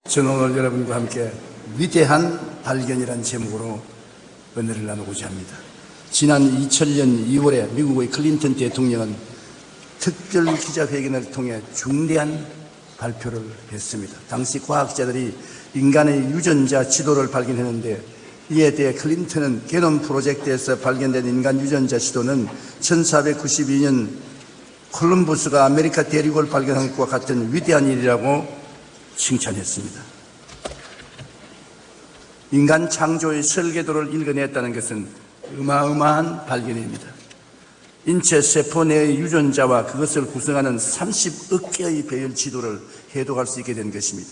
저는 오늘 여러분과 함께 위대한 발견이라는 제목으로 은혜를 나누고자 합니다. 지난 2000년 2월에 미국의 클린턴 대통령은 특별 기자회견을 통해 중대한 발표를 했습니다. 당시 과학자들이 인간의 유전자 지도를 발견했는데, 이에 대해 클린턴은 게놈 프로젝트에서 발견된 인간 유전자 지도는 1492년 콜럼버스가 아메리카 대륙을 발견한 것과 같은 위대한 일이라고 칭찬했습니다. 인간 창조의 설계도를 읽어냈다는 것은 어마어마한 발견입니다. 인체 세포 내의 유전자와 그것을 구성하는 30억 개의 배열 지도를 해독할 수 있게 된 것입니다.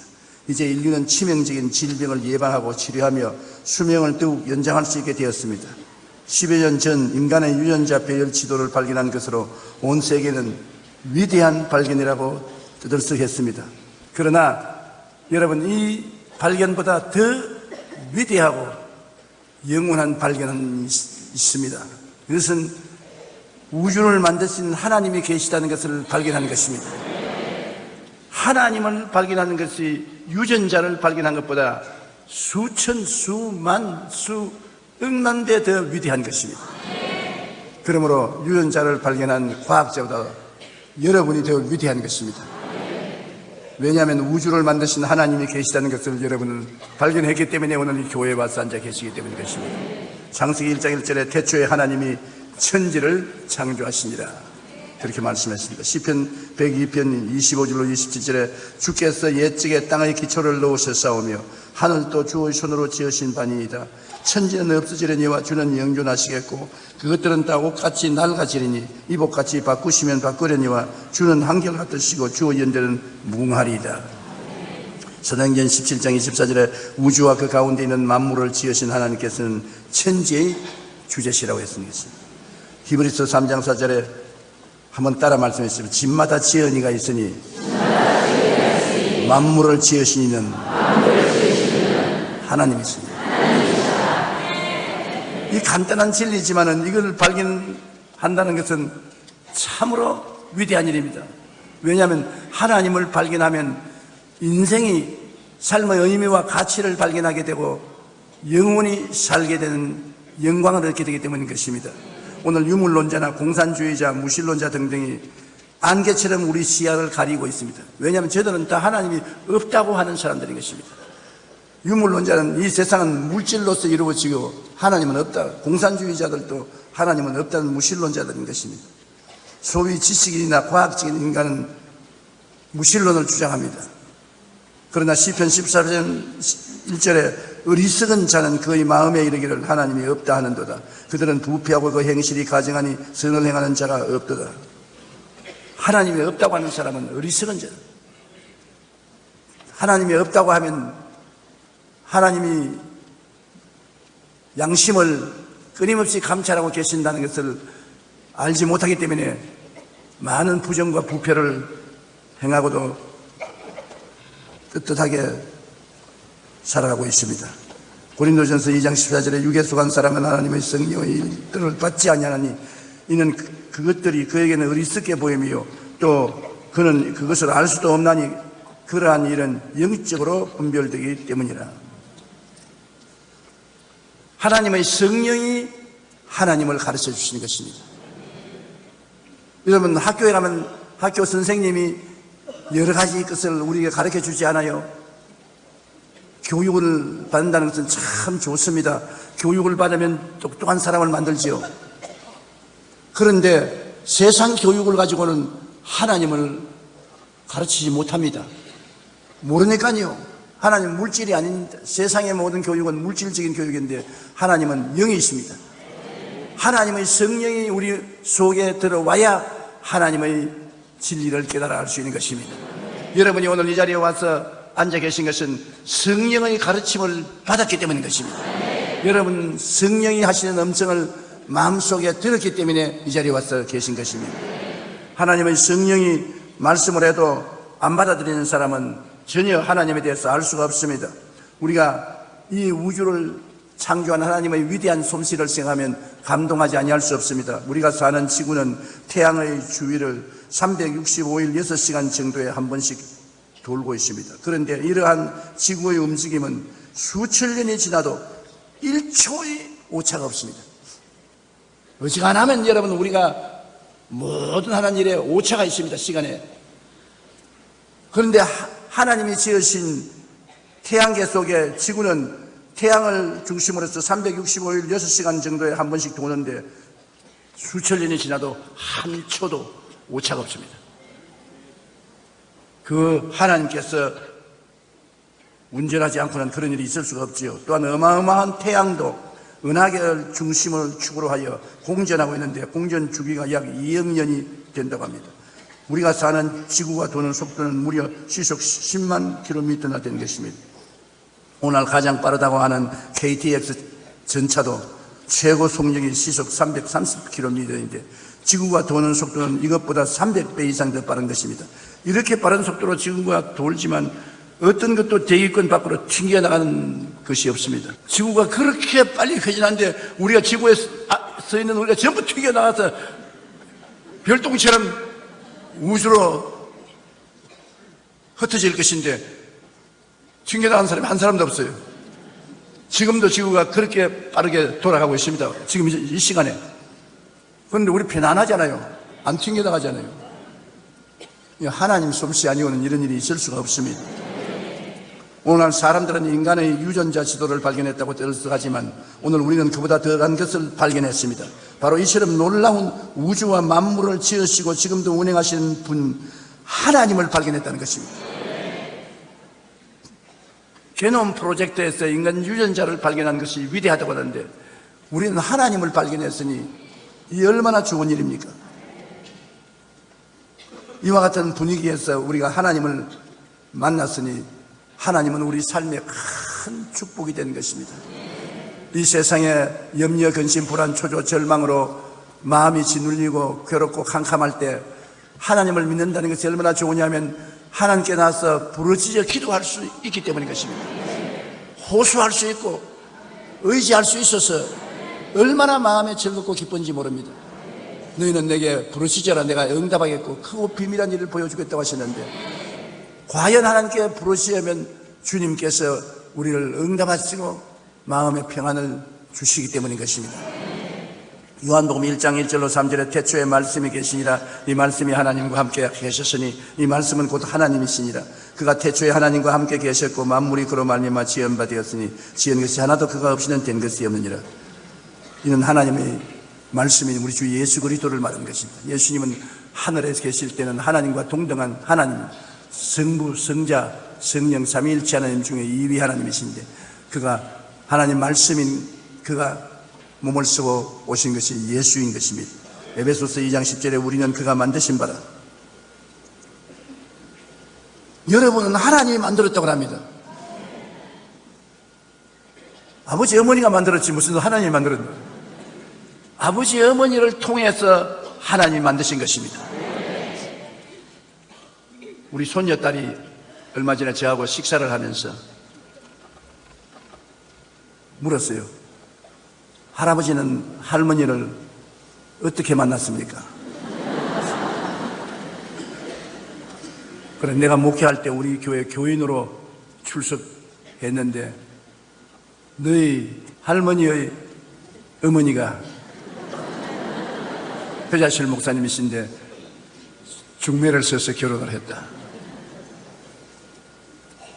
이제 인류는 치명적인 질병을 예방하고 치료하며 수명을 더욱 연장할 수 있게 되었습니다. 10여 년 전 인간의 유전자 배열 지도를 발견한 것으로 온 세계는 위대한 발견이라고 떠들썩했습니다. 그러나 여러분, 이 발견보다 더 위대하고 영원한 발견은 있습니다. 그것은 우주를 만드신 하나님이 계시다는 것을 발견한 것입니다. 하나님을 발견하는 것이 유전자를 발견한 것보다 수천, 수만, 수억만 배 더 위대한 것입니다. 그러므로 유전자를 발견한 과학자보다 여러분이 더 위대한 것입니다. 왜냐하면 우주를 만드신 하나님이 계시다는 것을 여러분은 발견했기 때문에 오늘 이 교회에 와서 앉아 계시기 때문인 것입니다. 창세기 1장 1절에 태초에 하나님이 천지를 창조하시니라, 그렇게 말씀했습니다. 시편 102편 25절로 27절에 주께서 옛적에 땅의 기초를 놓으셨사오며 하늘도 주의 손으로 지으신 바니이다. 천지는 없어지려니와 주는 영존하시겠고 그것들은 다 옷같이 낡아지리니 이복같이 바꾸시면 바꾸려니와 주는 한결같으시고 주의 연대는 무궁하리이다. 사도행전 17장 24절에 우주와 그 가운데 있는 만물을 지으신 하나님께서는 천지의 주제시라고 했습니다. 히브리서 3장 4절에 한번 따라 말씀했습니다. 집마다 지은이가 있으니 만물을 지으신 이는 하나님이십니다. 이 간단한 진리지만은 이걸 발견한다는 것은 참으로 위대한 일입니다. 왜냐하면 하나님을 발견하면 인생이 삶의 의미와 가치를 발견하게 되고 영원히 살게 되는 영광을 얻게 되기 때문인 것입니다. 오늘 유물론자나 공산주의자, 무신론자 등등이 안개처럼 우리 시야를 가리고 있습니다. 왜냐하면 저들은 다 하나님이 없다고 하는 사람들인 것입니다. 유물론자는 이 세상은 물질로서 이루어지고 하나님은 없다. 공산주의자들도 하나님은 없다는 무신론자들인 것입니다. 소위 지식인이나 과학적인 인간은 무신론을 주장합니다. 그러나 시편 14편 1절에 어리석은 자는 그의 마음에 이르기를 하나님이 없다 하는도다. 그들은 부패하고 그 행실이 가증하니 선을 행하는 자가 없도다. 하나님이 없다고 하는 사람은 어리석은 자. 하나님이 없다고 하면 하나님이 양심을 끊임없이 감찰하고 계신다는 것을 알지 못하기 때문에 많은 부정과 부패를 행하고도 떳떳하게 살아가고 있습니다. 고린도전서 2장 14절에 육에 속한 사람은 하나님의 성령의 일들을 받지 아니하나니 이는 그것들이 그에게는 어리석게 보이며 또 그는 그것을 알 수도 없나니 그러한 일은 영적으로 분별되기 때문이라. 하나님의 성령이 하나님을 가르쳐 주시는 것입니다. 여러분, 학교에 가면 학교 선생님이 여러 가지 것을 우리에게 가르쳐 주지 않아요? 교육을 받는다는 것은 참 좋습니다. 교육을 받으면 똑똑한 사람을 만들지요. 그런데 세상 교육을 가지고는 하나님을 가르치지 못합니다. 모르니까요. 하나님은 물질이 아닙니다. 세상의 모든 교육은 물질적인 교육인데 하나님은 영이십니다. 하나님의 성령이 우리 속에 들어와야 하나님의 진리를 깨달아 알 수 있는 것입니다. 여러분이 오늘 이 자리에 와서 앉아 계신 것은 성령의 가르침을 받았기 때문인 것입니다. 여러분, 성령이 하시는 음성을 마음속에 들었기 때문에 이 자리에 와서 계신 것입니다. 하나님의 성령이 말씀을 해도 안 받아들이는 사람은 전혀 하나님에 대해서 알 수가 없습니다. 우리가 이 우주를 창조한 하나님의 위대한 솜씨를 생각하면 감동하지 아니할 수 없습니다. 우리가 사는 지구는 태양의 주위를 365일 6시간 정도에 한 번씩 돌고 있습니다. 그런데 이러한 지구의 움직임은 수천 년이 지나도 1초의 오차가 없습니다. 어지간하면 여러분 우리가 모든 하는 일에 오차가 있습니다. 시간에. 그런데 하나님이 지으신 태양계 속에 지구는 태양을 중심으로 해서 365일 6시간 정도에 한 번씩 도는데 수천 년이 지나도 한 초도 오차가 없습니다. 그 하나님께서 운전하지 않고는 그런 일이 있을 수가 없지요. 또한 어마어마한 태양도 은하계를 중심을 축으로 하여 공전하고 있는데 공전 주기가 약 2억 년이 된다고 합니다. 우리가 사는 지구가 도는 속도는 무려 시속 10만 킬로미터나 되는 것입니다. 오늘 가장 빠르다고 하는 KTX 전차도 최고 속력이 시속 330km인데 지구가 도는 속도는 이것보다 300배 이상 더 빠른 것입니다. 이렇게 빠른 속도로 지구가 돌지만 어떤 것도 대기권 밖으로 튕겨나가는 것이 없습니다. 지구가 그렇게 빨리 회전하는데 우리가 지구에 서 있는 우리가 전부 튕겨나가서 별똥처럼 우주로 흩어질 것인데 튕겨나간 사람이 한 사람도 없어요. 지금도 지구가 그렇게 빠르게 돌아가고 있습니다. 지금 이 시간에. 그런데 우리 편안하잖아요. 안 튕겨나가잖아요. 하나님 솜씨 아니고는 이런 일이 있을 수가 없습니다. 오늘 사람들은 인간의 유전자 지도를 발견했다고 떠들어가지만 오늘 우리는 그보다 더한 것을 발견했습니다. 바로 이처럼 놀라운 우주와 만물을 지으시고 지금도 운행하시는 분 하나님을 발견했다는 것입니다. 게놈 프로젝트에서 인간 유전자를 발견한 것이 위대하다고 하는데 우리는 하나님을 발견했으니 이 얼마나 좋은 일입니까? 이와 같은 분위기에서 우리가 하나님을 만났으니 하나님은 우리 삶에 큰 축복이 되는 것입니다. 이 세상에 염려, 근심, 불안, 초조, 절망으로 마음이 짓눌리고 괴롭고 캄캄할 때 하나님을 믿는다는 것이 얼마나 좋으냐면 하나님께 나서 부르짖어 기도할 수 있기 때문인 것입니다. 호소할 수 있고 의지할 수 있어서 얼마나 마음에 즐겁고 기쁜지 모릅니다. 너희는 내게 부르짖어라 내가 응답하겠고 크고 비밀한 일을 보여주겠다고 하셨는데 과연 하나님께 부르시면 주님께서 우리를 응답하시고 마음의 평안을 주시기 때문인 것입니다. 요한복음 1장 1절로 3절에 태초에 말씀이 계시니라 이 말씀이 하나님과 함께 계셨으니 이 말씀은 곧 하나님이시니라 그가 태초에 하나님과 함께 계셨고 만물이 그로 말미암아 지은 바 되었으니 지은 것이 하나도 그가 없이는 된 것이 없느니라. 이는 하나님의 말씀이 우리 주 예수 그리스도를 말하는 것입니다. 예수님은 하늘에 계실 때는 하나님과 동등한 하나님 성부, 성자, 성령 삼위일체 하나님 중에 2위 하나님이신데 그가 하나님 말씀인 그가 몸을 쓰고 오신 것이 예수인 것입니다. 에베소서 2장 10절에 우리는 그가 만드신 바라. 여러분은 하나님이 만들었다고 합니다. 아버지 어머니가 만들었지 무슨 하나님이 만들었나? 아버지 어머니를 통해서 하나님이 만드신 것입니다. 우리 손녀딸이 얼마 전에 저하고 식사를 하면서 물었어요. 할아버지는 할머니를 어떻게 만났습니까? 그래 내가 목회할 때 우리 교회 교인으로 출석했는데 너희 할머니의 어머니가 회자실 목사님이신데 중매를 써서 결혼을 했다.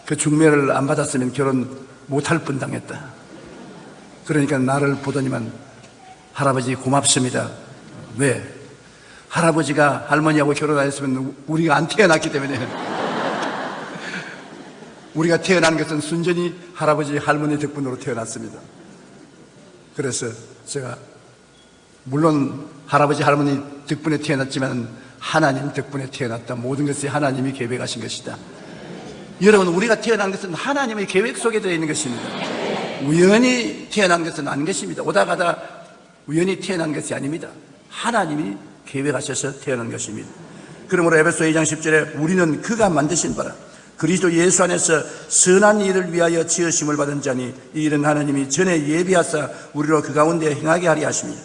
그 중매를 안 받았으면 결혼 못할 뻔당했다. 그러니까 나를 보더니만 할아버지 고맙습니다. 왜? 할아버지가 할머니하고 결혼 안 했으면 우리가 안 태어났기 때문에 우리가 태어난 것은 순전히 할아버지 할머니 덕분으로 태어났습니다. 그래서 제가 물론 할아버지 할머니 덕분에 태어났지만 하나님 덕분에 태어났다. 모든 것이 하나님이 계획하신 것이다. 여러분 우리가 태어난 것은 하나님의 계획 속에 들어있는 것입니다. 우연히 태어난 것은 아닌 것입니다. 오다 가다 우연히 태어난 것이 아닙니다. 하나님이 계획하셔서 태어난 것입니다. 그러므로 에베소 2장 10절에 우리는 그가 만드신 바라 그리스도 예수 안에서 선한 일을 위하여 지으심을 받은 자니 이 일은 하나님이 전에 예비하사 우리로 그 가운데 행하게 하리 하십니다.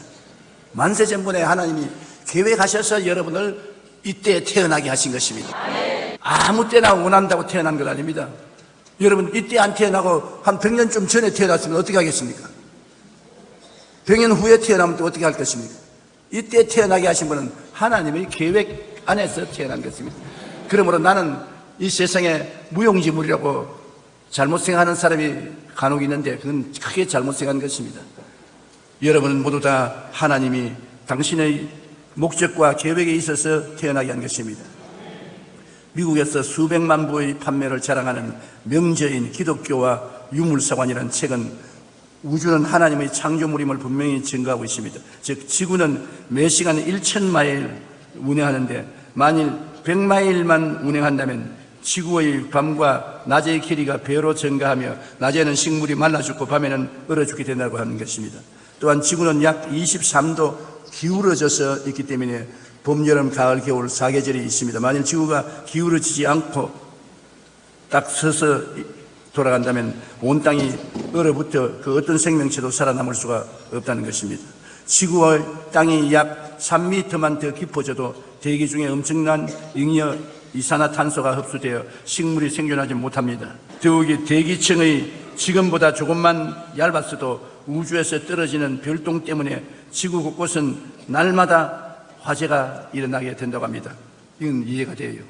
만세전분에 하나님이 계획하셔서 여러분을 이때 태어나게 하신 것입니다. 아무 때나 원한다고 태어난 것 아닙니다. 여러분, 이때 안 태어나고 한 100년쯤 전에 태어났으면 어떻게 하겠습니까? 100년 후에 태어나면 또 어떻게 할 것입니까? 이때 태어나게 하신 분은 하나님의 계획 안에서 태어난 것입니다. 그러므로 나는 이 세상에 무용지물이라고 잘못 생각하는 사람이 간혹 있는데 그건 크게 잘못 생각한 것입니다. 여러분은 모두 다 하나님이 당신의 목적과 계획에 있어서 태어나게 한 것입니다. 미국에서 수백만 부의 판매를 자랑하는 명저인 기독교와 유물사관이라는 책은 우주는 하나님의 창조물임을 분명히 증거하고 있습니다. 즉 지구는 매시간 1000마일 운행하는데 만일 100마일만 운행한다면 지구의 밤과 낮의 길이가 배로 증가하며 낮에는 식물이 말라 죽고 밤에는 얼어 죽게 된다고 하는 것입니다. 또한 지구는 약 23도 기울어져서 있기 때문에 봄, 여름, 가을, 겨울 4계절이 있습니다. 만일 지구가 기울어지지 않고 딱 서서 돌아간다면 온 땅이 얼어붙어 그 어떤 생명체도 살아남을 수가 없다는 것입니다. 지구와 땅이 약 3m만 더 깊어져도 대기 중에 엄청난 잉여 이산화탄소가 흡수되어 식물이 생존하지 못합니다. 더욱이 대기층의 지금보다 조금만 얇았어도 우주에서 떨어지는 별똥 때문에 지구 곳곳은 날마다 화재가 일어나게 된다고 합니다. 이건 이해가 돼요.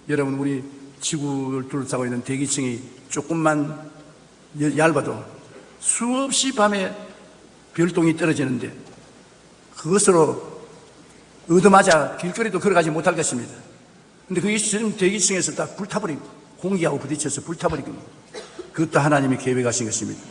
여러분, 우리 지구를 둘러싸고 있는 대기층이 조금만 얇아도 수없이 밤에 별똥이 떨어지는데 그것으로 얻어맞아 길거리도 걸어가지 못할 것입니다. 근데 그게 지금 대기층에서 다 불타버리고 공기하고 부딪혀서 불타버리고 그것도 하나님이 계획하신 것입니다.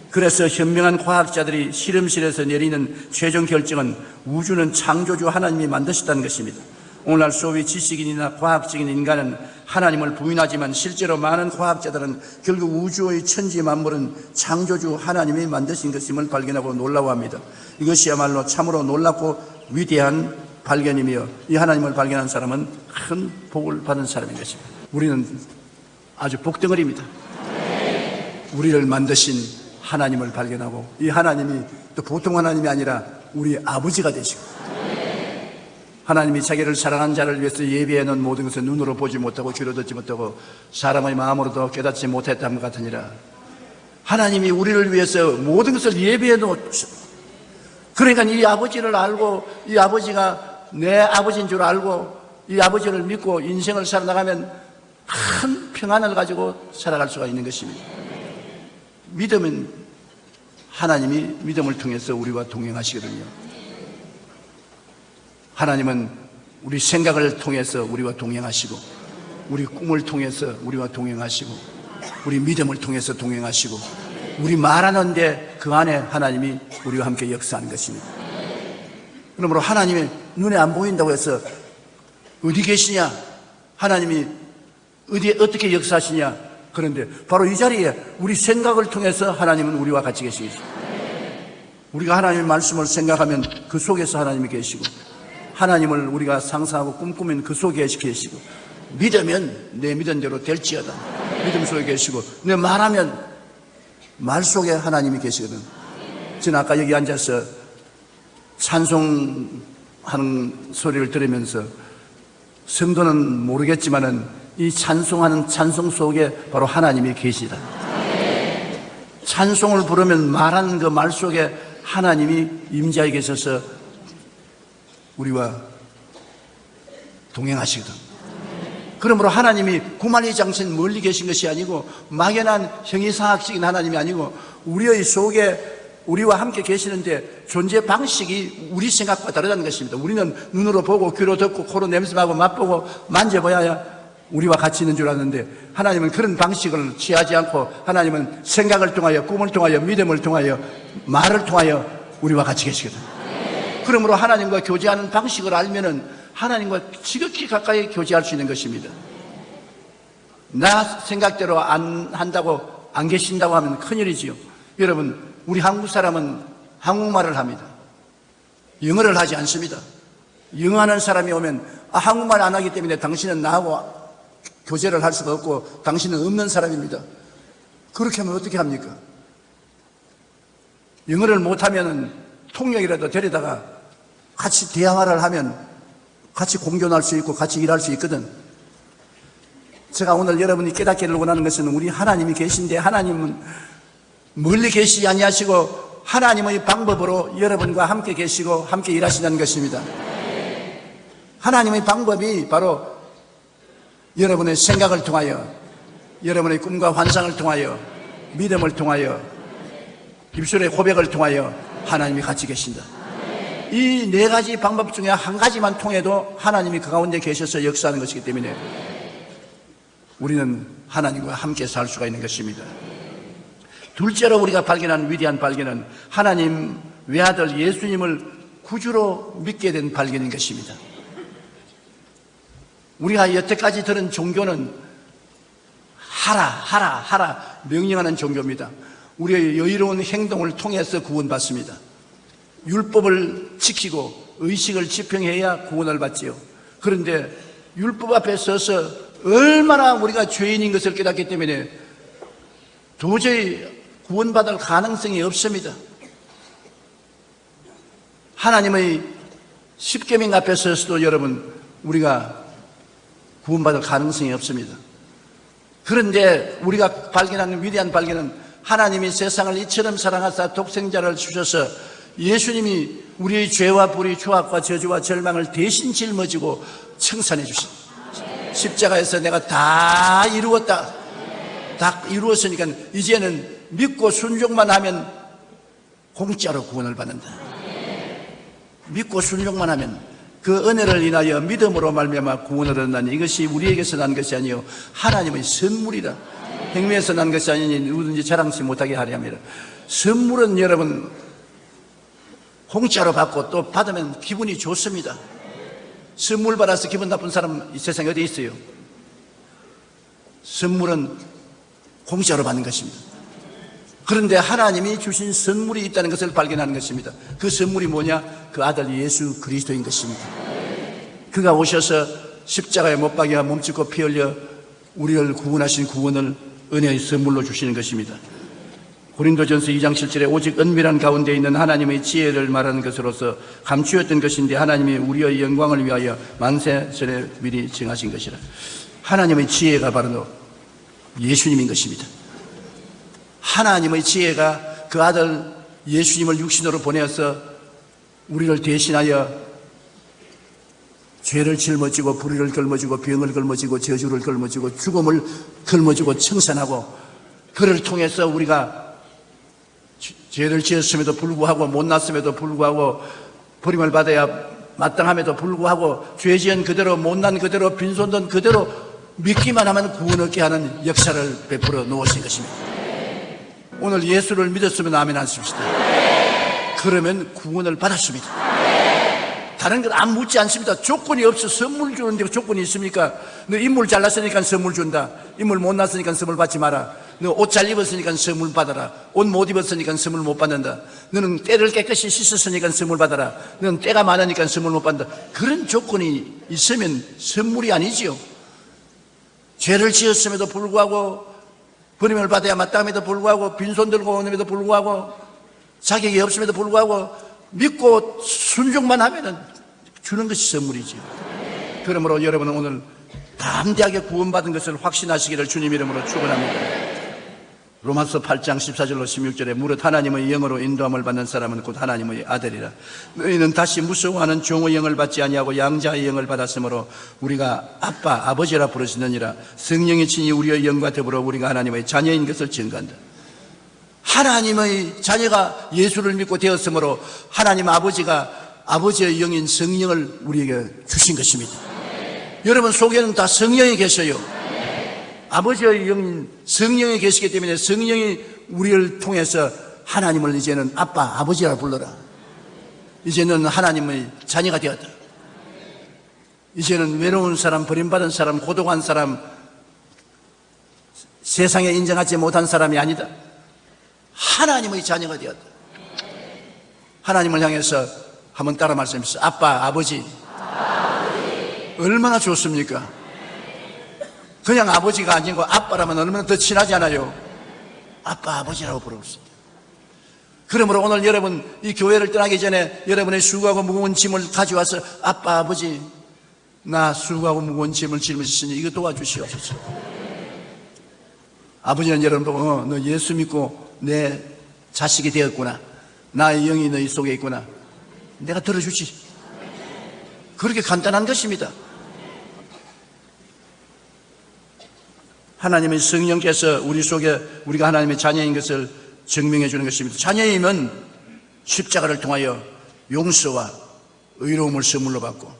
그래서 현명한 과학자들이 실험실에서 내리는 최종 결정은 우주는 창조주 하나님이 만드셨다는 것입니다. 오늘날 소위 지식인이나 과학적인 인간은 하나님을 부인하지만 실제로 많은 과학자들은 결국 우주의 천지 만물은 창조주 하나님이 만드신 것임을 발견하고 놀라워합니다. 이것이야말로 참으로 놀랍고 위대한 발견이며 이 하나님을 발견한 사람은 큰 복을 받은 사람인 것입니다. 우리는 아주 복덩어리입니다. 우리를 만드신 하나님을 발견하고 이 하나님이 또 보통 하나님이 아니라 우리 아버지가 되시고 하나님이 자기를 사랑한 자를 위해서 예비해 놓은 모든 것을 눈으로 보지 못하고 귀로 듣지 못하고 사람의 마음으로도 깨닫지 못했던 것 같으니라. 하나님이 우리를 위해서 모든 것을 예비해 놓으셨. 그러니까 이 아버지를 알고 이 아버지가 내 아버지인 줄 알고 이 아버지를 믿고 인생을 살아나가면 큰 평안을 가지고 살아갈 수가 있는 것입니다. 믿음은 하나님이 믿음을 통해서 우리와 동행하시거든요. 하나님은 우리 생각을 통해서 우리와 동행하시고 우리 꿈을 통해서 우리와 동행하시고 우리 믿음을 통해서 동행하시고 우리 말하는데 그 안에 하나님이 우리와 함께 역사하는 것입니다. 그러므로 하나님이 눈에 안 보인다고 해서 어디 계시냐? 하나님이 어디에 어떻게 역사하시냐? 그런데 바로 이 자리에 우리 생각을 통해서 하나님은 우리와 같이 계시겠습니다. 우리가 하나님의 말씀을 생각하면 그 속에서 하나님이 계시고 하나님을 우리가 상상하고 꿈꾸면 그 속에 계시고 믿으면 내 믿은 대로 될지어다. 믿음 속에 계시고 내 말하면 말 속에 하나님이 계시거든. 저는 아까 여기 앉아서 찬송하는 소리를 들으면서 성도는 모르겠지만은 이 찬송하는 찬송 속에 바로 하나님이 계시다. 찬송을 부르면 말하는 그 말 속에 하나님이 임재하게 계셔서 우리와 동행하시거든. 그러므로 하나님이 구만리 장신 멀리 계신 것이 아니고 막연한 형이상학적인 하나님이 아니고 우리의 속에 우리와 함께 계시는데 존재 방식이 우리 생각과 다르다는 것입니다. 우리는 눈으로 보고 귀로 듣고 코로 냄새하고 맛보고 만져봐야 우리와 같이 있는 줄 아는데 하나님은 그런 방식을 취하지 않고 하나님은 생각을 통하여 꿈을 통하여 믿음을 통하여 말을 통하여 우리와 같이 계시거든. 그러므로 하나님과 교제하는 방식을 알면은 하나님과 지극히 가까이 교제할 수 있는 것입니다. 나 생각대로 안 한다고 안 계신다고 하면 큰일이지요. 여러분, 우리 한국 사람은 한국말을 합니다. 영어를 하지 않습니다. 영어 하는 사람이 오면 한국말 안 하기 때문에 당신은 나하고 교제를 할 수가 없고 당신은 없는 사람입니다. 그렇게 하면 어떻게 합니까? 영어를 못하면 통역이라도 데려다가 같이 대화를 하면 같이 공존할 수 있고 같이 일할 수 있거든. 제가 오늘 여러분이 깨닫기를 원하는 것은 우리 하나님이 계신데 하나님은 멀리 계시지 아니하시고 하나님의 방법으로 여러분과 함께 계시고 함께 일하시는 것입니다. 하나님의 방법이 바로 여러분의 생각을 통하여, 여러분의 꿈과 환상을 통하여, 믿음을 통하여, 입술의 고백을 통하여 하나님이 같이 계신다. 이 네 가지 방법 중에 한 가지만 통해도 하나님이 그 가운데 계셔서 역사하는 것이기 때문에 우리는 하나님과 함께 살 수가 있는 것입니다. 둘째로 우리가 발견한 위대한 발견은 하나님 외아들 예수님을 구주로 믿게 된 발견인 것입니다. 우리가 여태까지 들은 종교는 하라 명령하는 종교입니다. 우리의 여유로운 행동을 통해서 구원받습니다. 율법을 지키고 의식을 집행해야 구원을 받지요. 그런데 율법 앞에 서서 얼마나 우리가 죄인인 것을 깨닫기 때문에 도저히 구원받을 가능성이 없습니다. 하나님의 십계명 앞에 서서도 여러분 우리가 구원받을 가능성이 없습니다. 그런데 우리가 발견하는 위대한 발견은 하나님이 세상을 이처럼 사랑하사 독생자를 주셔서 예수님이 우리의 죄와 불의, 죄악과 저주와 절망을 대신 짊어지고 청산해 주신 십자가에서 내가 다 이루었다. 다 이루었으니까 이제는 믿고 순종만 하면 공짜로 구원을 받는다. 믿고 순종만 하면 그 은혜를 인하여 믿음으로 말미암아 구원을 얻는다니 이것이 우리에게서 난 것이 아니요 하나님의 선물이라. 행위에서 난 것이 아니니 누구든지 자랑치 못하게 하려 함이라. 선물은 여러분 공짜로 받고 또 받으면 기분이 좋습니다. 선물 받아서 기분 나쁜 사람 이 세상에 어디 있어요? 선물은 공짜로 받는 것입니다. 그런데 하나님이 주신 선물이 있다는 것을 발견하는 것입니다. 그 선물이 뭐냐? 그 아들 예수 그리스도인 것입니다. 그가 오셔서 십자가에 못 박여 몸짓고 피 흘려 우리를 구원하신 구원을 은혜의 선물로 주시는 것입니다. 고린도전서 2장 7절에 오직 은밀한 가운데 있는 하나님의 지혜를 말하는 것으로서 감추었던 것인데 하나님이 우리의 영광을 위하여 만세 전에 미리 정하신 것이라. 하나님의 지혜가 바로 예수님인 것입니다. 하나님의 지혜가 그 아들 예수님을 육신으로 보내어서 우리를 대신하여 죄를 짊어지고 불의를 걸머지고 병을 걸머지고 저주를 걸머지고 죽음을 걸머지고 청산하고 그를 통해서 우리가 죄를 지었음에도 불구하고 못났음에도 불구하고 버림을 받아야 마땅함에도 불구하고 죄 지은 그대로 못난 그대로 빈손든 그대로 믿기만 하면 구원 얻게 하는 역사를 베풀어 놓으신 것입니다. 오늘 예수를 믿었으면 아멘 하십시다. 그러면 구원을 받았습니다. 다른 건 안 묻지 않습니다. 조건이 없어. 선물 주는데 조건이 있습니까? 너 인물 잘났으니까 선물 준다. 인물 못났으니까 선물 받지 마라. 너 옷 잘 입었으니까 선물 받아라. 옷 못 입었으니까 선물 못 받는다. 너는 때를 깨끗이 씻었으니까 선물 받아라. 너는 때가 많으니까 선물 못 받는다. 그런 조건이 있으면 선물이 아니지요. 죄를 지었음에도 불구하고 버림을 받아야 마땅함에도 불구하고 빈손 들고 오는에도 불구하고 자격이 없음에도 불구하고 믿고 순종만 하면은 주는 것이 선물이죠. 그러므로 여러분은 오늘 담대하게 구원받은 것을 확신하시기를 주님 이름으로 축원합니다. 로마서 8장 14절로 16절에 무릇 하나님의 영으로 인도함을 받는 사람은 곧 하나님의 아들이라. 너희는 다시 무서워하는 종의 영을 받지 아니하고 양자의 영을 받았으므로 우리가 아빠 아버지라 부르시느니라. 성령이 친히 우리의 영과 더불어 우리가 하나님의 자녀인 것을 증거한다. 하나님의 자녀가 예수를 믿고 되었으므로 하나님 아버지가 아버지의 영인 성령을 우리에게 주신 것입니다. 여러분 속에는 다 성령이 계셔요. 아버지의 영인 성령이 계시기 때문에 성령이 우리를 통해서 하나님을 이제는 아빠, 아버지라 불러라. 이제는 하나님의 자녀가 되었다. 이제는 외로운 사람, 버림받은 사람, 고독한 사람, 세상에 인정하지 못한 사람이 아니다. 하나님의 자녀가 되었다. 하나님을 향해서 한번 따라 말씀하십시오. 아빠, 아버지. 얼마나 좋습니까? 그냥 아버지가 아니고 아빠라면 얼마나 더 친하지 않아요? 아빠, 아버지라고 부르겠습니다. 그러므로 오늘 여러분 이 교회를 떠나기 전에 여러분의 수고하고 무거운 짐을 가져와서 아빠, 아버지 나 수고하고 무거운 짐을 짊으셨으니 이거 도와주시옵소서. 아버지는 여러분 보고 너 예수 믿고 내 자식이 되었구나, 나의 영이 너희 속에 있구나, 내가 들어주지. 그렇게 간단한 것입니다. 하나님의 성령께서 우리 속에 우리가 하나님의 자녀인 것을 증명해 주는 것입니다. 자녀이면 십자가를 통하여 용서와 의로움을 선물로 받고,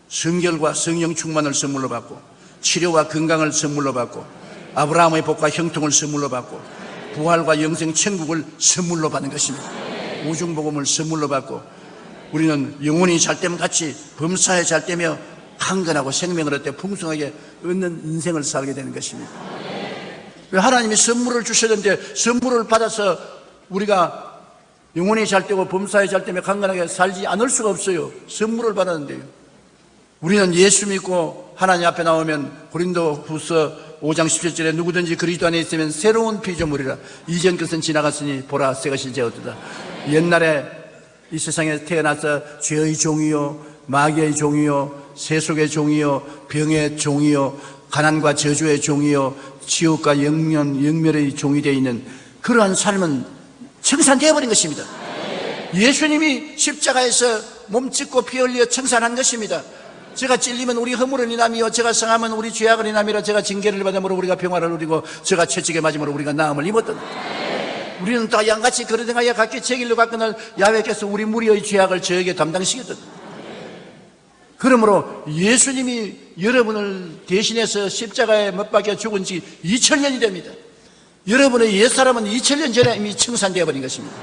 성결과 성령 충만을 선물로 받고, 치료와 건강을 선물로 받고, 아브라함의 복과 형통을 선물로 받고, 부활과 영생 천국을 선물로 받는 것입니다. 우중복음을 선물로 받고, 우리는 영혼이 잘됨 같이 범사에 잘되며 강건하고 생명을 얻되 풍성하게 얻는 인생을 살게 되는 것입니다. 하나님이 선물을 주셨는데 선물을 받아서 우리가 영혼이 잘되고 범사에 잘되며 강건하게 살지 않을 수가 없어요. 선물을 받았는데요. 우리는 예수 믿고 하나님 앞에 나오면 고린도후서 5장 17절에 누구든지 그리스도 안에 있으면 새로운 피조물이라, 이전 것은 지나갔으니 보라 새 것이 되었도다. 옛날에 이 세상에 태어나서 죄의 종이요, 마귀의 종이요, 세속의 종이요, 병의 종이요, 가난과 저주의 종이요, 지옥과 영멸의 종이 되어 있는 그러한 삶은 청산되어 버린 것입니다. 예수님이 십자가에서 몸짓고 피 흘려 청산한 것입니다. 제가 찔리면 우리 허물을 인함이요, 제가 상하면 우리 죄악을 인함이라, 제가 징계를 받음으로 우리가 평화를 누리고, 제가 채찍에 맞음으로 우리가 나음을 입었던, 우리는 다 양같이 그러등하여 각기 책일로 갔거늘 야훼께서 우리 무리의 죄악을 저에게 담당시켰던. 그러므로 예수님이 여러분을 대신해서 십자가에 못 박혀 죽은 지 2000년이 됩니다. 여러분의 옛사람은 2000년 전에 이미 청산되어 버린 것입니다.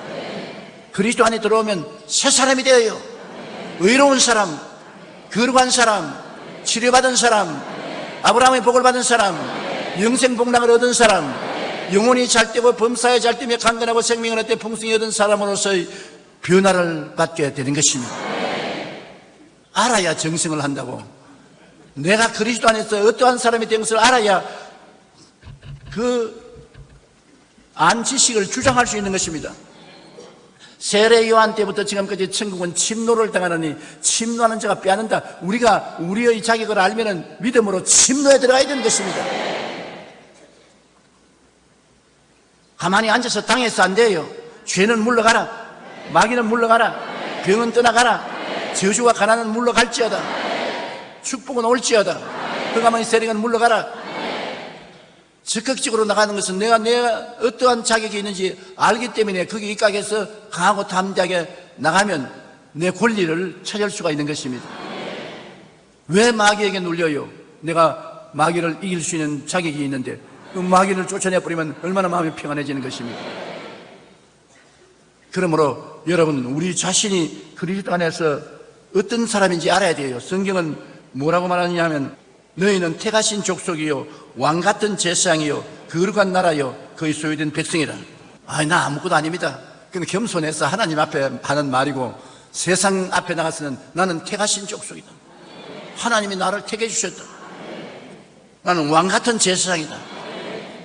그리스도 안에 들어오면 새 사람이 되어요. 의로운 사람, 거룩한 사람, 치료받은 사람, 아브라함의 복을 받은 사람, 영생 복락을 얻은 사람, 영혼이 잘되고 범사에 잘되며 강건하고 생명을 얻되 풍성히 얻은 사람으로서의 변화를 받게 되는 것입니다. 알아야 정승을 한다고. 내가 그리스도 안에서 어떠한 사람이 된 것을 알아야 그 안지식을 주장할 수 있는 것입니다. 세례 요한 때부터 지금까지 천국은 침노를 당하느니 침노하는 자가 빼앗는다. 우리가 우리의 자격을 알면은 믿음으로 침노에 들어가야 되는 것입니다. 가만히 앉아서 당해서 안 돼요. 죄는 물러가라, 마귀는 물러가라, 병은 떠나가라, 저주와 가난은 물러갈지어다, 축복은 올지어다, 흑암의 세력은 물러가라. 적극적으로 나가는 것은 내가 어떠한 자격이 있는지 알기 때문에 거기 입각해서 강하고 담대하게 나가면 내 권리를 찾을 수가 있는 것입니다. 왜 마귀에게 눌려요? 내가 마귀를 이길 수 있는 자격이 있는데 그 마귀를 쫓아내버리면 얼마나 마음이 평안해지는 것입니까? 그러므로 여러분, 우리 자신이 그리스도 안에서 어떤 사람인지 알아야 돼요. 성경은 뭐라고 말하느냐 하면, 너희는 택하신 족속이요, 왕같은 제사장이요, 거룩한 나라요, 그의 소유된 백성이라. 나 아무것도 아닙니다. 그건 겸손해서 하나님 앞에 하는 말이고, 세상 앞에 나가서는 나는 택하신 족속이다. 하나님이 나를 택해 주셨다. 나는 왕같은 제사장이다.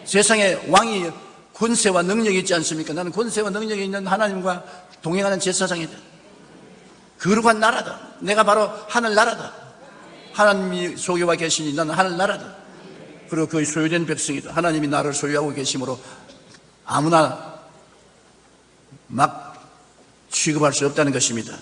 세상에 왕이 권세와 능력이 있지 않습니까? 나는 권세와 능력이 있는 하나님과 동행하는 제사장이다. 거룩한 나라다. 내가 바로 하늘나라다. 하나님이 소유하고 계시니 나는 하늘나라다. 그리고 그의 소유된 백성이다. 하나님이 나를 소유하고 계시므로 아무나 막 취급할 수 없다는 것입니다.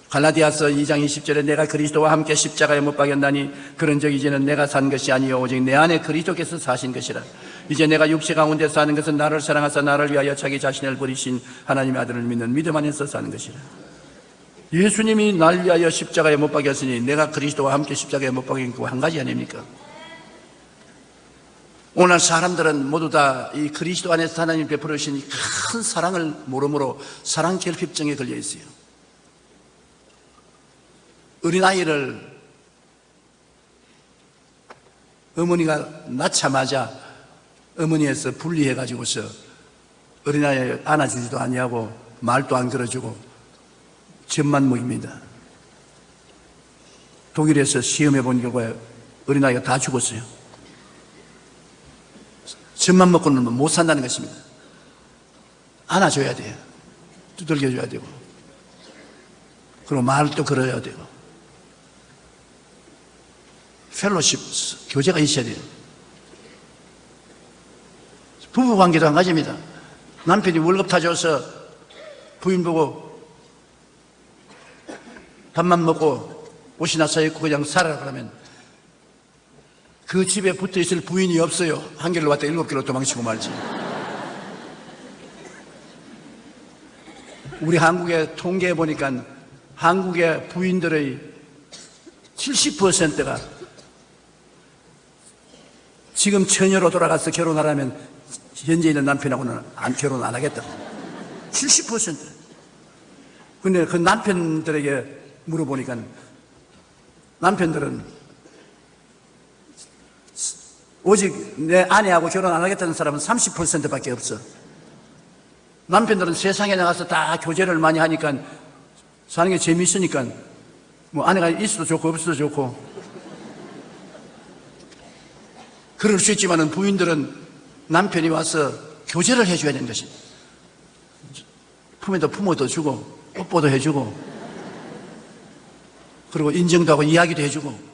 갈라디아서 2장 20절에 내가 그리스도와 함께 십자가에 못 박였나니 그런즉 이제는 내가 산 것이 아니요 오직 내 안에 그리스도께서 사신 것이라. 이제 내가 육체 가운데 사는 것은 나를 사랑하사 나를 위하여 자기 자신을 버리신 하나님의 아들을 믿는 믿음 안에서 사는 것이라. 예수님이 날 위하여 십자가에 못 박였으니 내가 그리스도와 함께 십자가에 못 박인 그 한 가지 아닙니까? 오늘 사람들은 모두 다 이 그리스도 안에서 하나님 베풀어 주신 큰 사랑을 모르므로 사랑 결핍증에 걸려 있어요. 어린아이를 어머니가 낳자마자 어머니에서 분리해가지고서 어린아이 안아주지도 아니하고 말도 안 걸어주고 젖만 먹입니다. 독일에서 시험해 본 결과에 어린아이가 다 죽었어요. 젖만 먹고는 못 산다는 것입니다. 안아줘야 돼요. 두들겨줘야 되고, 그리고 말도 걸어야 되고. 펠로십, 교제가 있어야 돼요. 부부관계도 한 가지입니다. 남편이 월급 타줘서 부인 보고 밥만 먹고 옷이나 사입고 그냥 살아라 그러면 그 집에 붙어있을 부인이 없어요. 한 길로 왔다 7길로 도망치고 말지. 우리 한국의 통계해 보니까 한국의 부인들의 70%가 지금 처녀로 돌아가서 결혼하라면 현재 있는 남편하고는 결혼 안 하겠다. 70%. 근데 그 남편들에게 물어보니까 남편들은 오직 내 아내하고 결혼 안 하겠다는 사람은 30%밖에 없어. 남편들은 세상에 나가서 다 교제를 많이 하니까 사는 게 재미있으니까 뭐 아내가 있어도 좋고 없어도 좋고 그럴 수 있지만은 부인들은 남편이 와서 교제를 해줘야 되는 것이. 품에도 품어도 주고 뽀뽀도 해주고 그리고 인정도 하고 이야기도 해주고.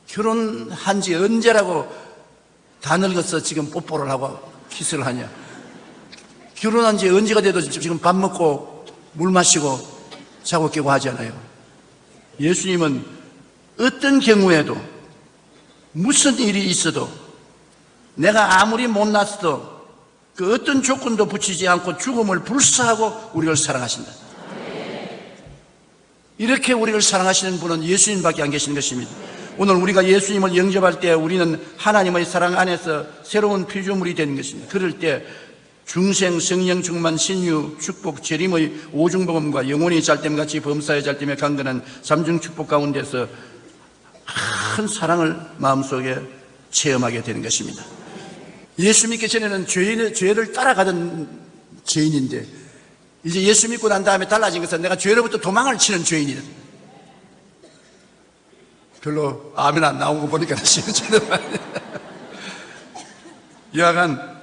결혼한 지 언제라고 다 늙어서 지금 뽀뽀를 하고 키스를 하냐. 결혼한 지 언제가 돼도 지금 밥 먹고 물 마시고 자고 깨고 하잖아요. 예수님은 어떤 경우에도 무슨 일이 있어도 내가 아무리 못났어도 그 어떤 조건도 붙이지 않고 죽음을 불사하고 우리를 사랑하신다. 이렇게 우리를 사랑하시는 분은 예수님밖에 안 계시는 것입니다. 오늘 우리가 예수님을 영접할 때 우리는 하나님의 사랑 안에서 새로운 피조물이 되는 것입니다. 그럴 때 중생, 성령, 충만, 신유, 축복, 재림의 오중복음과 영혼이 잘됨같이 범사에 잘됨에 강건한 삼중 축복 가운데서 큰 사랑을 마음속에 체험하게 되는 것입니다. 예수 믿기 전에는 죄를 따라가던 죄인인데 이제 예수 믿고 난 다음에 달라진 것은 내가 죄로부터 도망을 치는 죄인이다. 별로 아멘 안 나온 거 보니까 시원찮은 여하간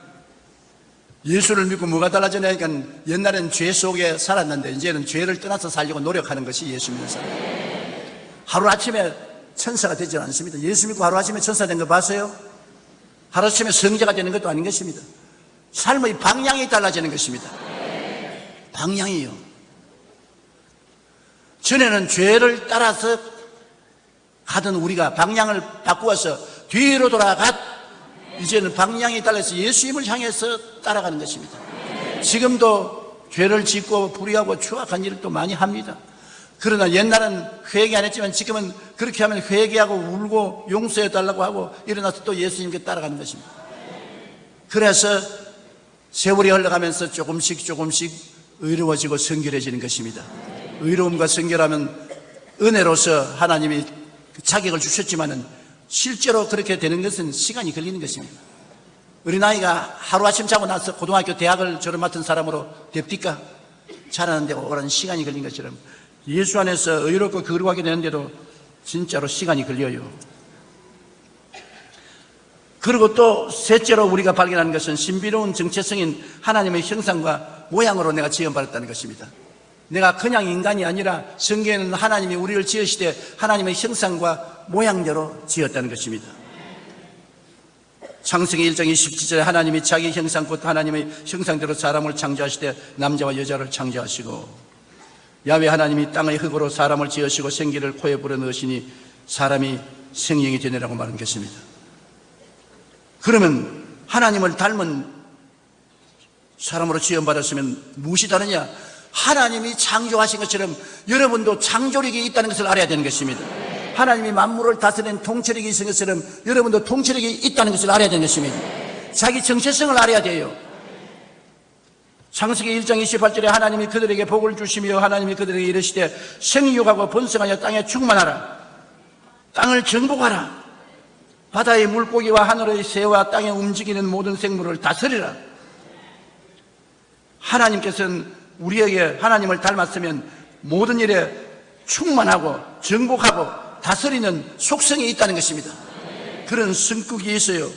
예수를 믿고 뭐가 달라지냐니까 옛날엔 죄 속에 살았는데 이제는 죄를 떠나서 살려고 노력하는 것이 예수 믿는 사람. 하루아침에 천사가 되지 않습니다. 예수 믿고 하루아침에 천사 된 거 봤어요? 하루아침에 성자가 되는 것도 아닌 것입니다. 삶의 방향이 달라지는 것입니다. 방향이요. 전에는 죄를 따라서 가던 우리가 방향을 바꾸어서 뒤로 돌아갔. 이제는 방향이 달라서 예수님을 향해서 따라가는 것입니다. 지금도 죄를 짓고 불의하고 추악한 일을 또 많이 합니다. 그러나 옛날은 회개 안 했지만 지금은 그렇게 하면 회개하고 울고 용서해 달라고 하고 일어나서 또 예수님께 따라가는 것입니다. 그래서 세월이 흘러가면서 조금씩 의로워지고 성결해지는 것입니다. 의로움과 성결하면 은혜로서 하나님이 자격을 주셨지만은 실제로 그렇게 되는 것은 시간이 걸리는 것입니다. 어린아이가 하루아침 자고 나서 고등학교 대학을 졸업 맡은 사람으로 됩니까? 자라는데 오랜 시간이 걸린 것처럼 예수 안에서 의롭고 거룩하게 되는데도 진짜로 시간이 걸려요. 그리고 또 셋째로 우리가 발견하는 것은 신비로운 정체성인 하나님의 형상과 모양으로 내가 지음받았다는 것입니다. 내가 그냥 인간이 아니라 성경에는 하나님이 우리를 지으시되 하나님의 형상과 모양대로 지었다는 것입니다. 창세기 1장 27절에 하나님이 자기 형상 곧 하나님의 형상대로 사람을 창조하시되 남자와 여자를 창조하시고 야훼 하나님이 땅의 흙으로 사람을 지으시고 생기를 코에 불어넣으시니 사람이 생명이 되느라고 말한 것입니다. 그러면 하나님을 닮은 사람으로 지음받았으면 무엇이 다르냐? 하나님이 창조하신 것처럼 여러분도 창조력이 있다는 것을 알아야 되는 것입니다. 하나님이 만물을 다스리는 통치력이 있는 것처럼 여러분도 통치력이 있다는 것을 알아야 되는 것입니다. 자기 정체성을 알아야 돼요. 창세기 1장 28절에 하나님이 그들에게 복을 주시며 하나님이 그들에게 이르시되 생육하고 번성하여 땅에 충만하라. 땅을 정복하라. 바다의 물고기와 하늘의 새와 땅에 움직이는 모든 생물을 다스리라. 하나님께서는 우리에게 하나님을 닮았으면 모든 일에 충만하고 정복하고 다스리는 속성이 있다는 것입니다. 그런 성격이 있어요.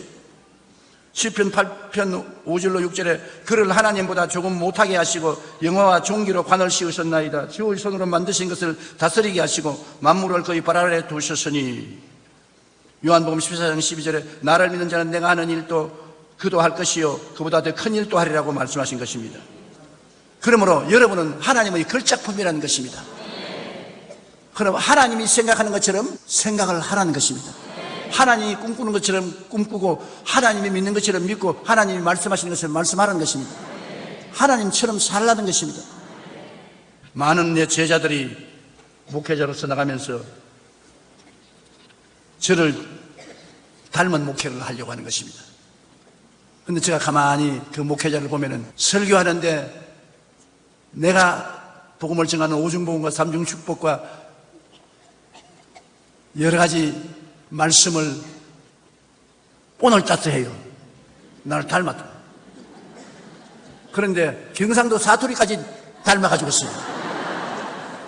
시편 8편 5절로 6절에 그를 하나님보다 조금 못하게 하시고 영화와 종기로 관을 씌우셨나이다. 주의 손으로 만드신 것을 다스리게 하시고 만물을 그의 발 아래 두셨으니. 요한복음 14장 12절에 나를 믿는 자는 내가 하는 일도 그도 할 것이요 그보다 더 큰 일도 하리라고 말씀하신 것입니다. 그러므로 여러분은 하나님의 걸작품이라는 것입니다. 그럼 하나님이 생각하는 것처럼 생각을 하라는 것입니다. 하나님이 꿈꾸는 것처럼 꿈꾸고 하나님이 믿는 것처럼 믿고 하나님이 말씀하시는 것을 말씀하라는 것입니다. 하나님처럼 살라는 것입니다. 많은 내 제자들이 목회자로서 나가면서 저를 닮은 목회를 하려고 하는 것입니다. 그런데 제가 가만히 그 목회자를 보면은 설교하는데 내가 복음을 증하는 오중복음과 삼중축복과 여러 가지 말씀을 오늘따라 해요. 나를 닮았다. 그런데 경상도 사투리까지 닮아가지고 있어요.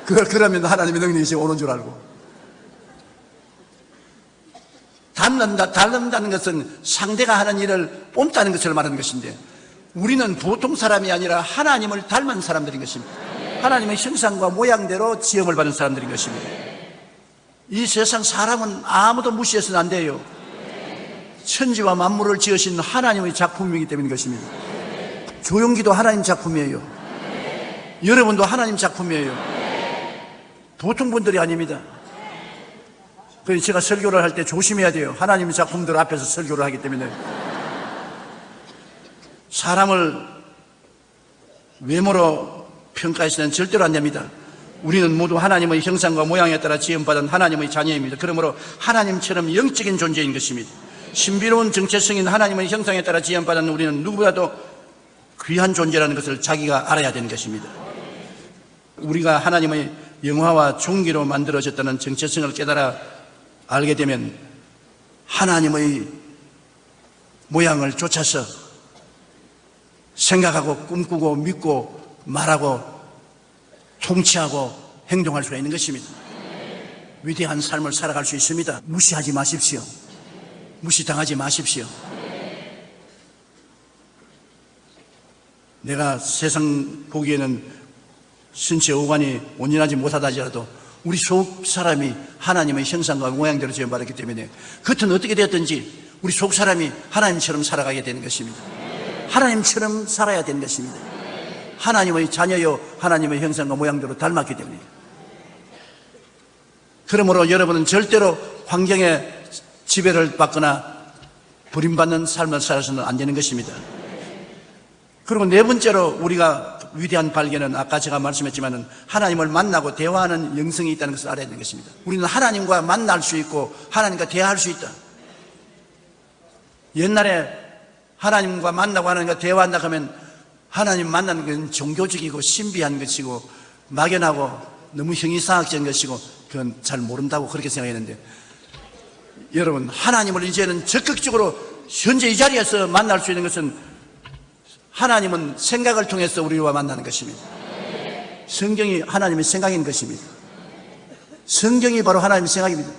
그걸 그러면 하나님의 능력이 오는 줄 알고. 닮는다는 것은 상대가 하는 일을 뽐다는 것을 말하는 것인데 우리는 보통 사람이 아니라 하나님을 닮은 사람들인 것입니다. 하나님의 형상과 모양대로 지음을 받은 사람들인 것입니다. 이 세상 사람은 아무도 무시해서는 안 돼요. 천지와 만물을 지으신 하나님의 작품이기 때문인 것입니다. 조용기도 하나님 작품이에요. 여러분도 하나님 작품이에요. 보통 분들이 아닙니다. 그래서 제가 설교를 할 때 조심해야 돼요. 하나님의 작품들 앞에서 설교를 하기 때문에. 사람을 외모로 평가해서는 절대로 안 됩니다. 우리는 모두 하나님의 형상과 모양에 따라 지음받은 하나님의 자녀입니다. 그러므로 하나님처럼 영적인 존재인 것입니다. 신비로운 정체성인 하나님의 형상에 따라 지음받은 우리는 누구보다도 귀한 존재라는 것을 자기가 알아야 되는 것입니다. 우리가 하나님의 영화와 종기로 만들어졌다는 정체성을 깨달아 알게 되면 하나님의 모양을 쫓아서 생각하고 꿈꾸고 믿고 말하고 통치하고 행동할 수가 있는 것입니다. 위대한 삶을 살아갈 수 있습니다. 무시하지 마십시오. 무시당하지 마십시오. 내가 세상 보기에는 신체 오관이 온전하지 못하다 하더라도 우리 속 사람이 하나님의 형상과 모양대로 지음받았기 때문에 겉은 어떻게 되었든지 우리 속 사람이 하나님처럼 살아가게 되는 것입니다. 하나님처럼 살아야 되는 것입니다. 하나님의 자녀요 하나님의 형상과 모양대로 닮았기 때문에. 그러므로 여러분은 절대로 환경의 지배를 받거나 버림받는 삶을 살아서는 안 되는 것입니다. 그리고 네 번째로 우리가 위대한 발견은 아까 제가 말씀했지만 하나님을 만나고 대화하는 영성이 있다는 것을 알아야 되는 것입니다. 우리는 하나님과 만날 수 있고 하나님과 대화할 수 있다. 옛날에 하나님과 만나고 하나님과 대화한다 하면 하나님 만나는 건 종교적이고 신비한 것이고 막연하고 너무 형이상학적인 것이고 그건 잘 모른다고 그렇게 생각했는데 여러분 하나님을 이제는 적극적으로 현재 이 자리에서 만날 수 있는 것은 하나님은 생각을 통해서 우리와 만나는 것입니다. 성경이 하나님의 생각인 것입니다. 성경이 바로 하나님의 생각입니다.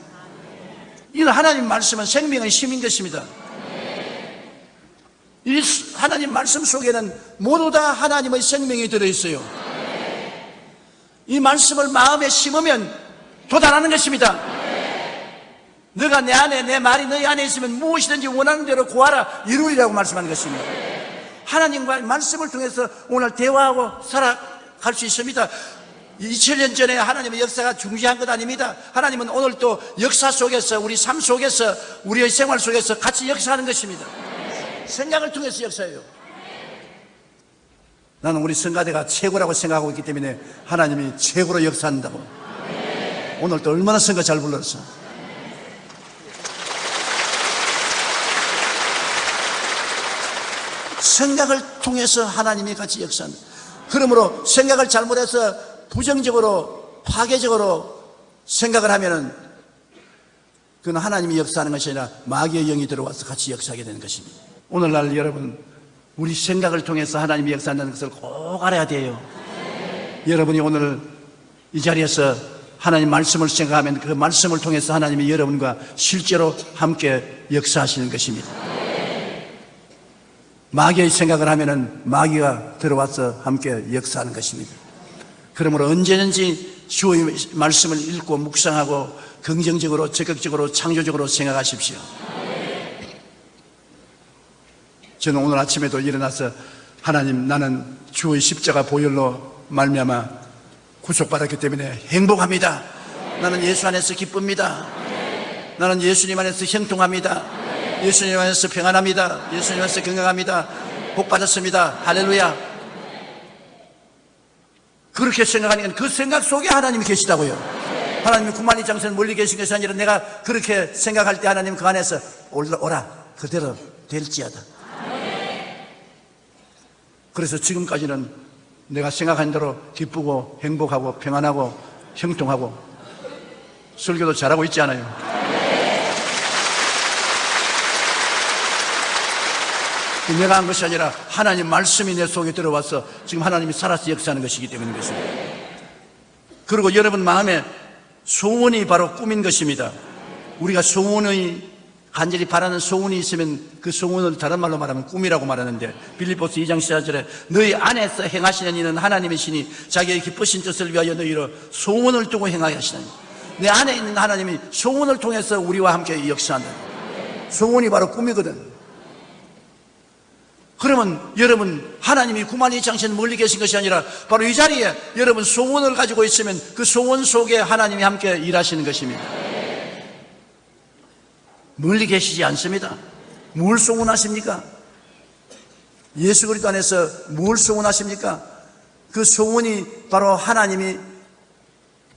이는 하나님 말씀은 생명의 힘인 것입니다. 이 하나님 말씀 속에는 모두 다 하나님의 생명이 들어있어요. 이 말씀을 마음에 심으면 도달하는 것입니다. 너가 내 안에 내 말이 너희 안에 있으면 무엇이든지 원하는 대로 구하라 이루리라고 말씀하는 것입니다. 하나님과 말씀을 통해서 오늘 대화하고 살아갈 수 있습니다. 2000년 전에 하나님의 역사가 중지한 것 아닙니다. 하나님은 오늘 또 역사 속에서 우리 삶 속에서 우리의 생활 속에서 같이 역사하는 것입니다. 생각을 통해서 역사해요. 나는 우리 성가대가 최고라고 생각하고 있기 때문에 하나님이 최고로 역사한다고. 오늘 또 얼마나 성가 잘 불렀어. 생각을 통해서 하나님이 같이 역사합니다. 그러므로 생각을 잘못해서 부정적으로 파괴적으로 생각을 하면은 그건 하나님이 역사하는 것이 아니라 마귀의 영이 들어와서 같이 역사하게 되는 것입니다. 오늘날 여러분 우리 생각을 통해서 하나님이 역사한다는 것을 꼭 알아야 돼요. 여러분이 오늘 이 자리에서 하나님 말씀을 생각하면 그 말씀을 통해서 하나님이 여러분과 실제로 함께 역사하시는 것입니다. 마귀의 생각을 하면은 마귀가 들어와서 함께 역사하는 것입니다. 그러므로 언제든지 주의 말씀을 읽고 묵상하고 긍정적으로, 적극적으로, 창조적으로 생각하십시오. 저는 오늘 아침에도 일어나서 하나님, 나는 주의 십자가 보혈로 말미암아 구속받았기 때문에 행복합니다. 나는 예수 안에서 기쁩니다. 나는 예수님 안에서 형통합니다. 예수님 안에서 평안합니다. 예수님 안에서 건강합니다. 복 받았습니다. 할렐루야. 그렇게 생각하니까 그 생각 속에 하나님이 계시다고요. 하나님이 구만리 장소에 멀리 계신 것이 아니라 내가 그렇게 생각할 때 하나님 그 안에서 오라 그대로 될지어다. 그래서 지금까지는 내가 생각한 대로 기쁘고 행복하고 평안하고 형통하고 설교도 잘하고 있지 않아요? 내가 한 것이 아니라 하나님 말씀이 내 속에 들어와서 지금 하나님이 살아서 역사하는 것이기 때문인 것입니다. 그리고 여러분 마음에 소원이 바로 꿈인 것입니다. 우리가 소원의 간절히 바라는 소원이 있으면 그 소원을 다른 말로 말하면 꿈이라고 말하는데, 빌립보서 2장 14절에 너희 안에서 행하시는 이는 하나님의 신이 자기의 기쁘신 뜻을 위하여 너희로 소원을 두고 행하게 하시나니, 내 안에 있는 하나님이 소원을 통해서 우리와 함께 역사한다. 소원이 바로 꿈이거든. 그러면 여러분 하나님이 구만리 장소에 멀리 계신 것이 아니라 바로 이 자리에 여러분 소원을 가지고 있으면 그 소원 속에 하나님이 함께 일하시는 것입니다. 멀리 계시지 않습니다. 뭘 소원하십니까? 예수 그리스도 안에서 뭘 소원하십니까? 그 소원이 바로 하나님이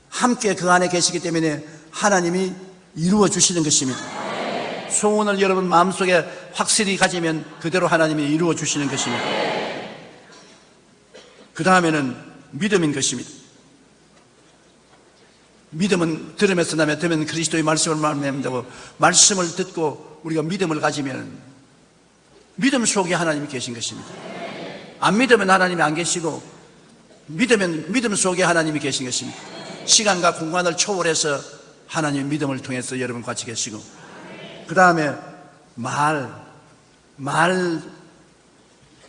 함께 그 안에 계시기 때문에 하나님이 이루어 주시는 것입니다. 소원을 여러분 마음속에 확실히 가지면 그대로 하나님이 이루어 주시는 것입니다. 그 다음에는 믿음인 것입니다. 믿음은 들음에서 나며 들으면 그리스도의 말씀을 말미암는다고, 말씀을 듣고 우리가 믿음을 가지면 믿음 속에 하나님이 계신 것입니다. 안 믿으면 하나님이 안 계시고, 믿으면 믿음 속에 하나님이 계신 것입니다. 시간과 공간을 초월해서 하나님의 믿음을 통해서 여러분 같이 계시고, 그 다음에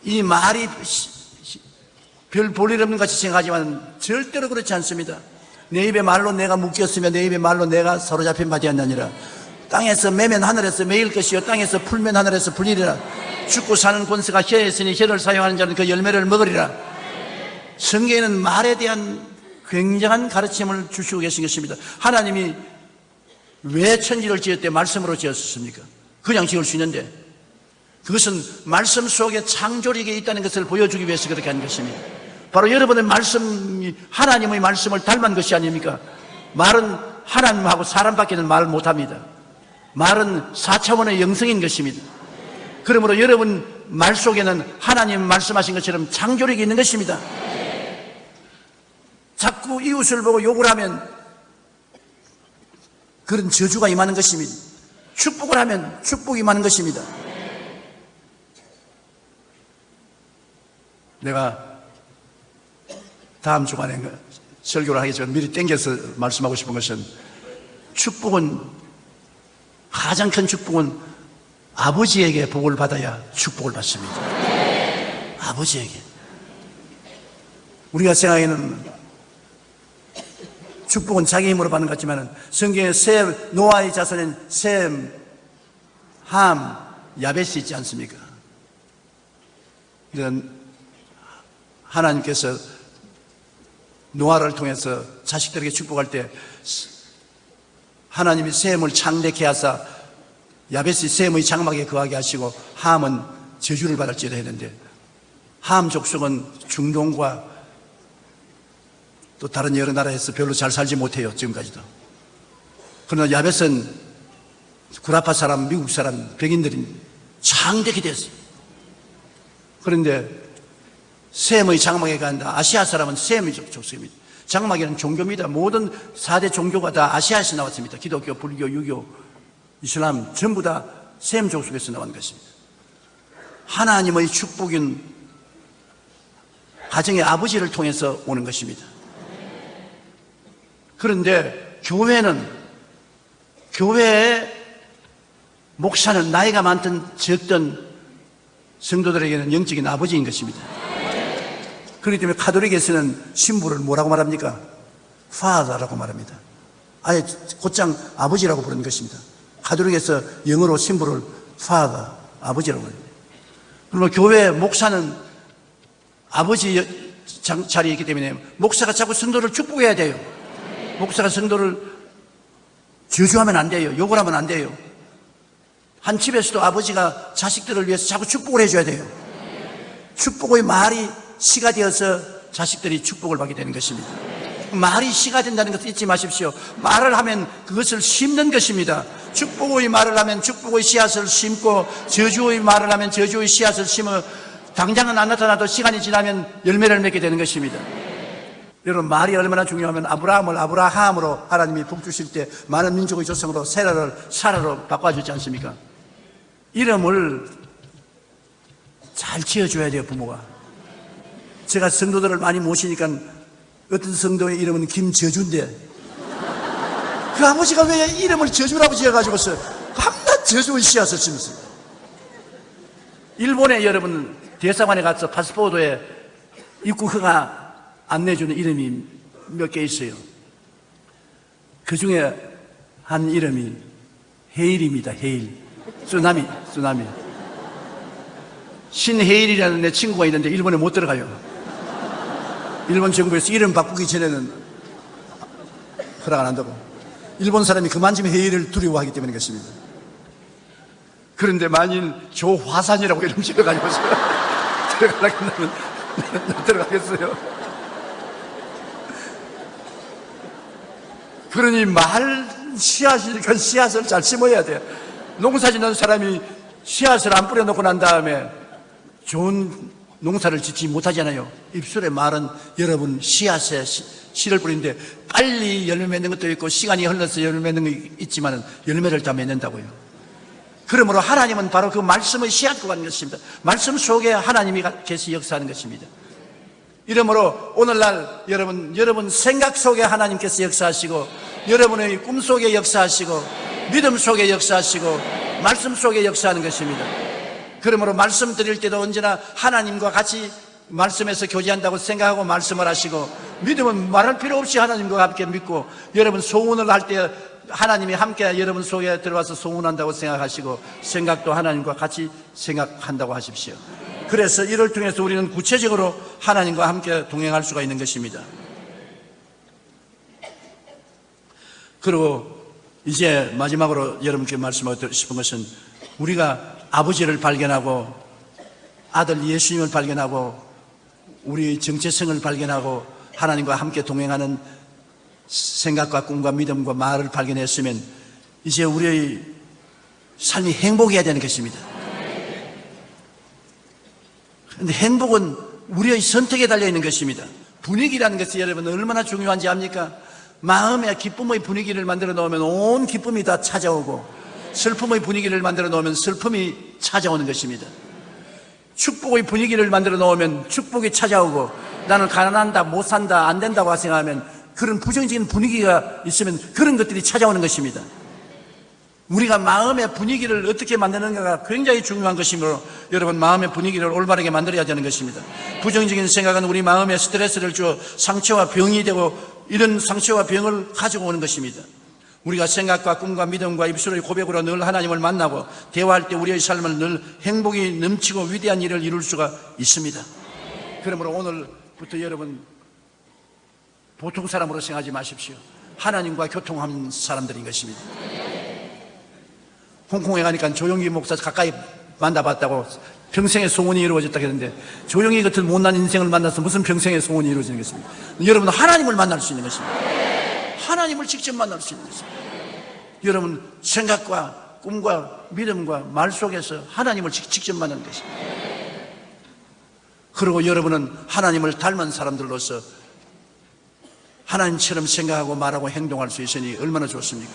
이 말이 별 볼일 없는 같이 생각하지만 절대로 그렇지 않습니다. 내 입에 말로 내가 묶였으며 내 입에 말로 내가 사로잡힌 바 되었느니라. 땅에서 매면 하늘에서 매일 것이요 땅에서 풀면 하늘에서 풀리리라. 죽고 사는 권세가 혀에 있으니 혀를 사용하는 자는 그 열매를 먹으리라. 성경에는 말에 대한 굉장한 가르침을 주시고 계신 것입니다. 하나님이 왜 천지를 지을 때 말씀으로 지었습니까? 그냥 지을 수 있는데, 그것은 말씀 속에 창조력이 있다는 것을 보여주기 위해서 그렇게 한 것입니다. 바로 여러분의 말씀이 하나님의 말씀을 닮은 것이 아닙니까? 말은 하나님하고 사람밖에는 말 못합니다. 말은 4차원의 영성인 것입니다. 그러므로 여러분 말 속에는 하나님 말씀하신 것처럼 창조력이 있는 것입니다. 자꾸 이웃을 보고 욕을 하면 그런 저주가 임하는 것입니다. 축복을 하면 축복이 임하는 것입니다. 내가 다음 주간에 설교를 하겠지만 미리 땡겨서 말씀하고 싶은 것은, 축복은, 가장 큰 축복은 아버지에게 복을 받아야 축복을 받습니다. 아버지에게. 우리가 생각에는 축복은 자기 힘으로 받는 것 같지만, 성경에 셈, 노아의 자손인 셈, 함, 야벳이 있지 않습니까? 이런 하나님께서 노아를 통해서 자식들에게 축복할 때 하나님이 셈을 창대케 하사 야벳이 셈의 장막에 거하게 하시고 함은 저주를 받을지어다 했는데, 함 족속은 중동과 또 다른 여러 나라에서 별로 잘 살지 못해요, 지금까지도. 그러나 야벳은 구라파 사람, 미국 사람, 백인들이 창대케 됐어요. 그런데 셈의 장막에 간다. 아시아 사람은 셈의 족속입니다. 장막에는 종교입니다. 모든 4대 종교가 다 아시아에서 나왔습니다. 기독교, 불교, 유교, 이슬람 전부 다 셈 족속에서 나온 것입니다. 하나님의 축복은 가정의 아버지를 통해서 오는 것입니다. 그런데 교회의 목사는 나이가 많든 적든 성도들에게는 영적인 아버지인 것입니다. 그렇기 때문에 가톨릭에서는 신부를 뭐라고 말합니까? Father라고 말합니다. 아예 곧장 아버지라고 부르는 것입니다. 가톨릭에서 영어로 신부를 Father, 아버지라고 합니다. 그러면 교회 목사는 아버지 자리에 있기 때문에 목사가 자꾸 성도를 축복해야 돼요. 목사가 성도를 저주하면 안 돼요. 욕을 하면 안 돼요. 한 집에서도 아버지가 자식들을 위해서 자꾸 축복을 해줘야 돼요. 축복의 말이 시가 되어서 자식들이 축복을 받게 되는 것입니다. 말이 시가 된다는 것을 잊지 마십시오. 말을 하면 그것을 심는 것입니다. 축복의 말을 하면 축복의 씨앗을 심고, 저주의 말을 하면 저주의 씨앗을 심어 당장은 안 나타나도 시간이 지나면 열매를 맺게 되는 것입니다. 여러분, 말이 얼마나 중요하면 아브라함을 아브라함으로 하나님이 복 주실 때 많은 민족의 조상으로 세라를 사라로 바꿔주지 않습니까? 이름을 잘 지어줘야 돼요, 부모가. 제가 성도들을 많이 모시니까 어떤 성도의 이름은 김저주인데 그 아버지가 왜 이름을 저주라고 지어가지고서 밤낮 저주의 씨앗을 심었어요. 일본에 여러분 대사관에 가서 파스포르트에 입국 허가 안 내주는 이름이 몇 개 있어요. 그 중에 한 이름이 헤일입니다. 헤일. 쓰나미. 신헤일이라는 내 친구가 있는데 일본에 못 들어가요. 일본 정부에서 이름 바꾸기 전에는 허락 안 한다고. 일본 사람이 그만큼 헤일을 두려워하기 때문인 것입니다. 그런데 만일 조화산이라고 이름 지어가지고서 들어가려고 하면 들어가겠어요. 그러니 말 씨앗이니까 씨앗을 잘 심어야 돼요. 농사 짓는 사람이 씨앗을 안 뿌려놓고 난 다음에 좋은 농사를 짓지 못하잖아요. 입술의 말은 여러분 씨앗에 씨를 뿌리는데 빨리 열매 맺는 것도 있고 시간이 흘러서 열매 맺는 게 있지만 열매를 다 맺는다고요. 그러므로 하나님은 바로 그 말씀의 씨앗과 같은 것입니다. 말씀 속에 하나님이 계시 역사하는 것입니다. 이러므로 오늘날 여러분 생각 속에 하나님께서 역사하시고, 여러분의 꿈 속에 역사하시고, 믿음 속에 역사하시고, 말씀 속에 역사하는 것입니다. 그러므로 말씀 드릴 때도 언제나 하나님과 같이 말씀에서 교제한다고 생각하고 말씀을 하시고, 믿음은 말할 필요 없이 하나님과 함께 믿고, 여러분 소원을 할 때 하나님이 함께 여러분 속에 들어와서 소원한다고 생각하시고, 생각도 하나님과 같이 생각한다고 하십시오. 그래서 이를 통해서 우리는 구체적으로 하나님과 함께 동행할 수가 있는 것입니다. 그리고 이제 마지막으로 여러분께 말씀하고 싶은 것은, 우리가 아버지를 발견하고 아들 예수님을 발견하고 우리의 정체성을 발견하고 하나님과 함께 동행하는 생각과 꿈과 믿음과 말을 발견했으면 이제 우리의 삶이 행복해야 되는 것입니다. 그런데 행복은 우리의 선택에 달려있는 것입니다. 분위기라는 것이 여러분 얼마나 중요한지 압니까? 마음의 기쁨의 분위기를 만들어 놓으면 온 기쁨이 다 찾아오고, 슬픔의 분위기를 만들어 놓으면 슬픔이 찾아오는 것입니다. 축복의 분위기를 만들어 놓으면 축복이 찾아오고, 나는 가난한다, 못 산다, 안 된다고 생각하면 그런 부정적인 분위기가 있으면 그런 것들이 찾아오는 것입니다. 우리가 마음의 분위기를 어떻게 만드는가가 굉장히 중요한 것이므로 여러분 마음의 분위기를 올바르게 만들어야 되는 것입니다. 부정적인 생각은 우리 마음에 스트레스를 주어 상처와 병이 되고, 이런 상처와 병을 가지고 오는 것입니다. 우리가 생각과 꿈과 믿음과 입술의 고백으로 늘 하나님을 만나고 대화할 때 우리의 삶을 늘 행복이 넘치고 위대한 일을 이룰 수가 있습니다. 그러므로 오늘부터 여러분 보통 사람으로 생각하지 마십시오. 하나님과 교통하는 사람들인 것입니다. 홍콩에 가니까 조용기 목사 가까이 만나봤다고 평생의 소원이 이루어졌다 그랬는데, 조용히 같은 못난 인생을 만나서 무슨 평생의 소원이 이루어지는 것입니다. 여러분은 하나님을 만날 수 있는 것입니다. 하나님을 직접 만날 수 있는 것입니다. 여러분 생각과 꿈과 믿음과 말 속에서 하나님을 직접 만나는 것입니다. 그리고 여러분은 하나님을 닮은 사람들로서 하나님처럼 생각하고 말하고 행동할 수 있으니 얼마나 좋습니까?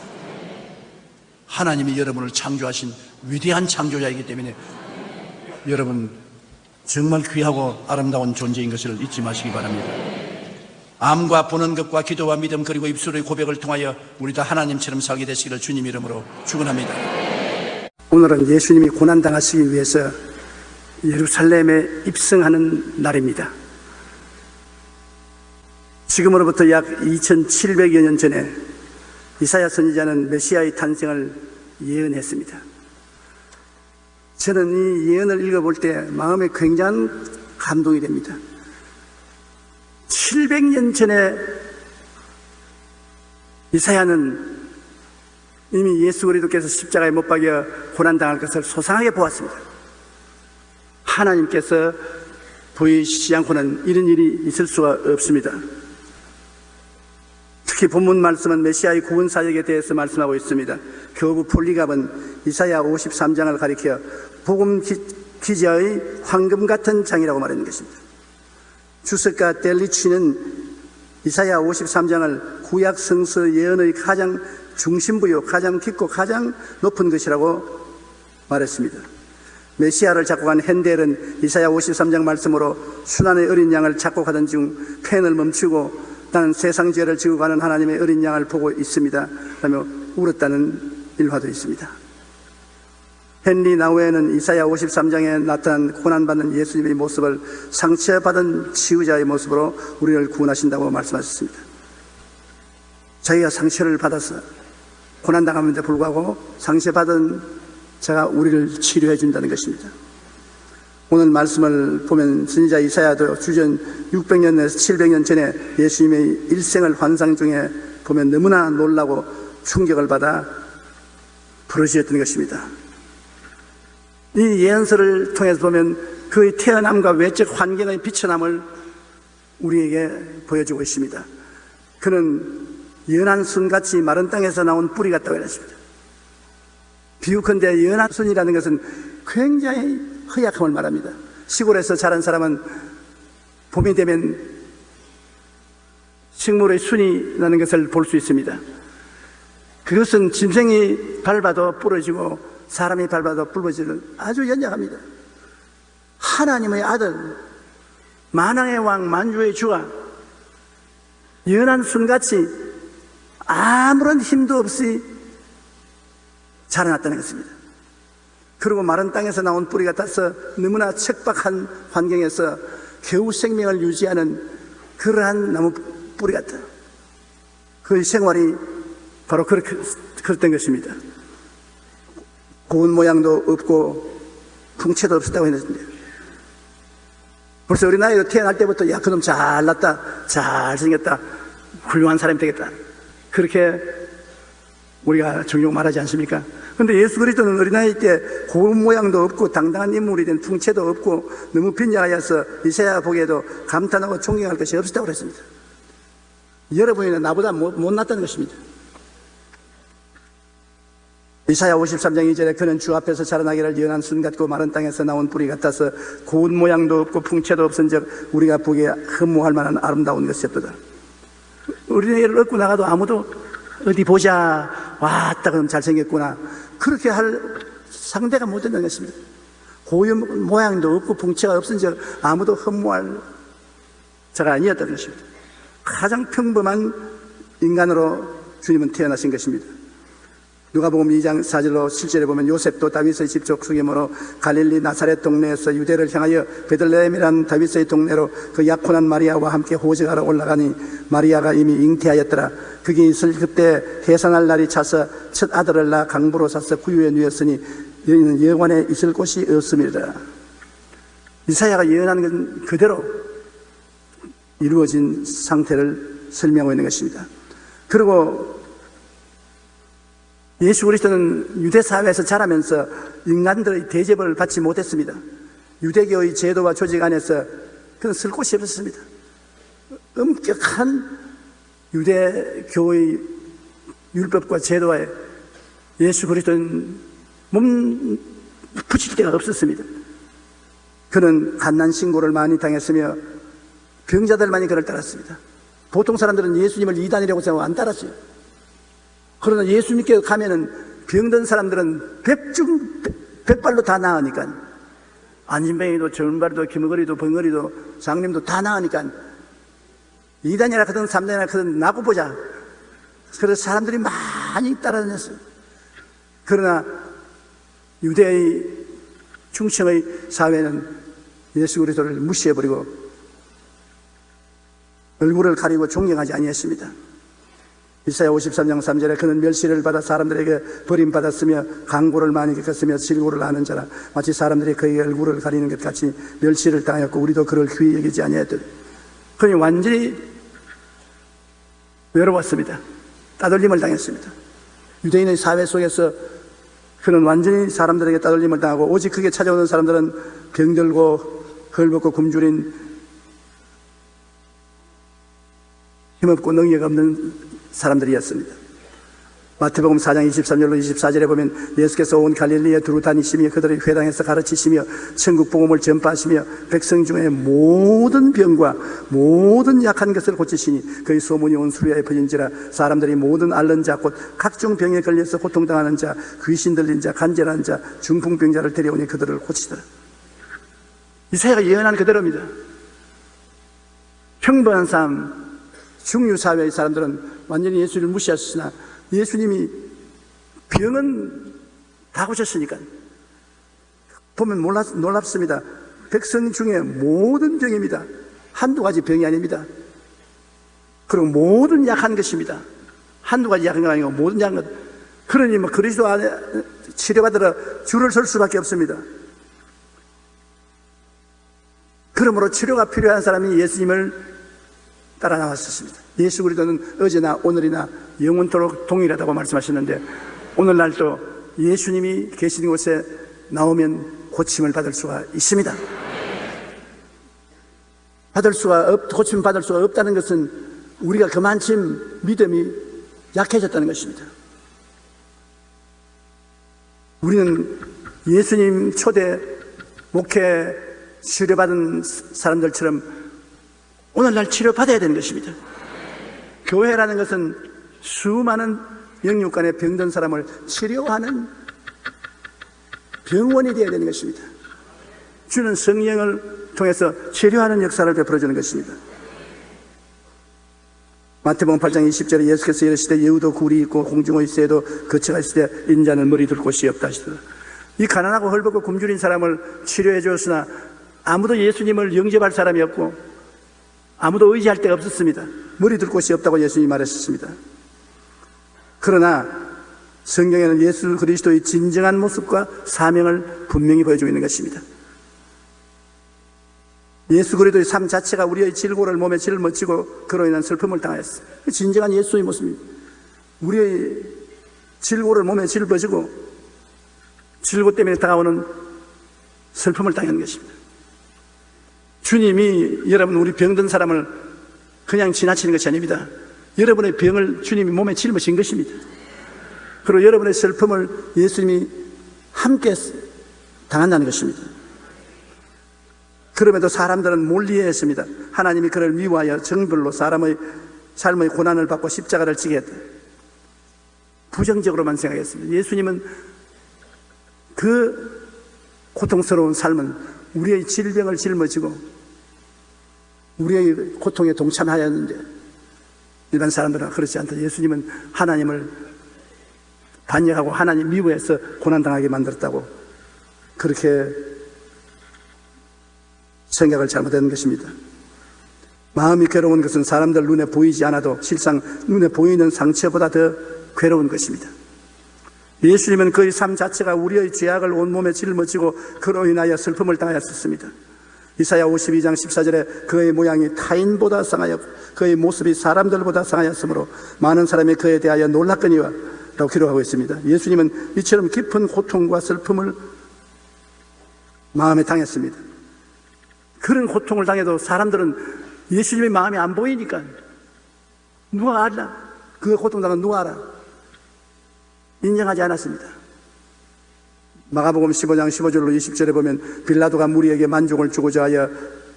하나님이 여러분을 창조하신 위대한 창조자이기 때문에 여러분 정말 귀하고 아름다운 존재인 것을 잊지 마시기 바랍니다. 암과 보는 것과 기도와 믿음 그리고 입술의 고백을 통하여 우리 다 하나님처럼 살게 되시기를 주님 이름으로 축원합니다. 오늘은 예수님이 고난당하시기 위해서 예루살렘에 입성하는 날입니다. 지금으로부터 약 2700여 년 전에 이사야 선지자는 메시아의 탄생을 예언했습니다. 저는 이 예언을 읽어볼 때 마음에 굉장한 감동이 됩니다. 700년 전에 이사야는 이미 예수 그리스도께서 십자가에 못 박여 고난당할 것을 소상하게 보았습니다. 하나님께서 보이시지 않고는 이런 일이 있을 수가 없습니다. 특히 본문 말씀은 메시아의 구원 사역에 대해서 말씀하고 있습니다. 교부 폴리갑은 이사야 53장을 가리켜 복음 기자의 황금 같은 장이라고 말하는 것입니다. 주석가 델리치는 이사야 53장을 구약 성서 예언의 가장 중심부요, 가장 깊고 가장 높은 것이라고 말했습니다. 메시아를 작곡한 핸델은 이사야 53장 말씀으로 순환의 어린 양을 작곡하던 중 펜을 멈추고 나는 세상 죄를 지고 가는 하나님의 어린 양을 보고 있습니다 라며 울었다는 일화도 있습니다. 헨리 나우에는 이사야 53장에 나타난 고난받는 예수님의 모습을 상처받은 치유자의 모습으로 우리를 구원하신다고 말씀하셨습니다. 자기가 상처를 받아서 고난당함에도 불구하고 상처받은 자가 우리를 치료해 준다는 것입니다. 오늘 말씀을 보면 선지자 이사야도 주전 600년에서 700년 전에 예수님의 일생을 환상 중에 보면 너무나 놀라고 충격을 받아 부르짖었던 것입니다. 이 예언서를 통해서 보면 그의 태어남과 외적 환경의 비천함을 우리에게 보여주고 있습니다. 그는 연한 순같이 마른 땅에서 나온 뿌리 같다고 했습니다. 비유컨대 연한 순이라는 것은 굉장히 허약함을 말합니다. 시골에서 자란 사람은 봄이 되면 식물의 순이 나는 것을 볼 수 있습니다. 그것은 짐승이 밟아도 부러지고 사람이 밟아도 부러지는 아주 연약합니다. 하나님의 아들, 만왕의 왕, 만주의 주가 연한 순같이 아무런 힘도 없이 자라났다는 것입니다. 그리고 마른 땅에서 나온 뿌리 같아서 너무나 척박한 환경에서 겨우 생명을 유지하는 그러한 나무 뿌리 같다. 그의 생활이 바로 그랬던 것입니다. 고운 모양도 없고 풍채도 없었다고 했는데 벌써 어린 나이로 태어날 때부터 야, 그놈 잘났다, 잘생겼다, 훌륭한 사람이 되겠다, 그렇게 우리가 종종 말하지 않습니까? 그런데 예수 그리스도는 어린아이 때 고운 모양도 없고 당당한 인물이 된 풍채도 없고 너무 빈약하여서 이사야 보기에도 감탄하고 존경할 것이 없었다고 그랬습니다. 여러분이나 나보다 못났다는 것입니다. 이사야 53장 2절에 그는 주 앞에서 자라나기를 연한 순 같고 마른 땅에서 나온 뿌리 같아서 고운 모양도 없고 풍채도 없은즉 우리가 보기에 흠모할 만한 아름다운 것이었도다. 어린애를 얻고 나가도 아무도 어디 보자, 왔다 그럼 잘생겼구나, 그렇게 할 상대가 못 된다는 것입니다. 고운 모양도 없고 풍채가 없은즉 아무도 흠모할 자가 아니었다는 것입니다. 가장 평범한 인간으로 주님은 태어나신 것입니다. 누가복음 2장 4절로 7절에 보면 요셉도 다윗의 집 족속이므로 갈릴리 나사렛 동네에서 유대를 향하여 베들레헴이라는 다윗의 동네로 그 약혼한 마리아와 함께 호적하러 올라가니 마리아가 이미 잉태하였더라. 그게 있을 그때 해산할 날이 차서 첫 아들을 낳아 강부로 사서 구유에 누였으니 이는 여관에 있을 곳이 없음이라. 이사야가 예언하는 건 그대로 이루어진 상태를 설명하고 있는 것입니다. 그리고 예수 그리스도는 유대 사회에서 자라면서 인간들의 대접을 받지 못했습니다. 유대교의 제도와 조직 안에서 그는 쓸 곳이 없었습니다. 엄격한 유대교의 율법과 제도에 예수 그리스도는 몸 붙일 데가 없었습니다. 그는 갓난 신고를 많이 당했으며 병자들만이 그를 따랐습니다. 보통 사람들은 예수님을 이단이라고 생각하고 안 따랐어요. 그러나 예수님께 가면은 병든 사람들은 백발로 다 나으니까, 안진뱅이도 절발도 기머거리도 벙어리도 장님도 다 나으니까 이단이라 하든 삼단이라 하든 나고 보자. 그래서 사람들이 많이 따라다녔어요. 그러나 유대의 중층의 사회는 예수 그리스도를 무시해버리고 얼굴을 가리고 존경하지 아니했습니다. 이사야 53장 3절에 그는 멸시를 받아 사람들에게 버림받았으며 강고를 많이 겪었으며 질고를 하는 자라. 마치 사람들이 그의 얼굴을 가리는 것 같이 멸시를 당하였고 우리도 그를 귀히 여기지 아니하였더니 그는 완전히 외로웠습니다. 따돌림을 당했습니다. 유대인의 사회 속에서 그는 완전히 사람들에게 따돌림을 당하고 오직 그게 찾아오는 사람들은 병들고 헐벗고 굶주린 힘없고 능력 없는 사람들이었습니다. 마태복음 4장 23절로 24절에 보면 예수께서 온 갈릴리에 두루 다니시며 그들의 회당에서 가르치시며 천국 복음을 전파하시며 백성 중에 모든 병과 모든 약한 것을 고치시니 그의 소문이 온 수리아에 퍼진지라. 사람들이 모든 앓는 자 곧 각종 병에 걸려서 고통당하는 자, 귀신 들린 자, 간절한 자, 중풍병자를 데려오니 그들을 고치더라. 이사야가 예언한 그대로입니다. 평범한 삶, 중류사회의 사람들은 완전히 예수를 무시하셨으나 예수님이 병은 다 고쳤으니까 보면 놀랍습니다. 백성 중에 모든 병입니다. 한두 가지 병이 아닙니다. 그리고 모든 약한 것입니다. 한두 가지 약한 거 아니고 모든 약한 것. 그러니 그리스도 안에 치료받으러 줄을 설 수밖에 없습니다. 그러므로 치료가 필요한 사람이 예수님을 따라 나왔었습니다. 예수 그리스도는 어제나 오늘이나 영원토록 동일하다고 말씀하셨는데 오늘날도 예수님이 계신 곳에 나오면 고침을 받을 수가 있습니다. 고침을 받을 수가 없다는 것은 우리가 그만큼 믿음이 약해졌다는 것입니다. 우리는 예수님 초대 목회 치료받은 사람들처럼 오늘날 치료받아야 되는 것입니다. 교회라는 것은 수많은 영육간에 병든 사람을 치료하는 병원이 되어야 되는 것입니다. 주는 성령을 통해서 치료하는 역사를 베풀어주는 것입니다. 마태복음 8장 20절에 예수께서 이르시되 여우도 굴이 있고 공중의 새도 거처가 있을 때 인자는 머리 둘 곳이 없다 하시더라. 이 가난하고 헐벗고 굶주린 사람을 치료해 주었으나 아무도 예수님을 영접할 사람이 없고 아무도 의지할 데가 없었습니다. 머리 둘 곳이 없다고 예수님이 말하셨습니다. 그러나 성경에는 예수 그리스도의 진정한 모습과 사명을 분명히 보여주고 있는 것입니다. 예수 그리스도의 삶 자체가 우리의 질고를 몸에 짊어지고 그로 인한 슬픔을 당하였어요. 진정한 예수의 모습입니다. 우리의 질고를 몸에 짊어지고 질고 때문에 다가오는 슬픔을 당하는 것입니다. 주님이 여러분 우리 병든 사람을 그냥 지나치는 것이 아닙니다. 여러분의 병을 주님이 몸에 짊어진 것입니다. 그리고 여러분의 슬픔을 예수님이 함께 당한다는 것입니다. 그럼에도 사람들은 몰리했습니다. 하나님이 그를 미워하여 정별로 사람의 삶의 고난을 받고 십자가를 지게 했다. 부정적으로만 생각했습니다. 예수님은 그 고통스러운 삶은 우리의 질병을 짊어지고 우리의 고통에 동참하였는데 일반 사람들은 그렇지 않다. 예수님은 하나님을 반역하고 하나님 미워해서 고난당하게 만들었다고 그렇게 생각을 잘못한 것입니다. 마음이 괴로운 것은 사람들 눈에 보이지 않아도 실상 눈에 보이는 상처보다 더 괴로운 것입니다. 예수님은 그의 삶 자체가 우리의 죄악을 온몸에 짊어지고 그로 인하여 슬픔을 당하였습니다. 이사야 52장 14절에 그의 모양이 타인보다 상하여 그의 모습이 사람들보다 상하였으므로 많은 사람이 그에 대하여 놀랐거니와 라고 기록하고 있습니다. 예수님은 이처럼 깊은 고통과 슬픔을 마음에 당했습니다. 그런 고통을 당해도 사람들은 예수님의 마음이 안 보이니까 누가 알아? 그 고통당한 누가 알아? 인정하지 않았습니다. 마가복음 15장 15절로 20절에 보면 빌라도가 무리에게 만족을 주고자 하여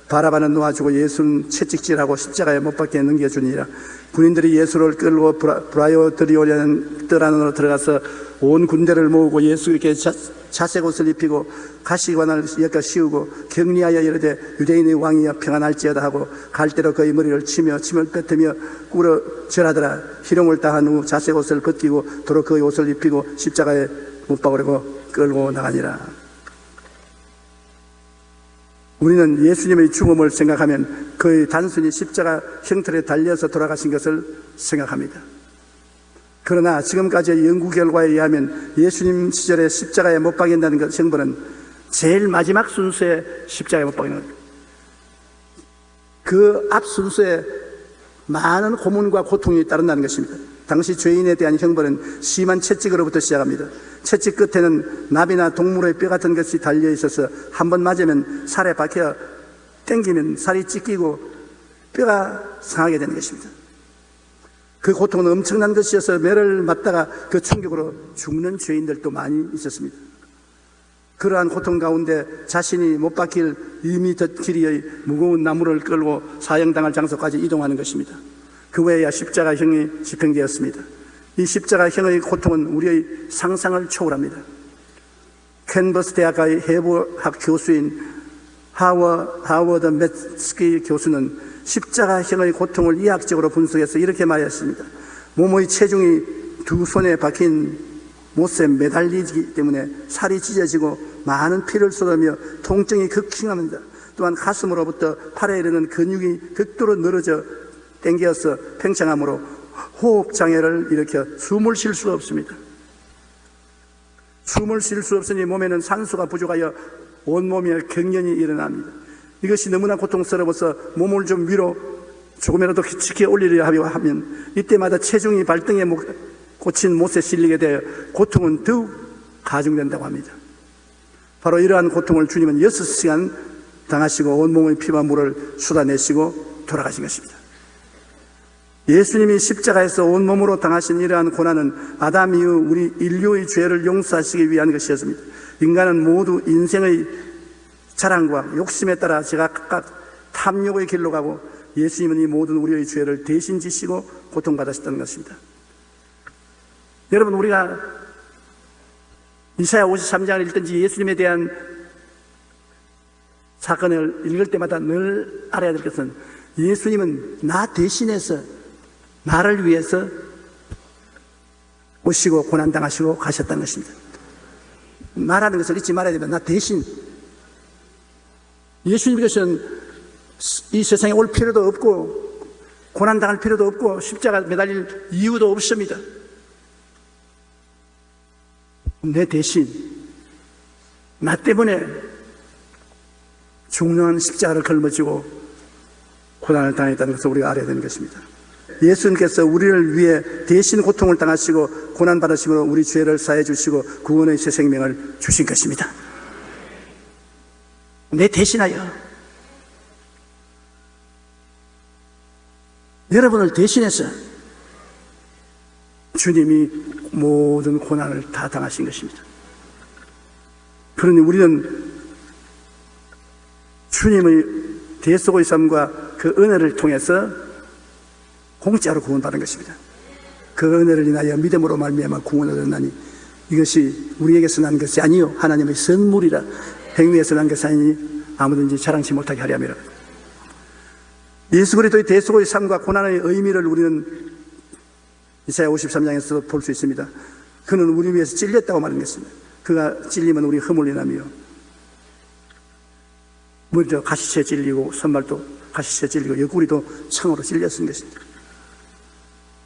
바라바는 놓아주고 예수는 채찍질하고 십자가에 못 박게 넘겨주니라. 군인들이 예수를 끌고 브라이오드리오라는 뜰 안으로 들어가서 온 군대를 모으고 예수에게 자색 옷을 입히고 가시관을 엮어 씌우고 격리하여 이르되 유대인의 왕이여 평안할지어다 하고 갈대로 그의 머리를 치며 침을 뱉으며 꿇어 절하더라. 희롱을 다한 후 자색 옷을 벗기고 도로 그의 옷을 입히고 십자가에 못 박으려고 끌고 나가니라. 우리는 예수님의 죽음을 생각하면 거의 단순히 십자가 형틀에 달려서 돌아가신 것을 생각합니다. 그러나 지금까지의 연구 결과에 의하면 예수님 시절에 십자가에 못 박인다는 것 형벌은 제일 마지막 순서에 십자가에 못 박이는 겁니다. 그 앞 순서에 많은 고문과 고통이 따른다는 것입니다. 당시 죄인에 대한 형벌은 심한 채찍으로부터 시작합니다. 채찍 끝에는 나비나 동물의 뼈 같은 것이 달려 있어서 한 번 맞으면 살에 박혀 당기면 살이 찢기고 뼈가 상하게 되는 것입니다. 그 고통은 엄청난 것이어서 매를 맞다가 그 충격으로 죽는 죄인들도 많이 있었습니다. 그러한 고통 가운데 자신이 못 박힐 2m 길이의 무거운 나무를 끌고 사형당할 장소까지 이동하는 것입니다. 그 외에야 십자가형이 집행되었습니다. 이 십자가형의 고통은 우리의 상상을 초월합니다. 캔버스 대학의 해부학 교수인 하워드 매츠키 교수는 십자가형의 고통을 이학적으로 분석해서 이렇게 말했습니다. 몸의 체중이 두 손에 박힌 못에 매달리기 때문에 살이 찢어지고 많은 피를 쏟으며 통증이 극심합니다. 또한 가슴으로부터 팔에 이르는 근육이 극도로 늘어져 당겨서 팽창함으로 호흡장애를 일으켜 숨을 쉴 수가 없습니다. 숨을 쉴 수 없으니 몸에는 산소가 부족하여 온몸에 경련이 일어납니다. 이것이 너무나 고통스러워서 몸을 좀 위로 조금이라도 지켜 올리려 하면 이때마다 체중이 발등에 꽂힌 못에 실리게 되어 고통은 더욱 가중된다고 합니다. 바로 이러한 고통을 주님은 6시간 당하시고 온몸의 피와 물을 쏟아내시고 돌아가신 것입니다. 예수님이 십자가에서 온몸으로 당하신 이러한 고난은 아담 이후 우리 인류의 죄를 용서하시기 위한 것이었습니다. 인간은 모두 인생의 자랑과 욕심에 따라 제각각 탐욕의 길로 가고 예수님은 이 모든 우리의 죄를 대신 지시고 고통받으셨다는 것입니다. 여러분, 우리가 이사야 53장을 읽든지 예수님에 대한 사건을 읽을 때마다 늘 알아야 될 것은 예수님은 나 대신해서 나를 위해서 오시고 고난당하시고 가셨다는 것입니다. 말하는 것을 잊지 말아야 됩니다. 나 대신. 예수님께서는 이 세상에 올 필요도 없고 고난당할 필요도 없고 십자가 매달릴 이유도 없습니다. 내 대신 나 때문에 중요한 십자가를 걸머지고 고난을 당했다는 것을 우리가 알아야 되는 것입니다. 예수님께서 우리를 위해 대신 고통을 당하시고 고난받으심으로 우리 죄를 사해 주시고 구원의 새 생명을 주신 것입니다. 내 대신하여 여러분을 대신해서 주님이 모든 고난을 다 당하신 것입니다. 그러니 우리는 주님의 대속의 삶과 그 은혜를 통해서 공짜로 구원받은 것입니다. 그 은혜를 인하여 믿음으로 말미암아 구원을 얻나니 이것이 우리에게서 난 것이 아니요 하나님의 선물이라 행위에서 난 것이 아니니 아무든지 자랑치 못하게 하려 함이라. 예수 그리스도의 대속의 삶과 고난의 의미를 우리는 이사야 53장에서 볼 수 있습니다. 그는 우리 위해서 찔렸다고 말한 것입니다. 그가 찔리면 우리 허물이 나며 머리도 가시채 찔리고 손발도 가시채 찔리고 옆구리도 창으로 찔렸은 것입니다.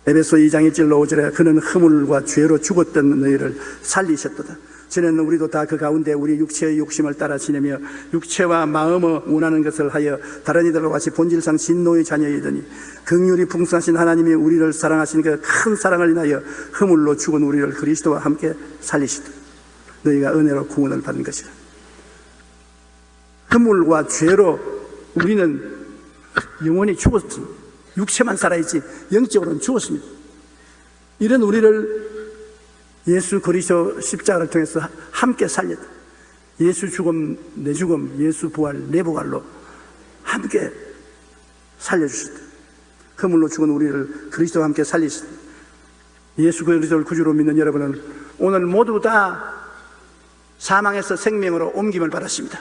에베소 2장 1절로 5절에 그는 허물과 죄로 죽었던 너희를 살리셨도다. 전에는 우리도 다 그 가운데 우리 육체의 욕심을 따라 지내며 육체와 마음을 원하는 것을 하여 다른 이들과 같이 본질상 진노의 자녀이더니 긍휼이 풍성하신 하나님이 우리를 사랑하신 그 큰 사랑을 인하여 허물로 죽은 우리를 그리스도와 함께 살리시다. 너희가 은혜로 구원을 받은 것이라. 허물과 죄로 우리는 영원히 죽었습니다. 육체만 살아있지 영적으로는 죽었습니다. 이런 우리를 예수 그리스도 십자가를 통해서 함께 살렸다. 예수 죽음 내 죽음, 예수 부활 내 부활로 함께 살려주셨다. 허물로 죽은 우리를 그리스도와 함께 살리셨다. 예수 그리스도를 구주로 믿는 여러분은 오늘 모두 다 사망에서 생명으로 옮김을 받았습니다.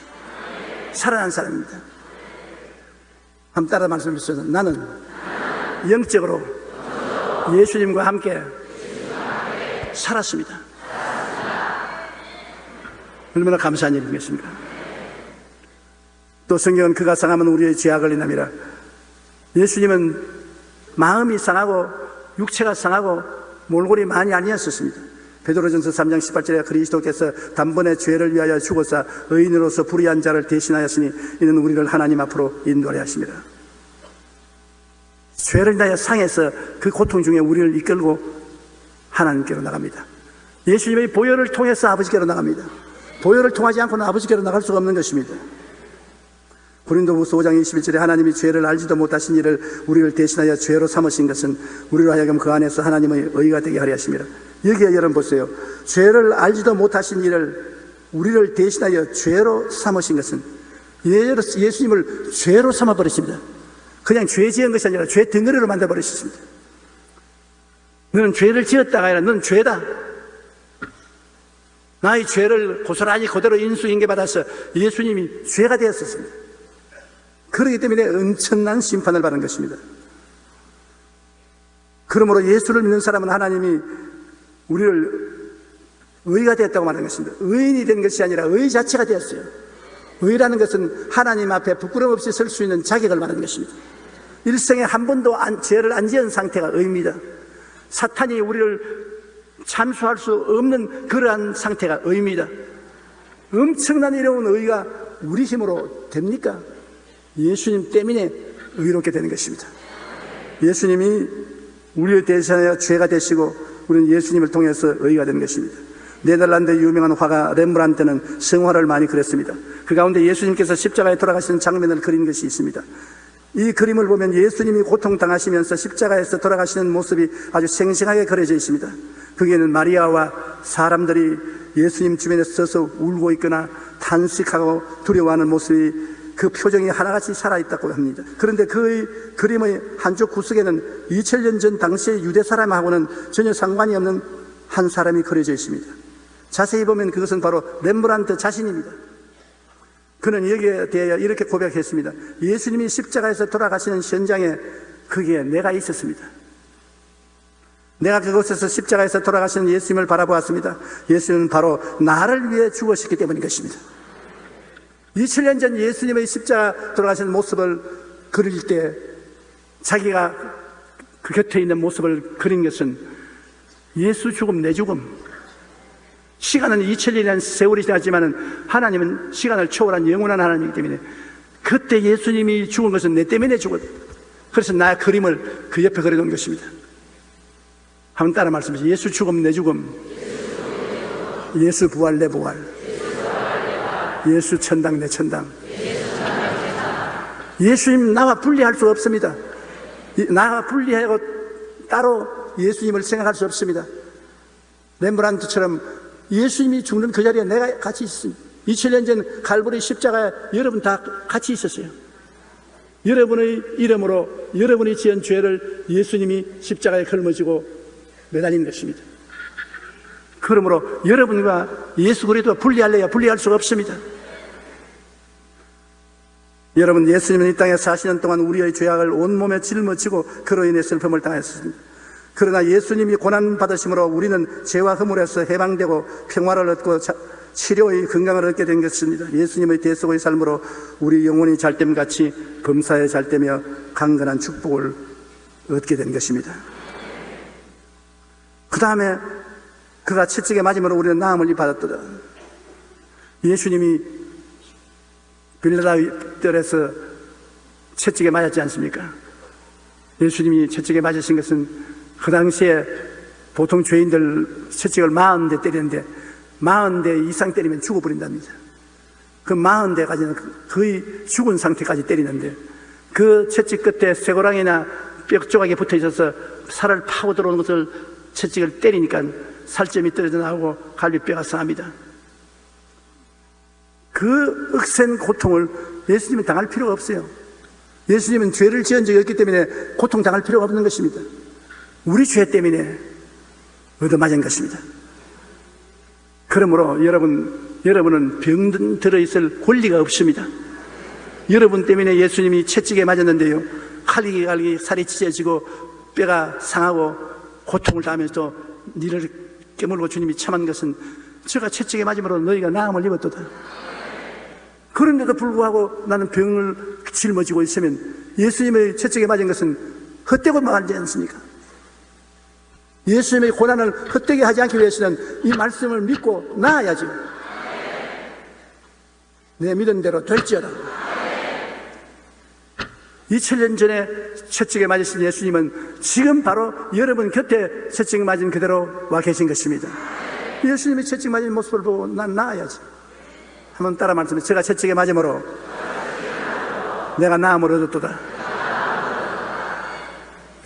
살아난 사람입니다. 한번 따라 말씀해 주셔서 나는 영적으로 예수님과 함께 살았습니다. 얼마나 감사한 일이겠습니까? 또 성경은 그가 상하면 우리의 죄악을 인함이라. 예수님은 마음이 상하고 육체가 상하고 몰골이 많이 아니었습니다. 베드로전서 3장 18절에 그리스도께서 단번에 죄를 위하여 죽어서 의인으로서 불의한 자를 대신하였으니 이는 우리를 하나님 앞으로 인도하려 하십니다. 죄를 인하여 상해서 그 고통 중에 우리를 이끌고 하나님께로 나갑니다. 예수님의 보혈을 통해서 아버지께로 나갑니다. 보혈을 통하지 않고는 아버지께로 나갈 수가 없는 것입니다. 고린도후서 5장 21절에 하나님이 죄를 알지도 못하신 이를 우리를 대신하여 죄로 삼으신 것은 우리로 하여금 그 안에서 하나님의 의가 되게 하려 하심이라. 여기에 여러분 보세요. 죄를 알지도 못하신 이를 우리를 대신하여 죄로 삼으신 것은 예수님을 죄로 삼아버리십니다. 그냥 죄 지은 것이 아니라 죄 덩어리로 만들어버리셨습니다. 너는 죄를 지었다가 아니라 너는 죄다. 나의 죄를 고스란히 그대로 인수인계받아서 예수님이 죄가 되었습니다. 그렇기 때문에 엄청난 심판을 받은 것입니다. 그러므로 예수를 믿는 사람은 하나님이 우리를 의가 되었다고 말하는 것입니다. 의인이 된 것이 아니라 의 자체가 되었어요. 의라는 것은 하나님 앞에 부끄럼 없이 설 수 있는 자격을 말하는 것입니다. 일생에 한 번도 죄를 안 지은 상태가 의입니다. 사탄이 우리를 참수할 수 없는 그러한 상태가 의입니다. 엄청난 이로운 의가 우리 힘으로 됩니까? 예수님 때문에 의롭게 되는 것입니다. 예수님이 우리를 대신하여 죄가 되시고 우리는 예수님을 통해서 의가 되는 것입니다. 네덜란드 유명한 화가 렘브란트는 성화를 많이 그렸습니다. 그 가운데 예수님께서 십자가에 돌아가시는 장면을 그린 것이 있습니다. 이 그림을 보면 예수님이 고통당하시면서 십자가에서 돌아가시는 모습이 아주 생생하게 그려져 있습니다. 거기에는 마리아와 사람들이 예수님 주변에 서서 울고 있거나 탄식하고 두려워하는 모습이 그 표정이 하나같이 살아있다고 합니다. 그런데 그 그림의 한쪽 구석에는 2000년 전 당시의 유대 사람하고는 전혀 상관이 없는 한 사람이 그려져 있습니다. 자세히 보면 그것은 바로 렘브란트 자신입니다. 그는 여기에 대해 이렇게 고백했습니다. 예수님이 십자가에서 돌아가시는 현장에 거기에 내가 있었습니다. 내가 그곳에서 십자가에서 돌아가시는 예수님을 바라보았습니다. 예수님은 바로 나를 위해 죽으셨기 때문인 것입니다. 2000년 전 예수님의 십자가 돌아가시는 모습을 그릴 때 자기가 그 곁에 있는 모습을 그린 것은 예수 죽음 내 죽음, 시간은 2000년이라는 세월이 지났지만 하나님은 시간을 초월한 영원한 하나님이기 때문에 그때 예수님이 죽은 것은 내 때문에 죽었다. 그래서 나 그림을 그 옆에 그려놓은 것입니다. 한번 따라 말씀하세요. 예수 죽음 내 죽음, 예수 부활 내 부활, 예수 천당 내 천당. 예수님 나와 분리할 수 없습니다. 나와 분리하고 따로 예수님을 생각할 수 없습니다. 렘브란트처럼 예수님이 죽는 그 자리에 내가 같이 있습니다. 2000년 전 갈보리 십자가에 여러분 다 같이 있었어요. 여러분의 이름으로 여러분이 지은 죄를 예수님이 십자가에 걸머지고 매달린 것입니다. 그러므로 여러분과 예수 그리스도가 분리할래야 분리할 수가 없습니다. 여러분, 예수님은 이 땅에 40년 동안 우리의 죄악을 온몸에 짊어지고 그로 인해 슬픔을 당했습니다. 그러나 예수님이 고난받으심으로 우리는 죄와 허물에서 해방되고 평화를 얻고 치료의 건강을 얻게 된 것입니다. 예수님의 대속의 삶으로 우리 영혼이 잘됨같이 범사에 잘되며 강건한 축복을 얻게 된 것입니다. 그 다음에 그가 채찍에 맞음으로 우리는 나음을 받았도다. 예수님이 빌라델에서 채찍에 맞았지 않습니까? 예수님이 채찍에 맞으신 것은 그 당시에 보통 죄인들 채찍을 40대 때리는데 40대 이상 때리면 죽어버린답니다. 그 40대까지는 거의 죽은 상태까지 때리는데 그 채찍 끝에 쇠고랑이나 뼈 조각이 붙어 있어서 살을 파고 들어오는 것을 채찍을 때리니까 살점이 떨어져 나오고 갈비뼈가 상합니다. 그 억센 고통을 예수님은 당할 필요가 없어요. 예수님은 죄를 지은 적이 없기 때문에 고통당할 필요가 없는 것입니다. 우리 죄 때문에 얻어맞은 것입니다. 그러므로 여러분은 병 들어있을 권리가 없습니다. 여러분 때문에 예수님이 채찍에 맞았는데요, 칼이 살이 찢어지고 뼈가 상하고 고통을 당하면서 니를 깨물고 주님이 참한 것은 저가 채찍에 맞음으로 너희가 나음을 입었도다. 그런데도 불구하고 나는 병을 짊어지고 있으면 예수님의 채찍에 맞은 것은 헛되고 말지 않습니까? 예수님의 고난을 헛되게 하지 않기 위해서는 이 말씀을 믿고 나아야지. 내 믿은 대로 될지어다. 2000년 전에 채찍에 맞으신 예수님은 지금 바로 여러분 곁에 채찍 맞은 그대로 와 계신 것입니다. 예수님이 채찍 맞은 모습을 보고 난 나아야지. 한번 따라 말씀해. 제가 채찍에 맞음으로 내가 나음을 얻었도다.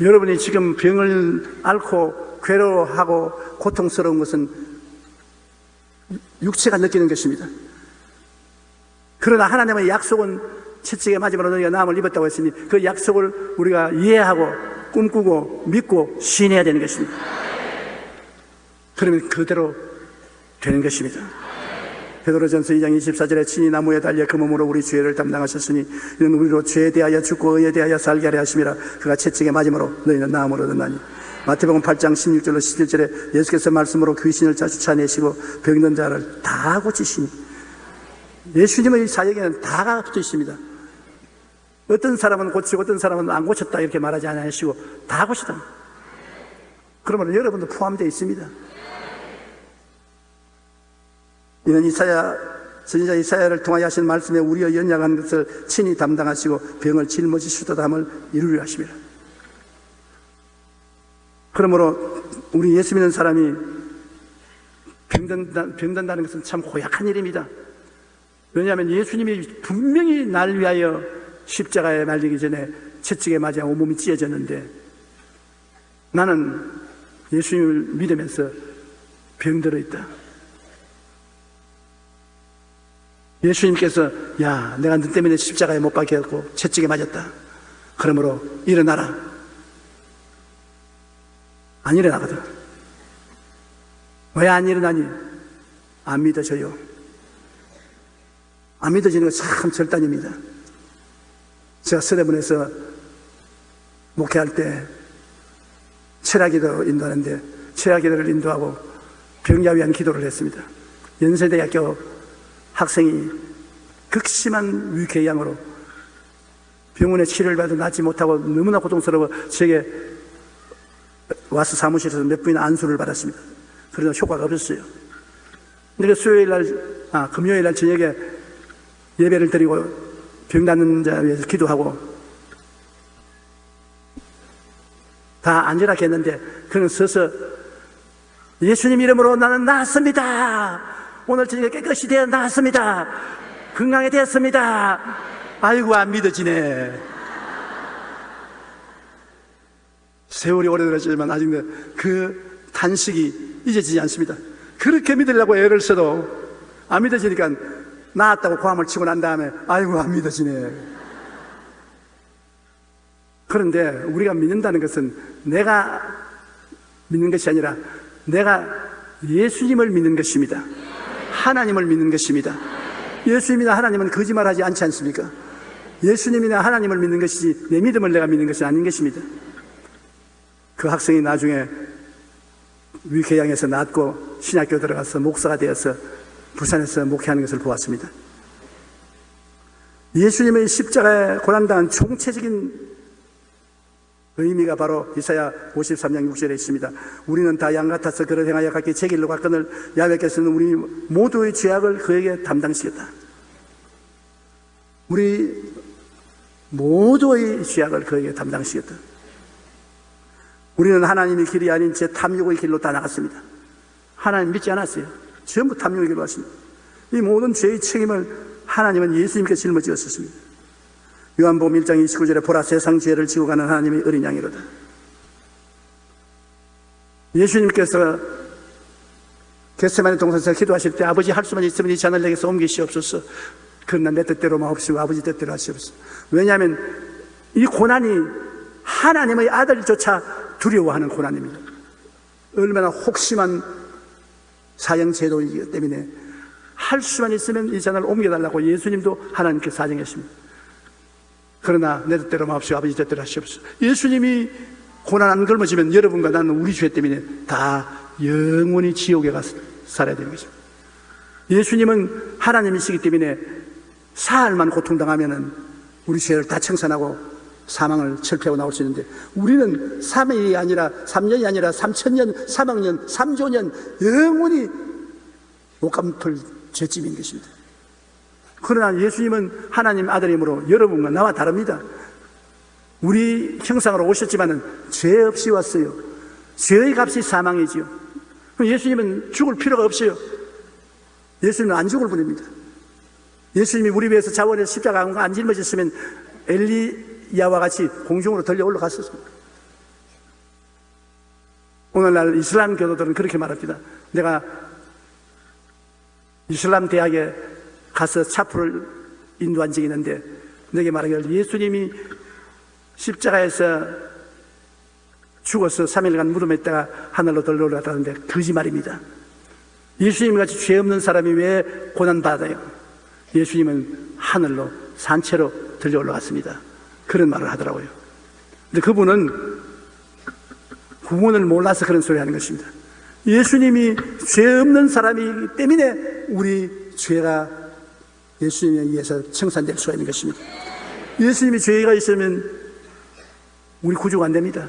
여러분이 지금 병을 앓고 괴로워하고 고통스러운 것은 육체가 느끼는 것입니다. 그러나 하나님의 약속은 채찍에 맞음으로 너희가 나음을 입었다고 했으니 그 약속을 우리가 이해하고 꿈꾸고 믿고 신해야 되는 것입니다. 그러면 그대로 되는 것입니다. 베드로전서 2장 24절에 친히 나무에 달려 그 몸으로 우리 죄를 담당하셨으니 이는 우리로 죄에 대하여 죽고 의에 대하여 살게 하려 하심이라. 그가 채찍에 맞음으로 너희는 나음을 얻었나니. 마태복음 8장 16절로 17절에 예수께서 말씀으로 귀신을 쫓아내시고 병든 자를 다 고치시니. 예수님의 사역에는 다가 붙어 있습니다. 어떤 사람은 고치고 어떤 사람은 안 고쳤다 이렇게 말하지 않으시고 다 고치다. 그러면 여러분도 포함되어 있습니다. 이는 선지자 이사야를 통하여 하신 말씀에 우리의 연약한 것을 친히 담당하시고 병을 짊어지시도다 함을 이루려 하심이라. 그러므로 우리 예수 믿는 사람이 병든다는 것은 참 고약한 일입니다. 왜냐하면 예수님이 분명히 날 위하여 십자가에 말리기 전에 채찍에 맞아 온몸이 찢어졌는데 나는 예수님을 믿으면서 병들어 있다. 예수님께서 야, 내가 너 때문에 십자가에 못 박혔고 채찍에 맞았다. 그러므로 일어나라. 안 일어나거든. 왜 안 일어나니? 안 믿어져요. 안 믿어지는 건 참 절단입니다. 제가 서대문에서 목회할 때 철학기도 인도하는데 철학기도를 인도하고 병야 위한 기도를 했습니다. 연세대학교 학생이 극심한 위궤양으로 병원에 치료를 받아 낫지 못하고 너무나 고통스러워 제게 와서 사무실에서 몇 번이나 안수를 받았습니다. 그러나 효과가 없었어요. 근데 금요일 날 저녁에 예배를 드리고 병 낫는 자 위해서 기도하고 다 앉으라 했는데 그는 서서 예수님 이름으로 나는 나았습니다. 오늘 저녁에 깨끗이 되어 나았습니다. 건강에 되었습니다. 아이고 안 믿어지네. 세월이 오래되었지만 아직 그 단식이 잊어지지 않습니다. 그렇게 믿으려고 애를 써도 안 믿어지니까 나았다고 고함을 치고 난 다음에 아이고 안 믿어지네. 그런데 우리가 믿는다는 것은 내가 믿는 것이 아니라 내가 예수님을 믿는 것입니다. 하나님을 믿는 것입니다. 예수님이나 하나님은 거짓말하지 않지 않습니까? 예수님이나 하나님을 믿는 것이지 내 믿음을 내가 믿는 것이 아닌 것입니다. 그 학생이 나중에 위궤양에서 낫고 신학교 들어가서 목사가 되어서 부산에서 목회하는 것을 보았습니다. 예수님의 십자가에 고난당한 총체적인 의미가 바로 이사야 53장 6절에 있습니다. 우리는 다 양 같아서 그를 행하여 각기 제 길로 갔거늘 야훼께서는 우리 모두의 죄악을 그에게 담당시켰다. 우리 모두의 죄악을 그에게 담당시켰다. 우리는 하나님의 길이 아닌 제 탐욕의 길로 다 나갔습니다. 하나님 믿지 않았어요. 전부 탐욕의 길로 왔습니다. 이 모든 죄의 책임을 하나님은 예수님께 짊어지었습니다. 요한복음 1장 29절에 보라 세상 죄를 지고 가는 하나님의 어린 양이로다. 예수님께서 겟세마네 동산에서 기도하실 때 아버지 할 수만 있으면 이 잔을 내게서 옮기시옵소서. 그러나 내 뜻대로 마옵시고 아버지 뜻대로 하시옵소서. 왜냐하면 이 고난이 하나님의 아들조차 두려워하는 고난입니다. 얼마나 혹심한 사형제도이기 때문에 할 수만 있으면 이 잔을 옮겨달라고 예수님도 하나님께 사정했습니다. 그러나 내 뜻대로 마옵시고 아버지 뜻대로 하시옵소서. 예수님이 고난 안 걸머지면 여러분과 나는 우리 죄 때문에 다 영원히 지옥에 가서 살아야 되는 것입니다. 예수님은 하나님이시기 때문에 사흘만 고통당하면은 우리 죄를 다 청산하고 사망을 철폐하고 나올 수 있는데, 우리는 3일이 아니라 3년이 아니라 3,000년, 3억년, 3조년 영원히 못 갚을 죄짐인 것입니다. 그러나 예수님은 하나님 아들이므로 여러분과 나와 다릅니다. 우리 형상으로 오셨지만은 죄 없이 왔어요. 죄의 값이 사망이지요. 예수님은 죽을 필요가 없어요. 예수님은 안 죽을 분입니다. 예수님이 우리 위해서 자원에서 십자가 안 짊어졌으면 엘리야와 같이 공중으로 들려 올라갔었습니다. 오늘날 이슬람 교도들은 그렇게 말합니다. 내가 이슬람 대학에 가서 차프를 인도한 적이 있는데 내게 말하기를 예수님이 십자가에서 죽어서 3일간 무덤에 있다가 하늘로 들려 올라갔다는데 거짓말입니다. 예수님같이 죄 없는 사람이 왜 고난받아요? 예수님은 하늘로 산채로 들려 올라갔습니다. 그런 말을 하더라고요. 근데 그분은 구원을 몰라서 그런 소리 하는 것입니다. 예수님이 죄 없는 사람이기 때문에 우리 죄가 예수님에 의해서 청산될 수가 있는 것입니다. 예수님이 죄가 있으면 우리 구주가 안 됩니다.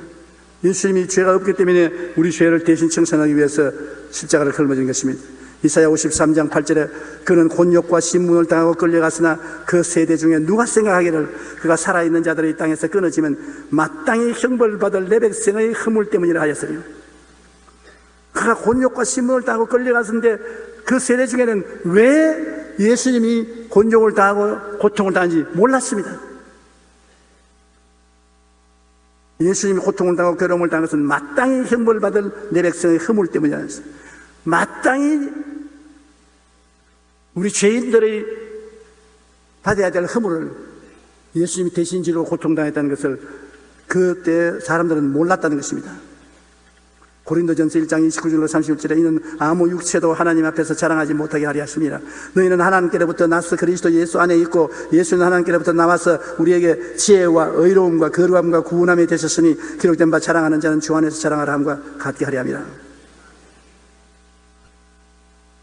예수님이 죄가 없기 때문에 우리 죄를 대신 청산하기 위해서 십자가를 걸머진 것입니다. 이사야 53장 8절에 그는 곤욕과 신문을 당하고 끌려갔으나 그 세대 중에 누가 생각하기를 그가 살아있는 자들이 이 땅에서 끊어지면 마땅히 형벌받을 내 백성의 허물 때문이라 하였으며, 그가 곤욕과 신문을 당하고 끌려갔는데 그 세대 중에는 왜 예수님이 곤욕을 당하고 고통을 당한지 몰랐습니다. 예수님이 고통을 당하고 괴로움을 당한 것은 마땅히 형벌받을 내 백성의 허물 때문이라 했습니다. 마땅히 우리 죄인들의 받아야 될 허물을 예수님이 대신 지로 고통당했다는 것을 그때 사람들은 몰랐다는 것입니다. 고린도전서 1장 29절로 31절에 이는 아무 육체도 하나님 앞에서 자랑하지 못하게 하려 하십니다. 너희는 하나님께로부터 나서 그리스도 예수 안에 있고 예수는 하나님께로부터 나와서 우리에게 지혜와 의로움과 거룩함과 구원함이 되셨으니 기록된 바 자랑하는 자는 주 안에서 자랑하라 함과 같게 하려 합니다.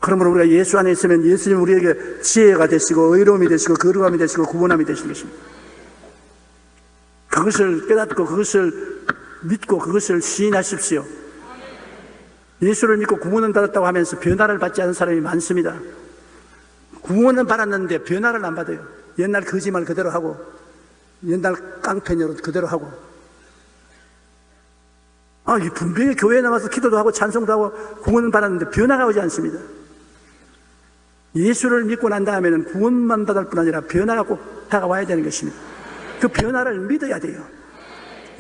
그러므로 우리가 예수 안에 있으면 예수님 우리에게 지혜가 되시고 의로움이 되시고 거룩함이 되시고 구원함이 되시는 것입니다. 그것을 깨닫고 그것을 믿고 그것을 시인하십시오. 예수를 믿고 구원은 받았다고 하면서 변화를 받지 않은 사람이 많습니다. 구원은 받았는데 변화를 안 받아요. 옛날 거짓말 그대로 하고 옛날 깡패녀로 그대로 하고, 분명히 교회에 나와서 기도도 하고 찬송도 하고 구원은 받았는데 변화가 오지 않습니다. 예수를 믿고 난 다음에는 구원만 받을 뿐 아니라 변화가 꼭 다가와야 되는 것입니다. 그 변화를 믿어야 돼요.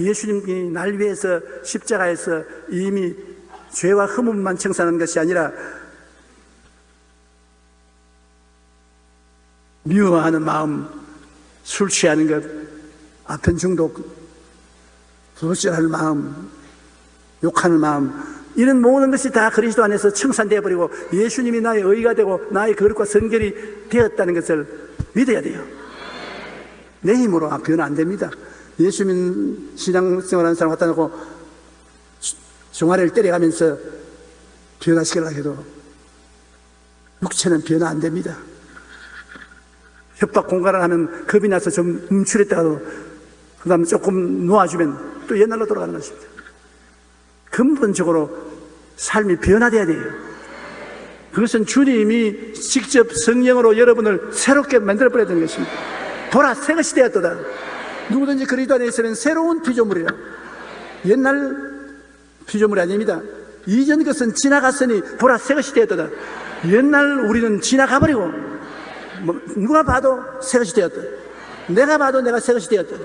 예수님이 날 위해서 십자가에서 이미 죄와 흠업만 청산하는 것이 아니라 미워하는 마음, 술 취하는 것, 아편 중독, 도둑질하는 마음, 욕하는 마음, 이런 모든 것이 다 그리스도 안에서 청산되어 버리고 예수님이 나의 의가 되고 나의 거룩과 성결이 되었다는 것을 믿어야 돼요. 내 힘으로 변화 안 됩니다. 예수님 신앙생활하는 사람 갖다 놓고 종아리를 때려가면서 변화시키려고 해도 육체는 변화 안 됩니다. 협박 공갈을 하면 겁이 나서 좀 움츠렸다가도 그 다음에 조금 놓아주면 또 옛날로 돌아가는 것입니다. 근본적으로 삶이 변화돼야 돼요. 그것은 주님이 직접 성령으로 여러분을 새롭게 만들어버려야 되는 것입니다. 보라, 새 것이 되었도다. 누구든지 그리스도 안에 있으면 새로운 피조물이라. 옛날 피조물이 아닙니다. 이전 것은 지나갔으니 보라, 새 것이 되었도다. 옛날 우리는 지나가버리고 누가 봐도 새 것이 되었다. 내가 봐도 내가 새 것이 되었다.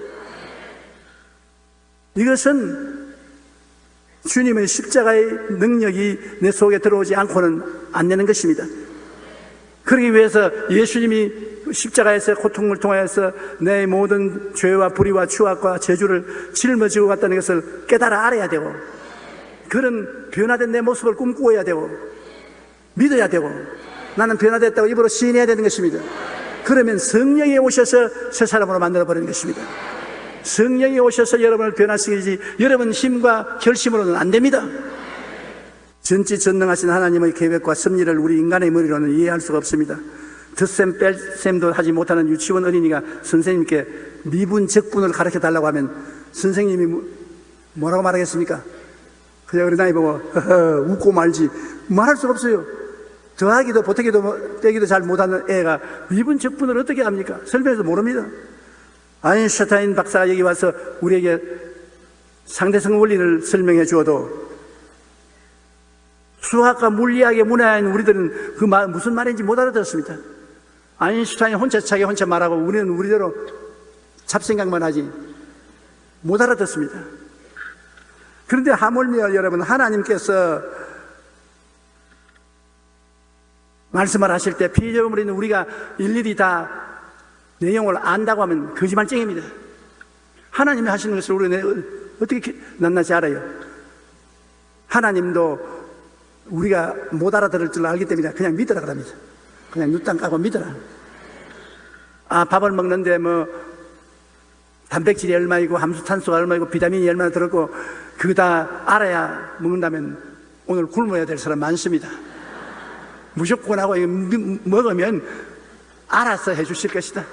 이것은 주님의 십자가의 능력이 내 속에 들어오지 않고는 안 되는 것입니다. 그러기 위해서 예수님이 십자가에서 고통을 통하여서 내 모든 죄와 불의와 추악과 저주를 짊어지고 갔다는 것을 깨달아 알아야 되고, 그런 변화된 내 모습을 꿈꾸어야 되고 믿어야 되고, 나는 변화됐다고 입으로 시인해야 되는 것입니다. 그러면 성령이 오셔서 새 사람으로 만들어버리는 것입니다. 성령이 오셔서 여러분을 변화시키지 여러분 힘과 결심으로는 안 됩니다. 전지전능하신 하나님의 계획과 섭리를 우리 인간의 머리로는 이해할 수가 없습니다. 덧셈 뺄셈도 하지 못하는 유치원 어린이가 선생님께 미분 적분을 가르쳐 달라고 하면 선생님이 뭐라고 말하겠습니까? 그냥 어린아이 보고 웃고 말지 말할 수가 없어요. 더하기도 보태기도 빼기도 잘 못하는 애가 미분 적분을 어떻게 합니까? 설명해도 모릅니다. 아인슈타인 박사가 여기 와서 우리에게 상대성 원리를 설명해 주어도 수학과 물리학의 문화인 우리들은 그 말 무슨 말인지 못 알아들었습니다. 아인슈타인 혼자 자기 혼자 말하고 우리는 우리대로 잡생각만 하지 못 알아듣습니다. 그런데 하물며 여러분, 하나님께서 말씀을 하실 때 피조물인 우리가 일일이 다 내용을 안다고 하면 거짓말쟁입니다. 하나님이 하시는 것을 우리는 어떻게 낱낱이 알아요? 하나님도 우리가 못 알아들을 줄 알기 때문에 그냥 믿으라 그럽니다. 그냥 눈땅 까고 믿어라. 밥을 먹는데 단백질이 얼마이고 함수탄수가 얼마이고 비타민이 얼마나 들었고 그거 다 알아야 먹는다면 오늘 굶어야 될 사람 많습니다. 무조건 하고 먹으면 알아서 해주실 것이다.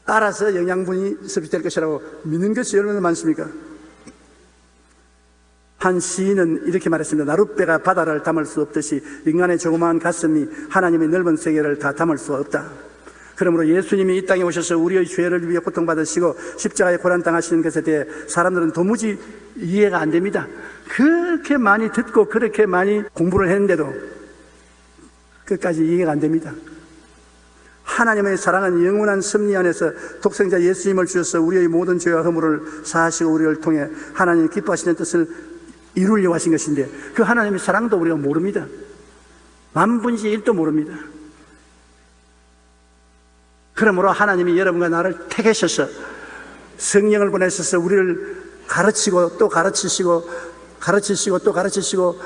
알아서 영양분이 섭취될 것이라고 믿는 것이 얼마나 많습니까? 한 시인은 이렇게 말했습니다. 나룻배가 바다를 담을 수 없듯이 인간의 조그마한 가슴이 하나님의 넓은 세계를 다 담을 수 없다. 그러므로 예수님이 이 땅에 오셔서 우리의 죄를 위해 고통받으시고 십자가에 고난당하시는 것에 대해 사람들은 도무지 이해가 안 됩니다. 그렇게 많이 듣고 그렇게 많이 공부를 했는데도 끝까지 이해가 안 됩니다. 하나님의 사랑은 영원한 섭리 안에서 독생자 예수님을 주셔서 우리의 모든 죄와 허물을 사하시고 우리를 통해 하나님이 기뻐하시는 뜻을 이루려고 하신 것인데 그 하나님의 사랑도 우리가 모릅니다. 만분의 일도 모릅니다. 그러므로 하나님이 여러분과 나를 택하셔서 성령을 보내셔서 우리를 가르치고 또 가르치시고 가르치시고 또 가르치시고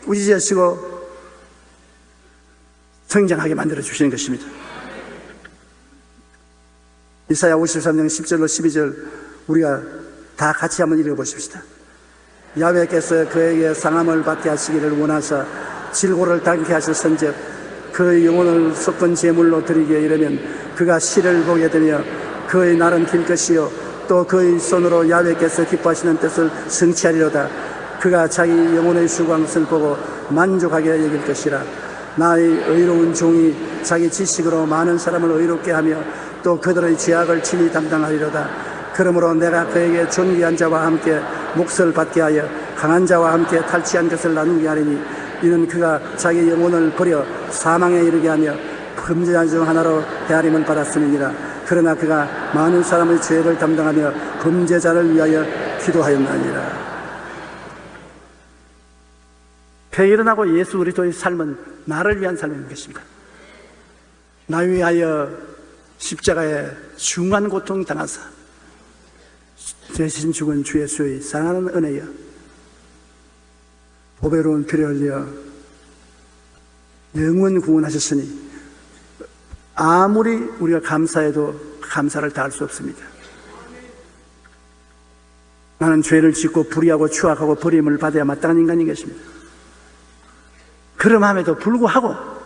꾸짖으시고 성장하게 만들어 주시는 것입니다. 이사야 53장 10절로 12절 우리가 다 같이 한번 읽어보십시다. 야훼께서 그에게 상함을 받게 하시기를 원하사 질고를 당케 하실 선즉 그의 영혼을 속건 제물로 드리기에 이르면 그가 시를 보게 되며 그의 날은 길 것이요 또 그의 손으로 야훼께서 기뻐하시는 뜻을 성취하리로다. 그가 자기 영혼의 수광을 보고 만족하게 여길 것이라. 나의 의로운 종이 자기 지식으로 많은 사람을 의롭게 하며 또 그들의 죄악을 친히 담당하리로다. 그러므로 내가 그에게 존귀한 자와 함께 몫을 받게 하여 강한 자와 함께 탈취한 것을 나누게 하리니 이는 그가 자기 영혼을 버려 사망에 이르게 하며 범죄자 중 하나로 헤아림을 받았음이니라. 그러나 그가 많은 사람의 죄를 담당하며 범죄자를 위하여 기도하였나니라. 폐일어나고 예수 그리스도의 삶은 나를 위한 삶인 것입니다. 나 위하여 십자가에 중한 고통 당하사 대신 죽은 주 예수의 사랑하는 은혜여 보배로운 피를 흘려 영원 구원하셨으니 아무리 우리가 감사해도 감사를 다할 수 없습니다. 나는 죄를 짓고 불의하고 추악하고 버림을 받아야 마땅한 인간인 것입니다. 그럼함에도 불구하고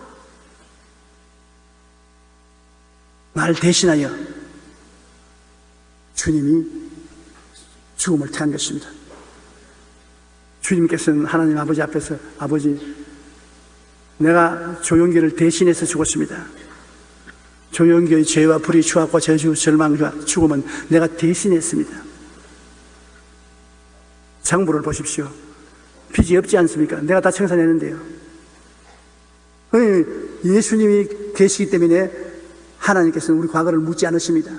날 대신하여 주님이 죽음을 택한 것입니다. 주님께서는 하나님 아버지 앞에서 아버지 내가 조용기를 대신해서 죽었습니다. 조용기의 죄와 불의 추악과 저주 절망과 죽음은 내가 대신했습니다. 장부를 보십시오. 빚이 없지 않습니까? 내가 다 청산했는데요. 예수님이 계시기 때문에 하나님께서는 우리 과거를 묻지 않으십니다.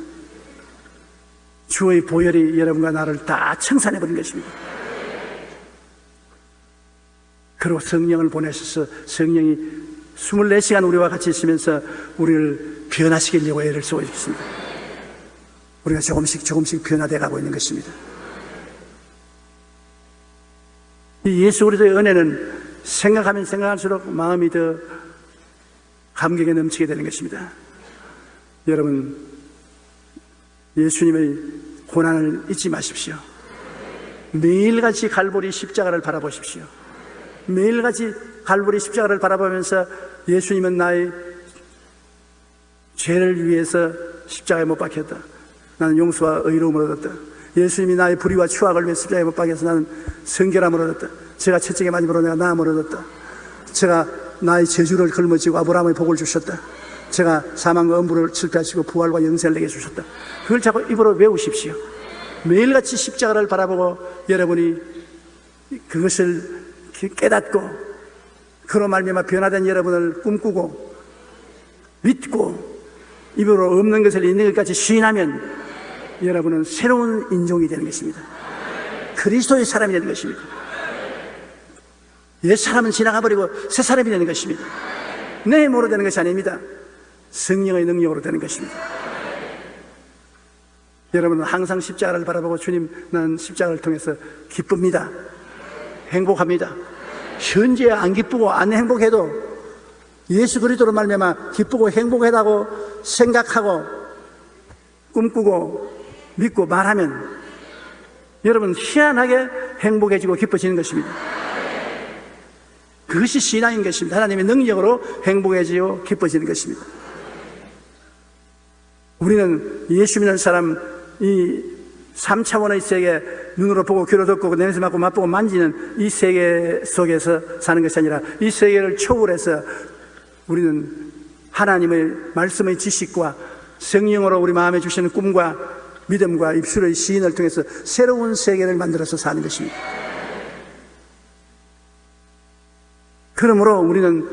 주의 보혈이 여러분과 나를 다 청산해버린 것입니다. 그리고 성령을 보내셔서 성령이 24시간 우리와 같이 있으면서 우리를 변화시키려고 애를 쓰고 있습니다. 우리가 조금씩 변화되어 가고 있는 것입니다. 이 예수 그리스도의 은혜는 생각하면 생각할수록 마음이 더 감격에 넘치게 되는 것입니다. 여러분, 예수님의 고난을 잊지 마십시오. 매일같이 갈보리 십자가를 바라보십시오. 매일같이 갈보리 십자가를 바라보면서 예수님은 나의 죄를 위해서 십자가에 못 박혔다. 나는 용서와 의로움을 얻었다. 예수님이 나의 불의와 추악을 위해 십자가에 못 박혀서 나는 성결함을 얻었다. 제가 채찍에 맞음으로 내가 나음을 얻었다. 제가 나의 저주를 걸머쥐고 아브라함의 복을 주셨다. 제가 사망과 엄부를 실패하시고 부활과 영생을 내게 주셨다. 그걸 자꾸 입으로 외우십시오. 매일같이 십자가를 바라보고 여러분이 그것을 깨닫고 그로 말미암아 변화된 여러분을 꿈꾸고 믿고 입으로 없는 것을 있는 것까지 시인하면 여러분은 새로운 인종이 되는 것입니다. 그리스도의 사람이 되는 것입니다. 옛 사람은 지나가 버리고 새 사람이 되는 것입니다. 내 힘으로 되는 것이 아닙니다. 성령의 능력으로 되는 것입니다. 여러분은 항상 십자가를 바라보고 주님, 난 십자가를 통해서 기쁩니다. 행복합니다. 현재 안 기쁘고 안 행복해도 예수 그리스도로 말미암아 기쁘고 행복하다고 생각하고 꿈꾸고 믿고 말하면 여러분 희한하게 행복해지고 기뻐지는 것입니다. 그것이 신앙인 것입니다. 하나님의 능력으로 행복해지고 기뻐지는 것입니다. 우리는 예수 믿는 사람, 이 3차원의 세계, 눈으로 보고 귀로 듣고 냄새 맡고 맛보고 만지는 이 세계 속에서 사는 것이 아니라 이 세계를 초월해서 우리는 하나님의 말씀의 지식과 성령으로 우리 마음에 주시는 꿈과 믿음과 입술의 시인을 통해서 새로운 세계를 만들어서 사는 것입니다. 그러므로 우리는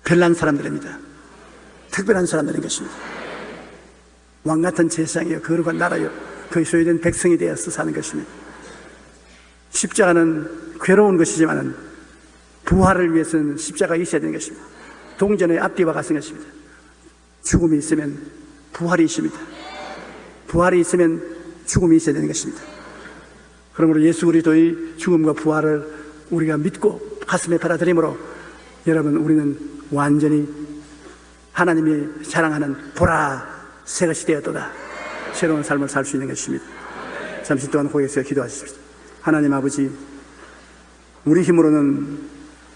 별난 사람들입니다. 특별한 사람들인 것입니다. 왕같은 제사장이요 거룩한 나라요 그의 소유된 백성이 되어서 사는 것입니다. 십자가는 괴로운 것이지만 부활을 위해서는 십자가가 있어야 되는 것입니다. 동전의 앞뒤와 같은 것입니다. 죽음이 있으면 부활이 있습니다. 부활이 있으면 죽음이 있어야 되는 것입니다. 그러므로 예수 그리스도의 죽음과 부활을 우리가 믿고 가슴에 받아들임으로 여러분 우리는 완전히 하나님이 자랑하는 보라 새 것이 되었도다. 새로운 삶을 살 수 있는 것입니다. 잠시 동안 고개에서 기도하십시오. 하나님 아버지, 우리 힘으로는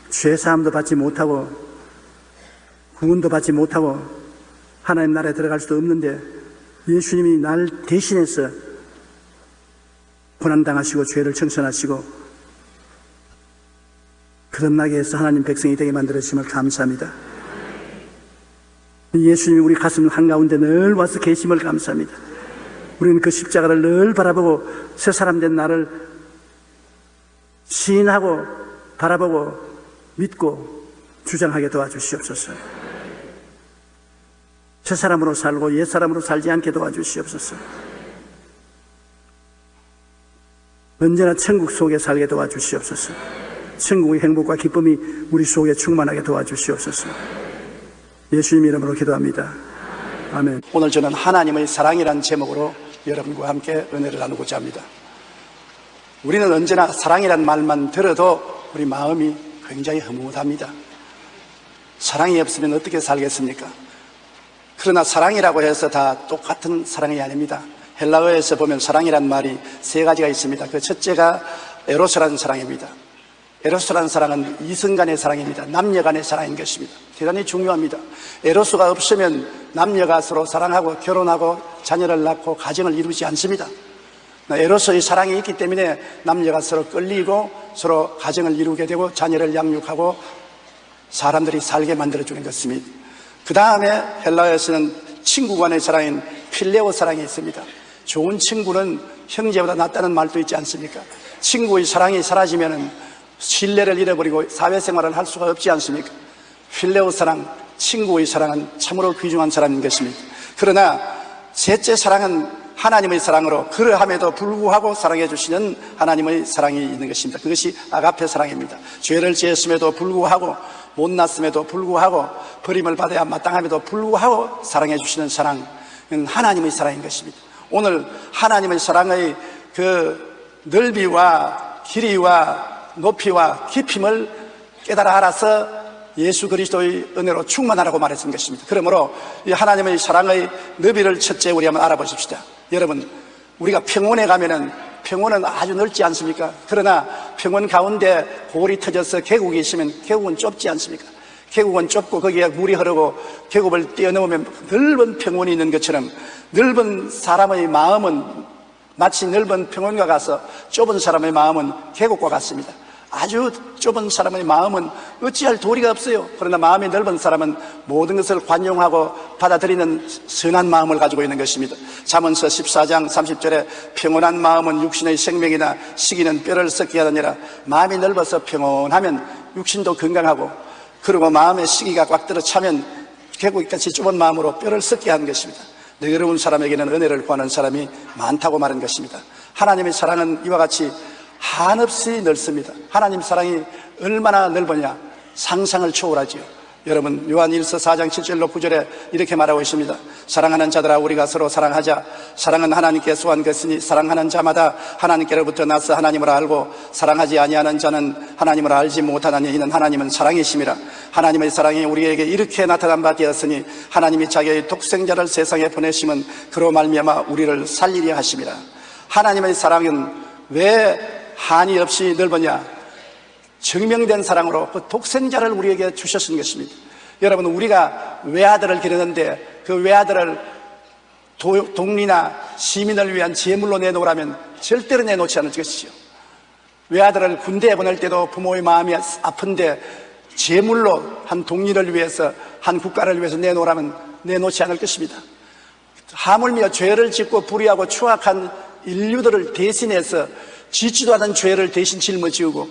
죄사함도 받지 못하고 구원도 받지 못하고 하나님 나라에 들어갈 수도 없는데 예수님이 날 대신해서 고난당하시고 죄를 청산하시고 거듭나게 해서 하나님 백성이 되게 만들어주심을 감사합니다. 예수님이 우리 가슴 한가운데 늘 와서 계심을 감사합니다. 우리는 그 십자가를 늘 바라보고 새 사람 된 나를 시인하고 바라보고 믿고 주장하게 도와주시옵소서. 새 사람으로 살고 옛 사람으로 살지 않게 도와주시옵소서. 언제나 천국 속에 살게 도와주시옵소서. 천국의 행복과 기쁨이 우리 속에 충만하게 도와주시옵소서. 예수님 이름으로 기도합니다. 아멘. 오늘 저는 하나님의 사랑이라는 제목으로 여러분과 함께 은혜를 나누고자 합니다. 우리는 언제나 사랑이라는 말만 들어도 우리 마음이 굉장히 흐뭇합니다. 사랑이 없으면 어떻게 살겠습니까? 그러나 사랑이라고 해서 다 똑같은 사랑이 아닙니다. 헬라어에서 보면 사랑이라는 말이 세 가지가 있습니다. 그 첫째가 에로스라는 사랑입니다. 에로스라는 사랑은 이성 간의 사랑입니다. 남녀 간의 사랑인 것입니다. 대단히 중요합니다. 에로스가 없으면 남녀가 서로 사랑하고 결혼하고 자녀를 낳고 가정을 이루지 않습니다. 에로스의 사랑이 있기 때문에 남녀가 서로 끌리고 서로 가정을 이루게 되고 자녀를 양육하고 사람들이 살게 만들어주는 것입니다. 그 다음에 헬라어에서는 친구 간의 사랑인 필레오 사랑이 있습니다. 좋은 친구는 형제보다 낫다는 말도 있지 않습니까? 친구의 사랑이 사라지면 신뢰를 잃어버리고 사회생활을 할 수가 없지 않습니까? 필레오 사랑, 친구의 사랑은 참으로 귀중한 사랑인 것입니다. 그러나 셋째 사랑은 하나님의 사랑으로 그러함에도 불구하고 사랑해 주시는 하나님의 사랑이 있는 것입니다. 그것이 아가페 사랑입니다. 죄를 지었음에도 불구하고 못났음에도 불구하고 버림을 받아야 마땅함에도 불구하고 사랑해 주시는 사랑은 하나님의 사랑인 것입니다. 오늘 하나님의 사랑의 그 넓이와 길이와 높이와 깊임을 깨달아 알아서 예수 그리스도의 은혜로 충만하라고 말했던 것입니다. 그러므로 이 하나님의 사랑의 너비를 첫째 우리 한번 알아보십시다. 여러분, 우리가 병원에 가면은 병원은 아주 넓지 않습니까? 그러나 병원 가운데 골이 터져서 계곡이 있으면 계곡은 좁지 않습니까? 계곡은 좁고 거기에 물이 흐르고 계곡을 뛰어넘으면 넓은 평원이 있는 것처럼 넓은 사람의 마음은 마치 넓은 평원과 같아서 좁은 사람의 마음은 계곡과 같습니다. 아주 좁은 사람의 마음은 어찌할 도리가 없어요. 그러나 마음이 넓은 사람은 모든 것을 관용하고 받아들이는 선한 마음을 가지고 있는 것입니다. 잠언서 14장 30절에 평온한 마음은 육신의 생명이나 시기는 뼈를 썩게 하느니라. 마음이 넓어서 평온하면 육신도 건강하고, 그리고 마음의 시기가 꽉 들어 차면 계곡같이 좁은 마음으로 뼈를 썩게 하는 것입니다. 너그러운 사람에게는 은혜를 구하는 사람이 많다고 말한 것입니다. 하나님의 사랑은 이와 같이 한없이 넓습니다. 하나님 사랑이 얼마나 넓으냐, 상상을 초월하지요. 여러분, 요한일서 4장 7절로 9절에 이렇게 말하고 있습니다. 사랑하는 자들아, 우리가 서로 사랑하자. 사랑은 하나님께 소한 것이니 사랑하는 자마다 하나님께로부터 나서 하나님을 알고, 사랑하지 아니하는 자는 하나님을 알지 못하나니 이는 하나님은 사랑이심이라. 하나님의 사랑이 우리에게 이렇게 나타난 바 되었으니 하나님이 자기의 독생자를 세상에 보내심은 그로 말미암아 우리를 살리려 하심이라. 하나님의 사랑은 왜 한이 없이 넓으냐? 증명된 사랑으로 그 독생자를 우리에게 주셨은 것입니다. 여러분, 우리가 외아들을 기르는데 그 외아들을 독리나 시민을 위한 제물로 내놓으라면 절대로 내놓지 않을 것이죠. 외아들을 군대에 보낼 때도 부모의 마음이 아픈데 제물로 한 독리를 위해서, 한 국가를 위해서 내놓으라면 내놓지 않을 것입니다. 하물며 죄를 짓고 불의하고 추악한 인류들을 대신해서 짓지도 않은 죄를 대신 짊어지고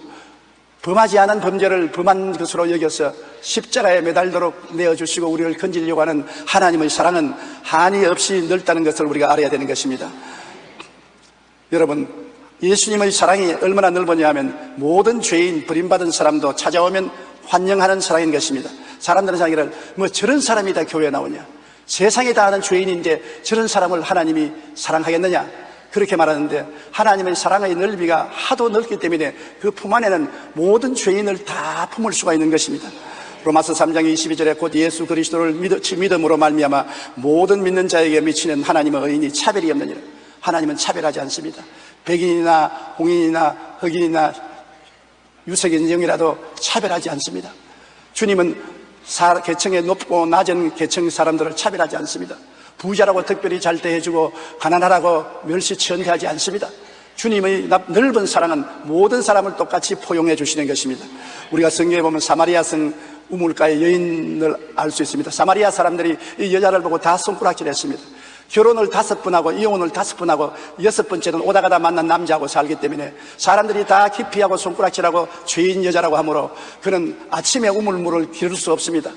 범하지 않은 범죄를 범한 것으로 여겨서 십자가에 매달도록 내어주시고 우리를 건지려고 하는 하나님의 사랑은 한이 없이 넓다는 것을 우리가 알아야 되는 것입니다. 여러분, 예수님의 사랑이 얼마나 넓으냐 하면 모든 죄인, 버림받은 사람도 찾아오면 환영하는 사랑인 것입니다. 사람들은 자기를 저런 사람이 다 교회에 나오냐, 세상에 다 아는 죄인인데 저런 사람을 하나님이 사랑하겠느냐, 그렇게 말하는데, 하나님의 사랑의 넓이가 하도 넓기 때문에 그 품 안에는 모든 죄인을 다 품을 수가 있는 것입니다. 로마서 3장 22절에 곧 예수 그리스도를 믿음으로 말미암아 모든 믿는 자에게 미치는 하나님의 의인이 차별이 없느니라. 하나님은 차별하지 않습니다. 백인이나 홍인이나 흑인이나 유색인 영이라도 차별하지 않습니다. 주님은 계층에 높고 낮은 계층 사람들을 차별하지 않습니다. 부자라고 특별히 잘 대해주고 가난하라고 멸시천대하지 않습니다. 주님의 넓은 사랑은 모든 사람을 똑같이 포용해 주시는 것입니다. 우리가 성경에 보면 사마리아 성 우물가의 여인을 알 수 있습니다. 사마리아 사람들이 이 여자를 보고 다 손가락질했습니다. 결혼을 5번 하고 이혼을 5번 하고 6번째는 오다 가다 만난 남자하고 살기 때문에 사람들이 다 기피하고 손가락질하고 죄인 여자라고 하므로 그는 아침에 우물물을 기를 수 없습니다.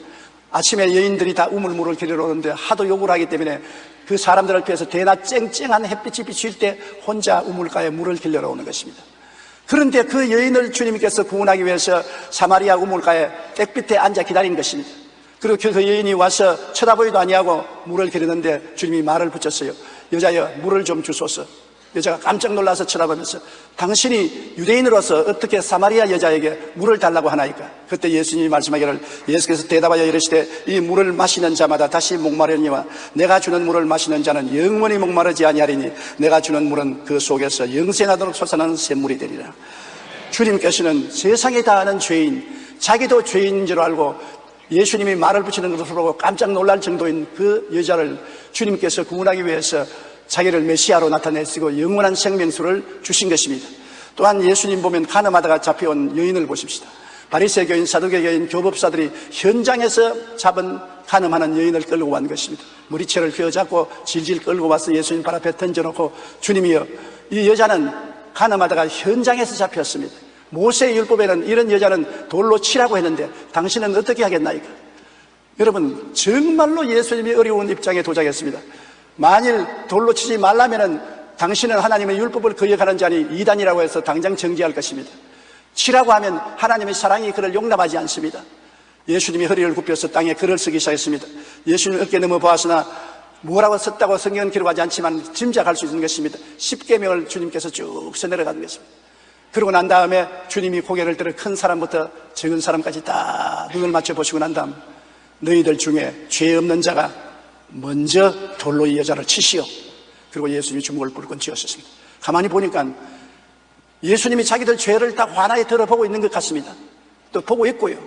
아침에 여인들이 다 우물물을 기르러 오는데 하도 욕을 하기 때문에 그 사람들을 피해서 대낮 쨍쨍한 햇빛이 비칠 때 혼자 우물가에 물을 길러러 오는 것입니다. 그런데 그 여인을 주님께서 구원하기 위해서 사마리아 우물가에 땡빛에 앉아 기다린 것입니다. 그리고 그 여인이 와서 쳐다보지도 아니하고 물을 기르는데 주님이 말을 붙였어요. 여자여, 물을 좀 주소서. 여자가 깜짝 놀라서 쳐다보면서 당신이 유대인으로서 어떻게 사마리아 여자에게 물을 달라고 하나이까? 그때 예수님이 말씀하기를, 예수께서 대답하여 이르시되 이 물을 마시는 자마다 다시 목마르니와 내가 주는 물을 마시는 자는 영원히 목마르지 아니하리니 내가 주는 물은 그 속에서 영생하도록 솟아나는 샘물이 되리라. 주님께서는 세상에 다 아는 죄인, 자기도 죄인인 줄 알고 예수님이 말을 붙이는 것을 보고 깜짝 놀랄 정도인 그 여자를 주님께서 구원하기 위해서 자기를 메시아로 나타내시고 영원한 생명수를 주신 것입니다. 또한 예수님 보면 가늠하다가 잡혀온 여인을 보십시다. 바리새교인, 사두개교인, 교법사들이 현장에서 잡은 가늠하는 여인을 끌고 온 것입니다. 머리채를 휘어잡고 질질 끌고 와서 예수님 발 앞에 던져놓고, 주님이여, 이 여자는 가늠하다가 현장에서 잡혔습니다. 모세의 율법에는 이런 여자는 돌로 치라고 했는데 당신은 어떻게 하겠나이까? 여러분, 정말로 예수님이 어려운 입장에 도착했습니다. 만일 돌로 치지 말라면은 당신은 하나님의 율법을 거역하는 자니 이단이라고 해서 당장 정죄할 것입니다. 치라고 하면 하나님의 사랑이 그를 용납하지 않습니다. 예수님이 허리를 굽혀서 땅에 글을 쓰기 시작했습니다. 예수님 어깨 넘어 보았으나 뭐라고 썼다고 성경은 기록하지 않지만 짐작할 수 있는 것입니다. 10계명을 주님께서 쭉 써내려가는 것입니다. 그러고 난 다음에 주님이 고개를 들어 큰 사람부터 적은 사람까지 다 눈을 맞춰 보시고 난 다음, 너희들 중에 죄 없는 자가 먼저 돌로 이 여자를 치시오. 그리고 예수님이 주먹을 불끈 쥐었습니다. 가만히 보니까 예수님이 자기들 죄를 다 환하게 들어보고 있는 것 같습니다. 또 보고 있고요.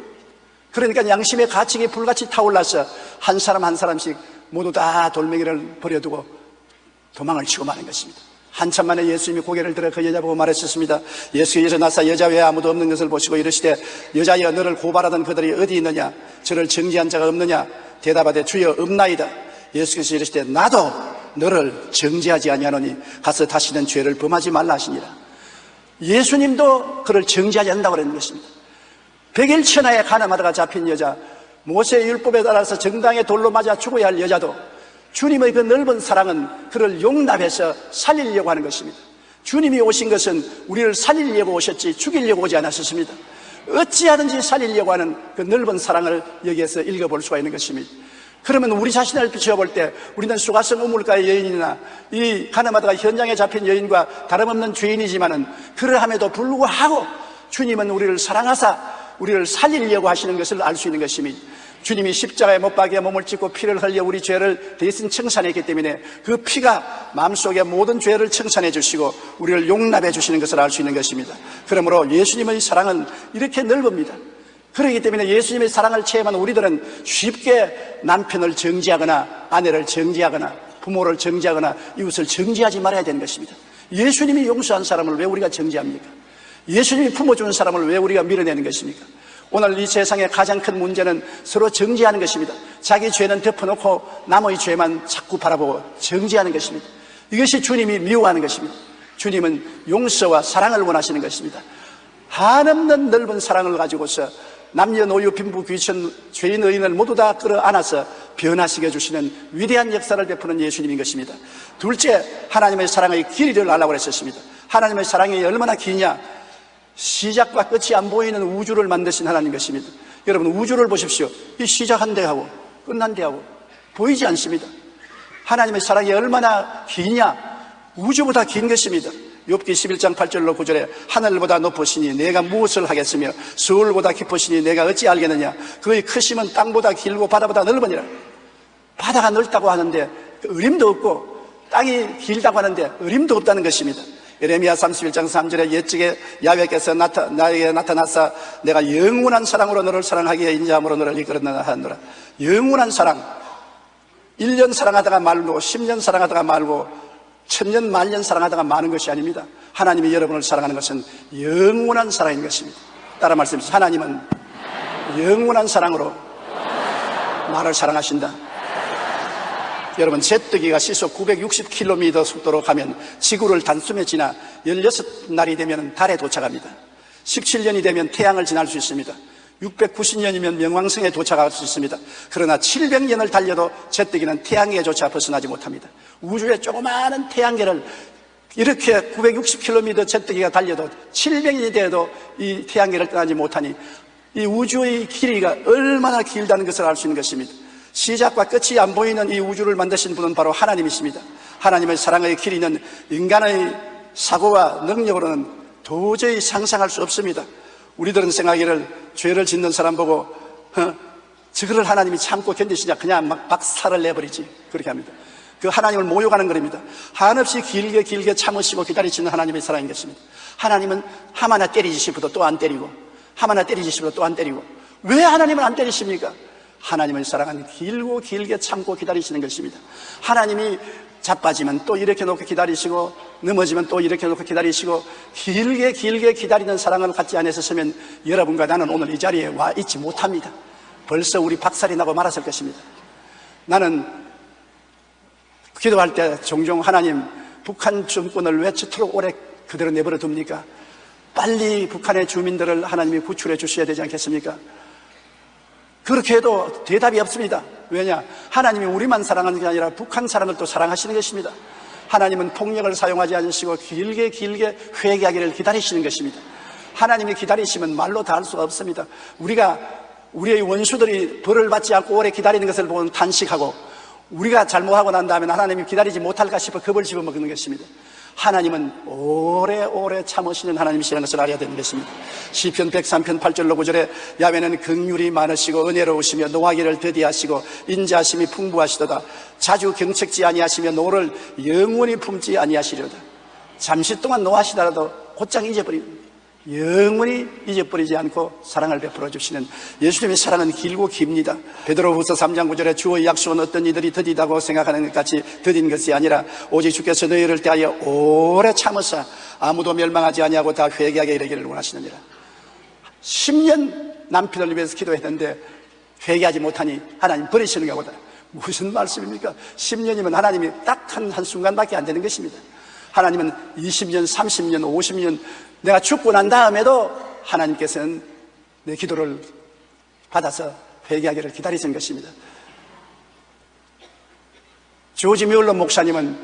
그러니까 양심의 가책이 불같이 타올라서 한 사람 한 사람씩 모두 다 돌멩이를 버려두고 도망을 치고 마는 것입니다. 한참 만에 예수님이 고개를 들어 그 여자 보고 말했었습니다. 예수께서 일어나사 여자 외에 아무도 없는 것을 보시고 이르시되 여자여 너를 고발하던 그들이 어디 있느냐? 저를 정죄한 자가 없느냐? 대답하되 주여 없나이다. 예수께서 이르시되 나도 너를 정죄하지 아니하노니 가서 다시는 죄를 범하지 말라 하시니라. 예수님도 그를 정죄하지 않는다고 그러는 것입니다. 백일천하에 가늠하다가 잡힌 여자, 모세의 율법에 따라서 정당에 돌로 맞아 죽어야 할 여자도 주님의 그 넓은 사랑은 그를 용납해서 살리려고 하는 것입니다. 주님이 오신 것은 우리를 살리려고 오셨지 죽이려고 오지 않았습니다. 어찌하든지 살리려고 하는 그 넓은 사랑을 여기에서 읽어볼 수가 있는 것입니다. 그러면 우리 자신을 비춰볼 때 우리는 수가성 우물가의 여인이나 이 가늠하다가 현장에 잡힌 여인과 다름없는 죄인이지만은 그러함에도 불구하고 주님은 우리를 사랑하사 우리를 살리려고 하시는 것을 알 수 있는 것입니다. 주님이 십자가에 못 박여 몸을 찢고 피를 흘려 우리 죄를 대신 청산했기 때문에 그 피가 마음속의 모든 죄를 청산해 주시고 우리를 용납해 주시는 것을 알 수 있는 것입니다. 그러므로 예수님의 사랑은 이렇게 넓습니다. 그렇기 때문에 예수님의 사랑을 체험한 우리들은 쉽게 남편을 정죄하거나 아내를 정죄하거나 부모를 정죄하거나 이웃을 정죄하지 말아야 되는 것입니다. 예수님이 용서한 사람을 왜 우리가 정죄합니까? 예수님이 품어주는 사람을 왜 우리가 밀어내는 것입니까? 오늘 이 세상의 가장 큰 문제는 서로 정죄하는 것입니다. 자기 죄는 덮어놓고 남의 죄만 자꾸 바라보고 정죄하는 것입니다. 이것이 주님이 미워하는 것입니다. 주님은 용서와 사랑을 원하시는 것입니다. 한없는 넓은 사랑을 가지고서 남녀노유 빈부 귀천 죄인 의인을 모두 다 끌어안아서 변화시켜 주시는 위대한 역사를 베푸는 예수님인 것입니다. 둘째, 하나님의 사랑의 길이를 알라고 했었습니다. 하나님의 사랑이 얼마나 기냐? 시작과 끝이 안 보이는 우주를 만드신 하나님 것입니다. 여러분, 우주를 보십시오. 이 시작한 데하고 끝난 데하고 보이지 않습니다. 하나님의 사랑이 얼마나 기냐? 우주보다 긴 것입니다. 욥기 11장 8절로 9절에 하늘보다 높으시니 내가 무엇을 하겠으며 서울보다 깊으시니 내가 어찌 알겠느냐? 그의 크심은 땅보다 길고 바다보다 넓으니라. 바다가 넓다고 하는데 어림도 없고 땅이 길다고 하는데 어림도 없다는 것입니다. 예레미야 31장 3절에 옛적에 야훼께서 나에게 나타나사 내가 영원한 사랑으로 너를 사랑하기에 인자함으로 너를 이끌었나 하노라. 영원한 사랑, 1년 사랑하다가 말고 10년 사랑하다가 말고 1000년 만년 사랑하다가 마는 것이 아닙니다. 하나님이 여러분을 사랑하는 것은 영원한 사랑인 것입니다. 따라 말씀하십시오. 하나님은 영원한 사랑으로 나를 사랑하신다. 여러분, 제뜨기가 시속 960km 속도로 가면 지구를 단숨에 지나 16날이 되면 달에 도착합니다. 17년이 되면 태양을 지날 수 있습니다. 690년이면 명왕성에 도착할 수 있습니다. 그러나 700년을 달려도 제뜨기는 태양계조차 벗어나지 못합니다. 우주의 조그마한 태양계를 이렇게 960km 제뜨기가 달려도 700년이 되어도 이 태양계를 떠나지 못하니 이 우주의 길이가 얼마나 길다는 것을 알 수 있는 것입니다. 시작과 끝이 안 보이는 이 우주를 만드신 분은 바로 하나님이십니다. 하나님의 사랑의 길이는 인간의 사고와 능력으로는 도저히 상상할 수 없습니다. 우리들은 생각하기를 죄를 짓는 사람 보고 저거를 하나님이 참고 견디시냐, 그냥 막 박살을 내버리지, 그렇게 합니다. 그 하나님을 모욕하는 것입니다. 한없이 길게 참으시고 기다리시는 하나님의 사랑인 것입니다. 하나님은 하마나 때리지 싶어도 또 안 때리고 하마나 때리지 싶어도 또 안 때리고 왜 하나님을 안 때리십니까? 하나님의 사랑은 길게 참고 기다리시는 것입니다. 하나님이 자빠지면 또 이렇게 놓고 기다리시고 넘어지면 또 이렇게 놓고 기다리시고 길게 기다리는 사랑을 갖지 않았으면 여러분과 나는 오늘 이 자리에 와 있지 못합니다. 벌써 우리 박살이 나고 말았을 것입니다. 나는 기도할 때 종종 하나님, 북한 정권을 왜 저토록 오래 그대로 내버려 둡니까? 빨리 북한의 주민들을 하나님이 구출해 주셔야 되지 않겠습니까? 그렇게 해도 대답이 없습니다. 왜냐? 하나님이 우리만 사랑하는 게 아니라 북한 사람을 또 사랑하시는 것입니다. 하나님은 폭력을 사용하지 않으시고 길게 회개하기를 기다리시는 것입니다. 하나님이 기다리시면 말로 다 할 수가 없습니다. 우리의 원수들이 벌을 받지 않고 오래 기다리는 것을 보면 탄식하고, 우리가 잘못하고 난 다음에 하나님이 기다리지 못할까 싶어 겁을 집어먹는 것입니다. 하나님은 오래 참으시는 하나님이시라는 것을 알아야 되는 것입니다. 시편 103편 8절로 9절에 야훼는 긍휼이 많으시고 은혜로우시며 노하기를 더디하시고 인자하심이 풍부하시도다. 자주 경책지 아니하시며 노를 영원히 품지 아니하시려다. 잠시 동안 노하시더라도 곧장 잊어버립니다. 영원히 잊어버리지 않고 사랑을 베풀어 주시는 예수님의 사랑은 길고 깁니다. 베드로후서 3장 9절에 주의 약속은 어떤 이들이 더디다고 생각하는 것 같이 더딘 것이 아니라 오직 주께서 너희를 대하여 오래 참으사 아무도 멸망하지 아니하고 다 회개하게 이르기를 원하시느니라. 10년 남편을 위해서 기도했는데 회개하지 못하니 하나님 버리시는가 보다. 무슨 말씀입니까? 10년이면 하나님이 딱 한 순간밖에 안 되는 것입니다. 하나님은 20년, 30년, 50년 내가 죽고 난 다음에도 하나님께서는 내 기도를 받아서 회개하기를 기다리시는 것입니다. 조지 뮬러 목사님은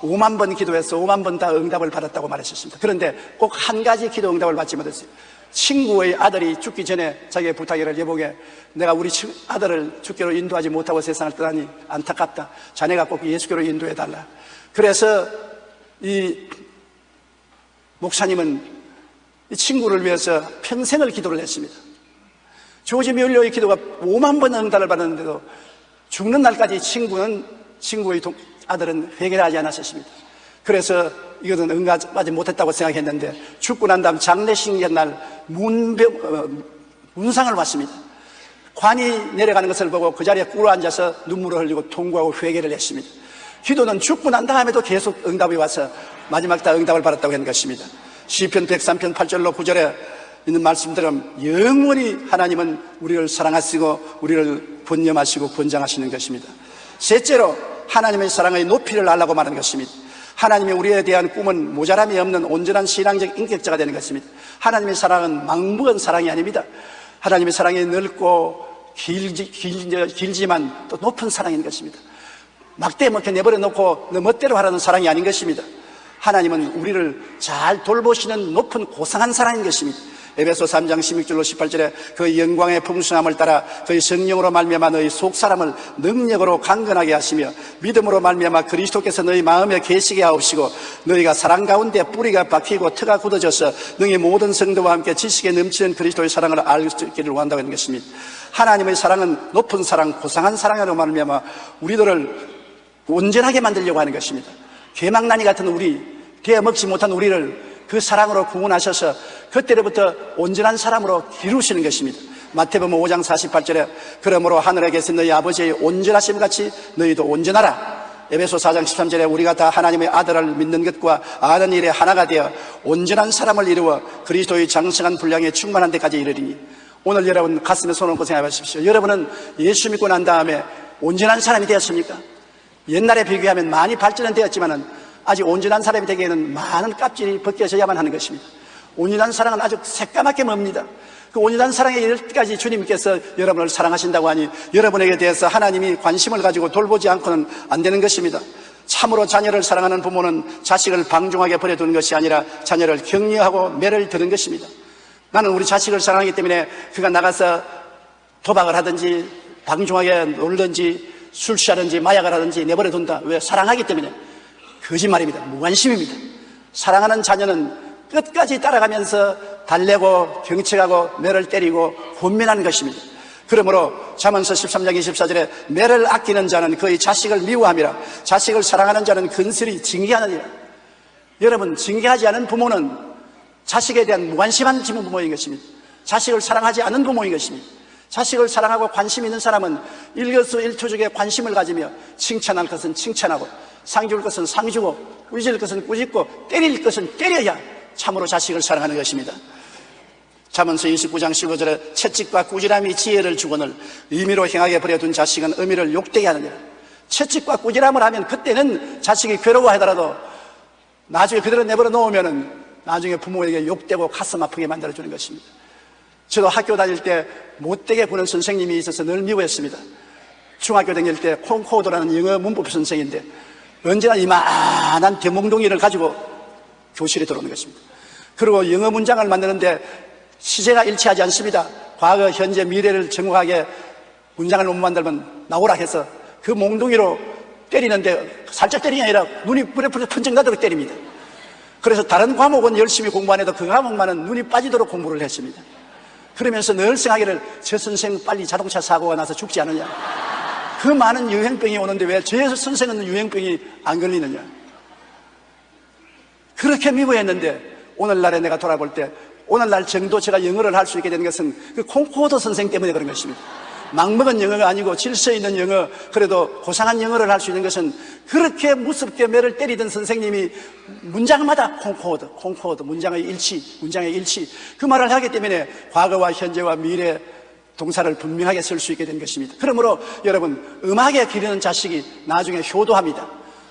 5만 번 기도해서 5만 번 다 응답을 받았다고 말했었습니다. 그런데 꼭 한 가지 기도 응답을 받지 못했어요. 친구의 아들이 죽기 전에 자기의 부탁이를 여보게 내가 우리 아들을 주께로 인도하지 못하고 세상을 떠나니 안타깝다. 자네가 꼭 예수께로 인도해달라. 그래서 이 목사님은 이 친구를 위해서 평생을 기도를 했습니다. 조지 뮬러의 기도가 5만 번 응답을 받았는데도 죽는 날까지 친구의 아들은 회개를 하지 않았습니다. 그래서 이것은 응답하지 못했다고 생각했는데 죽고 난 다음 장례식 날 문상을 봤습니다. 관이 내려가는 것을 보고 그 자리에 꿇어 앉아서 눈물을 흘리고 통곡하고 회개를 했습니다. 기도는 죽고 난 다음에도 계속 응답이 와서 마지막 다 응답을 받았다고 하는 것입니다. 시편 103편 8절로 9절에 있는 말씀처럼 영원히 하나님은 우리를 사랑하시고 우리를 번념하시고 권장하시는 것입니다. 셋째로 하나님의 사랑의 높이를 알라고 말하는 것입니다. 하나님이 우리에 대한 꿈은 모자람이 없는 온전한 신앙적 인격자가 되는 것입니다. 하나님의 사랑은 막무가내 사랑이 아닙니다. 하나님의 사랑이 넓고 길지만 또 높은 사랑인 것입니다. 막대 먹혀 내버려 놓고 너 멋대로 하라는 사랑이 아닌 것입니다. 하나님은 우리를 잘 돌보시는 높은 고상한 사랑인 것입니다. 에베소 3장 16절로 18절에 그 영광의 풍성함을 따라 그의 성령으로 말미암아 너희 속사람을 능력으로 강건하게 하시며 믿음으로 말미암아 그리스도께서 너희 마음에 계시게 하옵시고 너희가 사랑 가운데 뿌리가 박히고 터가 굳어져서 너희 모든 성도와 함께 지식에 넘치는 그리스도의 사랑을 알 수 있기를 원한다고 하는 것입니다. 하나님의 사랑은 높은 사랑, 고상한 사랑으로 말미암아 우리들을 온전하게 만들려고 하는 것입니다. 개망나니 같은 우리, 되어먹지 못한 우리를 그 사랑으로 구원하셔서 그때로부터 온전한 사람으로 기르시는 것입니다. 마태복음 5장 48절에 그러므로 하늘에 계신 너희 아버지의 온전하심 같이 너희도 온전하라. 에베소 4장 13절에 우리가 다 하나님의 아들을 믿는 것과 아는 일에 하나가 되어 온전한 사람을 이루어 그리스도의 장성한 분량에 충만한 데까지 이르리니. 오늘 여러분 가슴에 손 얹고 생각해 보십시오. 여러분은 예수 믿고 난 다음에 온전한 사람이 되었습니까? 옛날에 비교하면 많이 발전은 되었지만은 아직 온전한 사람이 되기에는 많은 껍질이 벗겨져야만 하는 것입니다. 온전한 사랑은 아주 새까맣게 멉니다. 그 온전한 사랑에 이를 때까지 주님께서 여러분을 사랑하신다고 하니 여러분에게 대해서 하나님이 관심을 가지고 돌보지 않고는 안 되는 것입니다. 참으로 자녀를 사랑하는 부모는 자식을 방종하게 버려두는 것이 아니라 자녀를 격려하고 매를 드는 것입니다. 나는 우리 자식을 사랑하기 때문에 그가 나가서 도박을 하든지 방종하게 놀든지 술 취하든지 마약을 하든지 내버려 둔다. 왜? 사랑하기 때문에. 거짓말입니다. 무관심입니다. 사랑하는 자녀는 끝까지 따라가면서 달래고 경책하고 매를 때리고 권면하는 것입니다. 그러므로 잠언서 13장 24절에 매를 아끼는 자는 그의 자식을 미워함이라 자식을 사랑하는 자는 근실히 징계하느니라. 여러분, 징계하지 않은 부모는 자식에 대한 무관심한 부모인 것입니다. 자식을 사랑하지 않은 부모인 것입니다. 자식을 사랑하고 관심 있는 사람은 일거수일투족에 관심을 가지며 칭찬할 것은 칭찬하고 상줄 것은 상주고 꾸짖을 것은 꾸짖고 때릴 것은 때려야 참으로 자식을 사랑하는 것입니다. 잠언서 29장 15절에 채찍과 꾸지람이 지혜를 주거늘 의미로 행하게 버려둔 자식은 의미를 욕되게 하느니라. 채찍과 꾸지람을 하면 그때는 자식이 괴로워하더라도 나중에 그대로 내버려 놓으면은 나중에 부모에게 욕되고 가슴 아프게 만들어주는 것입니다. 저도 학교 다닐 때 못되게 구는 선생님이 있어서 늘 미워했습니다. 중학교 다닐 때 콩코드라는 영어 문법표 선생인데 언제나 이만한 대몽둥이를 가지고 교실에 들어오는 것입니다. 그리고 영어 문장을 만드는데 시제가 일치하지 않습니다. 과거, 현재, 미래를 정확하게 문장을 못 만들면 나오라 해서 그 몽둥이로 때리는데 살짝 때리는 게 아니라 눈이 뿌레뿌레 번쩍 나도록 때립니다. 그래서 다른 과목은 열심히 공부 안 해도 그 과목만은 눈이 빠지도록 공부를 했습니다. 그러면서 늘 생각하기를 저 선생 빨리 자동차 사고가 나서 죽지 않느냐. 그 많은 유행병이 오는데 왜 저 선생은 유행병이 안 걸리느냐. 그렇게 미워했는데 오늘날에 내가 돌아볼 때 오늘날 정도 제가 영어를 할 수 있게 된 것은 그 콩코드 선생 때문에 그런 것입니다. 막먹은 영어가 아니고 질서 있는 영어, 그래도 고상한 영어를 할 수 있는 것은 그렇게 무섭게 매를 때리던 선생님이 문장마다 콩코드, 문장의 일치, 그 말을 하기 때문에 과거와 현재와 미래 동사를 분명하게 쓸 수 있게 된 것입니다. 그러므로 여러분, 음악에 기르는 자식이 나중에 효도합니다.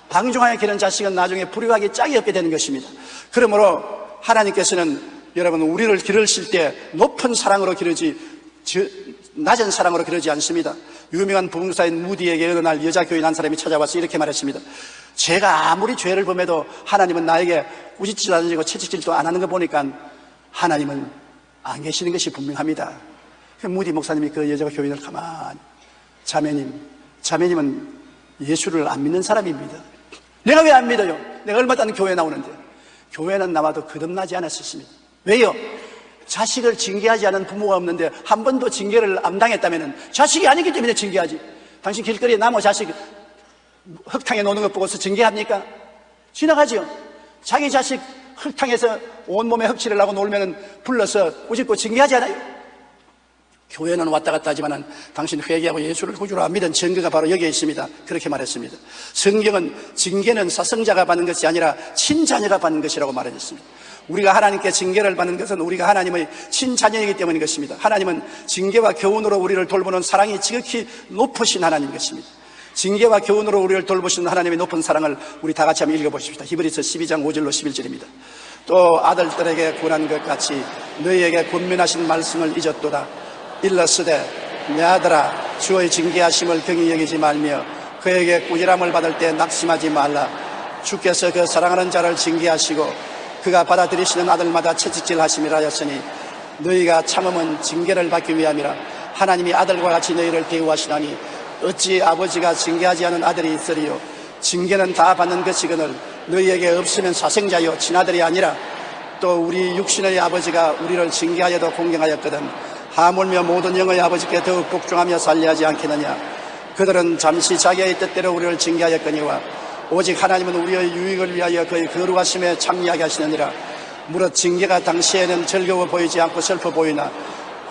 방종하게 기르는 자식은 나중에 불효하기 짝이 없게 되는 것입니다. 그러므로 하나님께서는 여러분, 우리를 기르실 때 높은 사랑으로 기르지 낮은 사랑으로 기르지 않습니다. 유명한 부흥사인 무디에게 어느 날 여자 교인 한 사람이 찾아와서 이렇게 말했습니다. 제가 아무리 죄를 범해도 하나님은 나에게 꾸짖지도 않으시고 채찍질도 안 하는 거 보니까 하나님은 안 계시는 것이 분명합니다. 무디 목사님이 그 여자 교인을 가만히, 자매님은 예수를 안 믿는 사람입니다. 내가 왜 안 믿어요? 내가 얼마 전에 교회 나오는데. 교회는 나와도 거듭나지 않았었습니다. 왜요? 자식을 징계하지 않은 부모가 없는데 한 번도 징계를 안 당했다면 자식이 아니기 때문에 징계하지. 당신 길거리에 나무 자식 흙탕에 노는 것 보고서 징계합니까? 지나가죠. 자기 자식 흙탕에서 온몸에 흙칠을 하고 놀면 불러서 꾸짖고 징계하지 않아요? 교회는 왔다 갔다 하지만 당신 회개하고 예수를 구주로 안 믿은 증거가 바로 여기에 있습니다. 그렇게 말했습니다. 성경은 징계는 사성자가 받는 것이 아니라 친자녀가 받는 것이라고 말했습니다. 우리가 하나님께 징계를 받는 것은 우리가 하나님의 친자녀이기 때문인 것입니다. 하나님은 징계와 교훈으로 우리를 돌보는 사랑이 지극히 높으신 하나님인 것입니다. 징계와 교훈으로 우리를 돌보시는 하나님의 높은 사랑을 우리 다 같이 한번 읽어보십시다. 히브리서 12장 5절로 11절입니다. 또 아들들에게 권한 것 같이 너희에게 권면하신 말씀을 잊었도다. 일러스되 내 아들아, 주의 징계하심을 경히 여기지 말며 그에게 꾸지람을 받을 때 낙심하지 말라. 주께서 그 사랑하는 자를 징계하시고 그가 받아들이시는 아들마다 채찍질 하심이라 하였으니 너희가 참음은 징계를 받기 위함이라. 하나님이 아들과 같이 너희를 대우하시나니 어찌 아버지가 징계하지 않은 아들이 있으리요. 징계는 다 받는 것이거늘 너희에게 없으면 사생자요 친아들이 아니라. 또 우리 육신의 아버지가 우리를 징계하여도 공경하였거든 하물며 모든 영의 아버지께 더욱 복종하며 살려하지 않겠느냐. 그들은 잠시 자기의 뜻대로 우리를 징계하였거니와 오직 하나님은 우리의 유익을 위하여 그의 거룩하심에 참여하게 하시느니라. 무릇 징계가 당시에는 즐거워 보이지 않고 슬퍼 보이나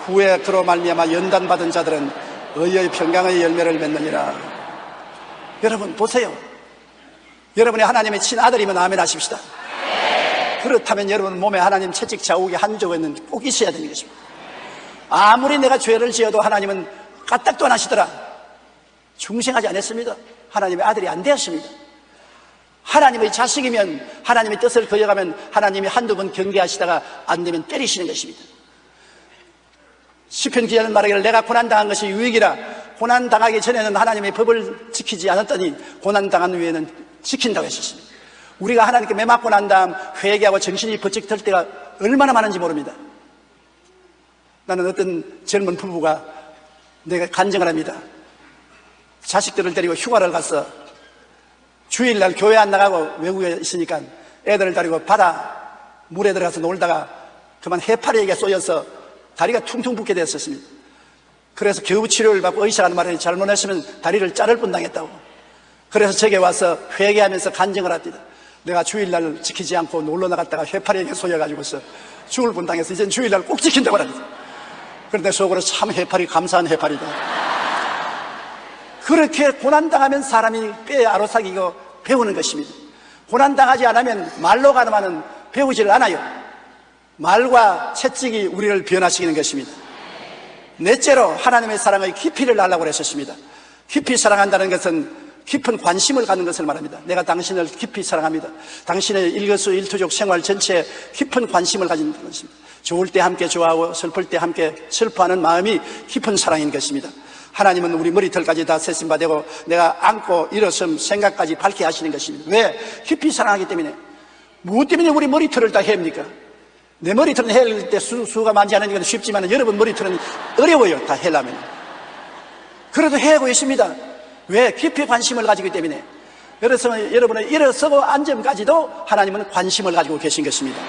후에 그로 말미암아 연단받은 자들은 의의 평강의 열매를 맺느니라. 여러분 보세요. 여러분이 하나님의 친아들이면 아멘 하십시다. 그렇다면 여러분 몸에 하나님 채찍 자국이 한 조각은 꼭 있어야 되는 것입니다. 아무리 내가 죄를 지어도 하나님은 까딱도 안 하시더라. 중생하지 않았습니다. 하나님의 아들이 안 되었습니다. 하나님의 자식이면 하나님의 뜻을 거역하면 하나님이 한두 번 경계하시다가 안 되면 때리시는 것입니다. 시편 기자는 말하기를 내가 고난당한 것이 유익이라. 고난당하기 전에는 하나님의 법을 지키지 않았더니 고난당한 후에는 지킨다고 했었습니다. 우리가 하나님께 매 맞고 난 다음 회개하고 정신이 번쩍 들 때가 얼마나 많은지 모릅니다. 나는 어떤 젊은 부부가 내가 간증을 합니다. 자식들을 데리고 휴가를 가서 주일날 교회 안 나가고 외국에 있으니까 애들을 데리고 바다 물에 들어가서 놀다가 그만 해파리에게 쏘여서 다리가 퉁퉁 붓게 됐었습니다. 그래서 겨우 치료를 받고 의사가 하는 말을 잘못했으면 다리를 자를 뻔당했다고. 그래서 제게 와서 회개하면서 간증을 합니다. 내가 주일날 지키지 않고 놀러 나갔다가 해파리에게 쏘여가지고서 죽을 뻔당해서 이젠 주일날 꼭 지킨다고 합니다. 그런데 속으로 참 해파리 감사한 해파리다. 그렇게 고난당하면 사람이 뼈에 아로삭이고 배우는 것입니다. 고난당하지 않으면 말로 가르마는 배우지를 않아요. 말과 채찍이 우리를 변화시키는 것입니다. 넷째로 하나님의 사랑의 깊이를 알라고 했었습니다. 깊이 사랑한다는 것은 깊은 관심을 갖는 것을 말합니다. 내가 당신을 깊이 사랑합니다. 당신의 일거수일투족 생활 전체에 깊은 관심을 가진 것입니다. 좋을 때 함께 좋아하고 슬플 때 함께 슬퍼하는 마음이 깊은 사랑인 것입니다. 하나님은 우리 머리털까지 다 세심바 되고 내가 안고 일어섬 생각까지 밝게 하시는 것입니다. 왜? 깊이 사랑하기 때문에. 무엇 때문에 우리 머리털을 다 해입니까? 내 머리털은 해일 때 수가 많지 않은 건 쉽지만 여러분 머리털은 어려워요. 다 해려면. 그래도 해하고 있습니다. 왜? 깊이 관심을 가지기 때문에. 그래서 여러분의 일어서고 앉음까지도 하나님은 관심을 가지고 계신 것입니다.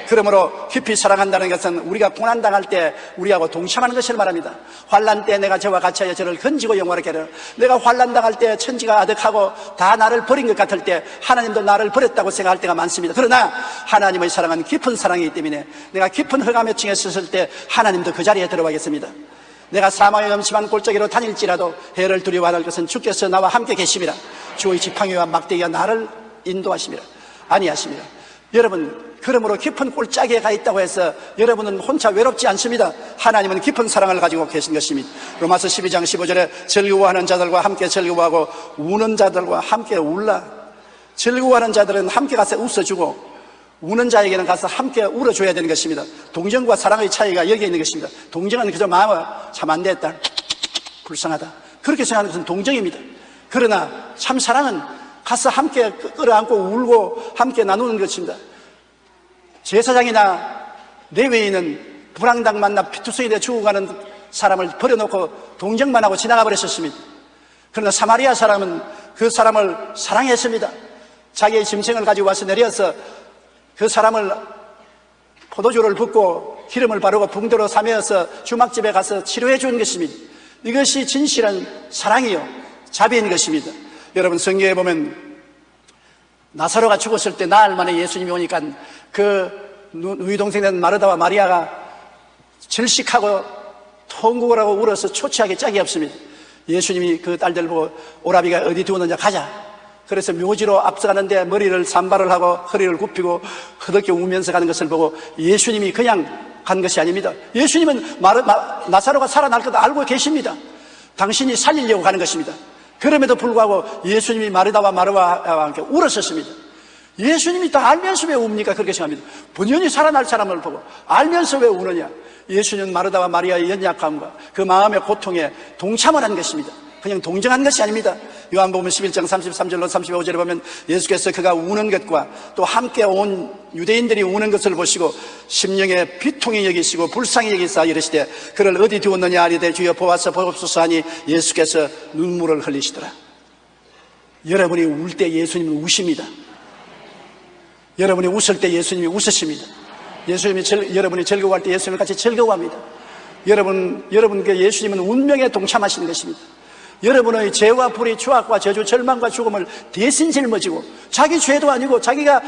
그러므로 깊이 사랑한다는 것은 우리가 고난당할 때 우리하고 동참하는 것을 말합니다. 환난 때 내가 저와 같이 하여 저를 건지고 영화롭게 하려. 내가 환난당할 때 천지가 아득하고 다 나를 버린 것 같을 때 하나님도 나를 버렸다고 생각할 때가 많습니다. 그러나 하나님의 사랑은 깊은 사랑이기 때문에 내가 깊은 흑암의 층에 섰을 때 하나님도 그 자리에 들어가겠습니다. 내가 사망의 음침한 골짜기로 다닐지라도 해를 두려워할 것은 주께서 나와 함께 계심이라. 주의 지팡이와 막대기가 나를 인도하심이라. 아니하심이라. 여러분, 그러므로 깊은 골짜기에 가 있다고 해서 여러분은 혼자 외롭지 않습니다. 하나님은 깊은 사랑을 가지고 계신 것입니다. 로마서 12장 15절에 즐거워하는 자들과 함께 즐거워하고 우는 자들과 함께 울라. 즐거워하는 자들은 함께 가서 웃어주고 우는 자에게는 가서 함께 울어줘야 되는 것입니다. 동정과 사랑의 차이가 여기에 있는 것입니다. 동정은 그저 마음을 참 안 됐다, 불쌍하다, 그렇게 생각하는 것은 동정입니다. 그러나 참 사랑은 가서 함께 끌어안고 울고 함께 나누는 것입니다. 제사장이나 레위인은 불황당 만나 피투성이 되어 죽어가는 사람을 버려놓고 동정만 하고 지나가 버렸었습니다. 그러나 사마리아 사람은 그 사람을 사랑했습니다. 자기의 짐승을 가지고 와서 내려서 그 사람을 포도주를 붓고 기름을 바르고 붕대로 사매어서 주막집에 가서 치료해 준 것입니다. 이것이 진실한 사랑이요, 자비인 것입니다. 여러분, 성경에 보면 나사로가 죽었을 때 나흘 만에 예수님이 오니까 그 누이 동생된 마르다와 마리아가 질식하고 통곡을 하고 울어서 초췌하게 짝이 없습니다. 예수님이 그 딸들 보고 오라비가 어디 두었느냐, 가자. 그래서 묘지로 앞서가는데 머리를 산발을 하고 허리를 굽히고 허덕게 우면서 가는 것을 보고 예수님이 그냥 간 것이 아닙니다. 예수님은 나사로가 살아날 것도 알고 계십니다. 당신이 살리려고 가는 것입니다. 그럼에도 불구하고 예수님이 마르다와 마르다와 함께 울었었습니다. 예수님이 다 알면서 왜 웁니까? 그렇게 생각합니다. 본연이 살아날 사람을 보고 알면서 왜 우느냐? 예수님은 마르다와 마리아의 연약함과 그 마음의 고통에 동참을 한 것입니다. 그냥 동정한 것이 아닙니다. 요한복음 11장 33절로 35절에 보면 예수께서 그가 우는 것과 또 함께 온 유대인들이 우는 것을 보시고 심령에 비통히 여기시고 불쌍히 여기사 이르시되 그를 어디 두었느냐 하리되 주여 보아서 보옵소서 하니 예수께서 눈물을 흘리시더라. 여러분이 울 때 예수님은 우십니다. 여러분이 웃을 때 예수님이 웃으십니다. 여러분이 즐거워할 때 예수님을 같이 즐거워합니다. 여러분께 예수님은 운명에 동참하시는 것입니다. 여러분의 죄와 불의, 추악과 저주, 절망과 죽음을 대신 짊어지고 자기 죄도 아니고 자기가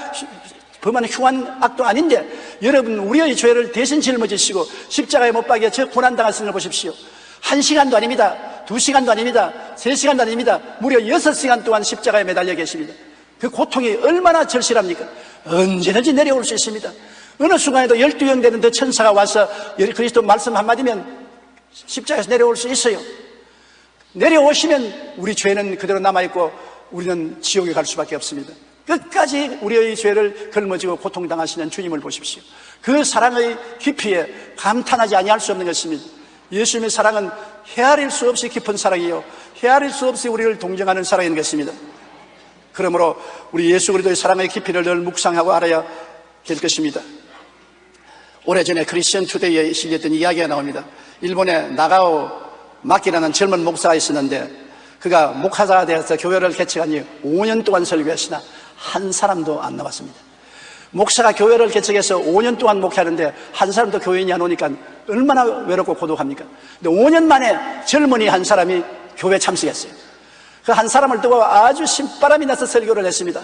범한 흉한 악도 아닌데 여러분 우리의 죄를 대신 짊어지시고 십자가에 못 박여 저 고난당하신 걸 보십시오. 1시간도 아닙니다. 2시간도 아닙니다. 3시간도 아닙니다. 무려 6시간 동안 십자가에 매달려 계십니다. 그 고통이 얼마나 절실합니까? 언제든지 내려올 수 있습니다. 어느 순간에도 12형 되는 그 천사가 와서 그리스도 말씀 한마디면 십자가에서 내려올 수 있어요. 내려오시면 우리 죄는 그대로 남아있고 우리는 지옥에 갈 수밖에 없습니다. 끝까지 우리의 죄를 걸머지고 고통당하시는 주님을 보십시오. 그 사랑의 깊이에 감탄하지 아니할 수 없는 것입니다. 예수님의 사랑은 헤아릴 수 없이 깊은 사랑이요, 헤아릴 수 없이 우리를 동정하는 사랑인 것입니다. 그러므로 우리 예수 그리스도의 사랑의 깊이를 늘 묵상하고 알아야 될 것입니다. 오래전에 크리스천 투데이에 실렸던 이야기가 나옵니다. 일본의 나가오 마키라는 젊은 목사가 있었는데 그가 목사가 되어서 교회를 개척한 지 5년 동안 설교했으나 한 사람도 안 나왔습니다. 목사가 교회를 개척해서 5년 동안 목회하는데 한 사람도 교인이 안 오니까 얼마나 외롭고 고독합니까? 근데 5년 만에 젊은이 한 사람이 교회에 참석했어요. 그 한 사람을 두고 아주 신바람이 나서 설교를 했습니다.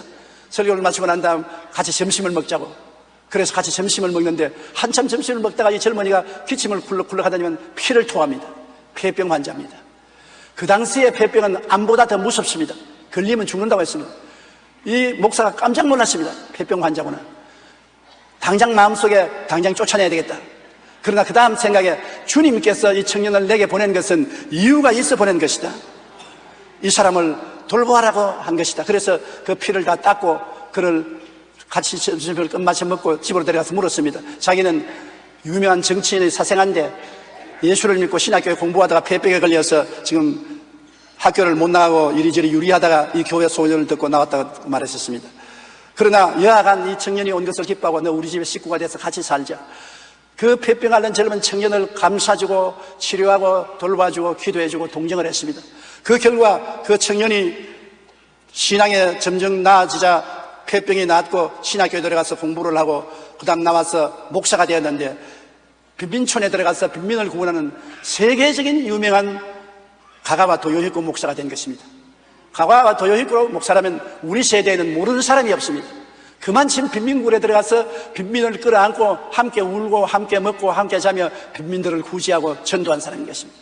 설교를 마치고 난 다음 같이 점심을 먹자고. 그래서 같이 점심을 먹는데 한참 점심을 먹다가 이 젊은이가 기침을 굴럭굴럭 하다니면 피를 토합니다. 폐병 환자입니다. 그 당시에 폐병은 암보다 더 무섭습니다. 걸리면 죽는다고 했습니다. 이 목사가 깜짝 놀랐습니다. 폐병 환자구나. 당장 마음속에 당장 쫓아내야 되겠다. 그러나 그 다음 생각에 주님께서 이 청년을 내게 보낸 것은 이유가 있어 보낸 것이다. 이 사람을 돌보아라고 한 것이다. 그래서 그 피를 다 닦고 그를 같이 점심을 끝마쳐 먹고 집으로 데려가서 물었습니다. 자기는 유명한 정치인의 사생아인데 예수를 믿고 신학교에 공부하다가 폐병에 걸려서 지금 학교를 못 나가고 이리저리 유리하다가 이 교회 소원을 듣고 나왔다고 말했었습니다. 그러나 여하간 이 청년이 온 것을 기뻐하고 너 우리 집에 식구가 돼서 같이 살자. 그 폐병 앓는 젊은 청년을 감싸주고 치료하고 돌봐주고 기도해주고 동정을 했습니다. 그 결과 그 청년이 신앙에 점점 나아지자 폐병이 낫고 신학교에 들어가서 공부를 하고 그 다음 나와서 목사가 되었는데 빈민촌에 들어가서 빈민을 구원하는 세계적인 유명한 가가와 도요히코 목사가 된 것입니다. 가가와 도요히코 목사라면 우리 세대에는 모르는 사람이 없습니다. 그만큼 빈민굴에 들어가서 빈민을 끌어안고 함께 울고 함께 먹고 함께 자며 빈민들을 구제하고 전도한 사람인 것입니다.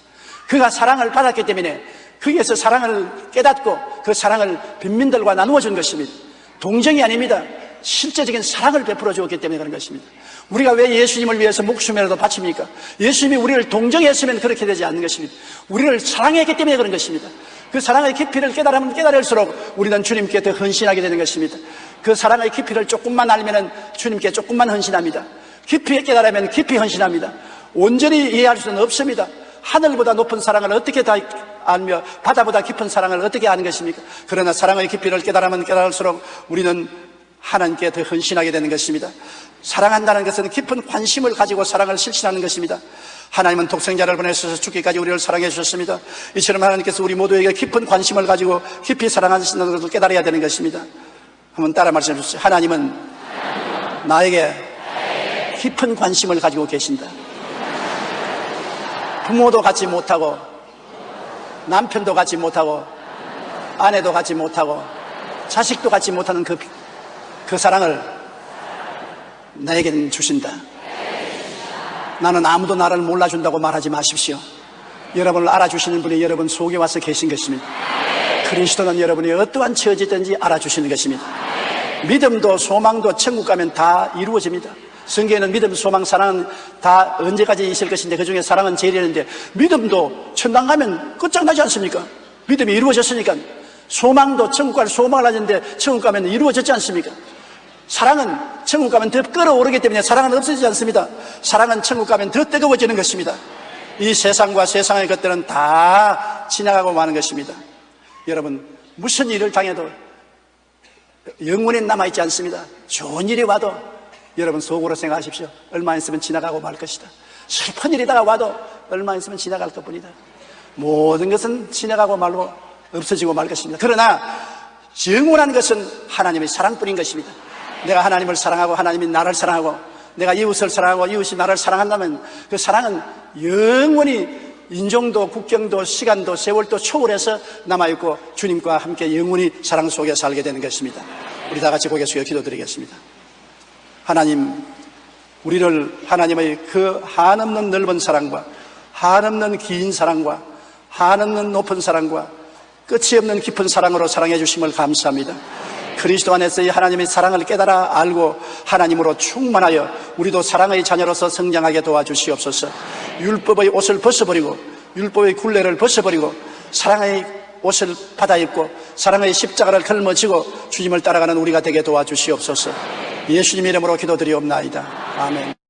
그가 사랑을 받았기 때문에 거기에서 사랑을 깨닫고 그 사랑을 빈민들과 나누어 준 것입니다. 동정이 아닙니다. 실제적인 사랑을 베풀어 주었기 때문에 그런 것입니다. 우리가 왜 예수님을 위해서 목숨이라도 바칩니까? 예수님이 우리를 동정했으면 그렇게 되지 않는 것입니다. 우리를 사랑했기 때문에 그런 것입니다. 그 사랑의 깊이를 깨달으면 깨달을수록 우리는 주님께 더 헌신하게 되는 것입니다. 그 사랑의 깊이를 조금만 알면 주님께 조금만 헌신합니다. 깊이 깨달으면 깊이 헌신합니다. 온전히 이해할 수는 없습니다. 하늘보다 높은 사랑을 어떻게 다 알며 바다보다 깊은 사랑을 어떻게 아는 것입니까? 그러나 사랑의 깊이를 깨달으면 깨달을수록 우리는 하나님께 더 헌신하게 되는 것입니다. 사랑한다는 것은 깊은 관심을 가지고 사랑을 실천하는 것입니다. 하나님은 독생자를 보내셔서 죽기까지 우리를 사랑해 주셨습니다. 이처럼 하나님께서 우리 모두에게 깊은 관심을 가지고 깊이 사랑하신다는 것을 깨달아야 되는 것입니다. 한번 따라 말씀해 주세요. 하나님은 나에게 깊은 관심을 가지고 계신다. 부모도 갖지 못하고 남편도 갖지 못하고 아내도 갖지 못하고 자식도 갖지 못하는 그 사랑을 나에게는 주신다. 나는 아무도 나를 몰라준다고 말하지 마십시오. 여러분을 알아주시는 분이 여러분 속에 와서 계신 것입니다. 그리스도는 여러분이 어떠한 처지든지 알아주시는 것입니다. 믿음도 소망도 천국 가면 다 이루어집니다. 성경에는 믿음, 소망, 사랑은 다 언제까지 있을 것인데 그중에 사랑은 제일이었는데 믿음도 천당 가면 끝장나지 않습니까? 믿음이 이루어졌으니까. 소망도 천국 갈 소망을 하는데 천국 가면 이루어졌지 않습니까? 사랑은 천국 가면 더 끓어오르기 때문에 사랑은 없어지지 않습니다. 사랑은 천국 가면 더 뜨거워지는 것입니다. 이 세상과 세상의 것들은 다 지나가고 마는 것입니다. 여러분, 무슨 일을 당해도 영원히 남아있지 않습니다. 좋은 일이 와도 여러분 속으로 생각하십시오. 얼마 있으면 지나가고 말 것이다. 슬픈 일이 다가와도 얼마 있으면 지나갈 것뿐이다. 모든 것은 지나가고 말고 없어지고 말 것입니다. 그러나 영원한 것은 하나님의 사랑뿐인 것입니다. 내가 하나님을 사랑하고 하나님이 나를 사랑하고 내가 이웃을 사랑하고 이웃이 나를 사랑한다면 그 사랑은 영원히 인종도 국경도 시간도 세월도 초월해서 남아있고 주님과 함께 영원히 사랑 속에 살게 되는 것입니다. 우리 다 같이 고개 숙여 기도드리겠습니다. 하나님, 우리를 하나님의 그 한없는 넓은 사랑과 한없는 긴 사랑과 한없는 높은 사랑과 끝이 없는 깊은 사랑으로 사랑해 주심을 감사합니다. 그리스도 안에서 이 하나님의 사랑을 깨달아 알고 하나님으로 충만하여 우리도 사랑의 자녀로서 성장하게 도와주시옵소서. 율법의 옷을 벗어버리고 율법의 굴레를 벗어버리고 사랑의 옷을 받아 입고 사랑의 십자가를 걸머지고 주님을 따라가는 우리가 되게 도와주시옵소서. 예수님 이름으로 기도드리옵나이다. 아멘.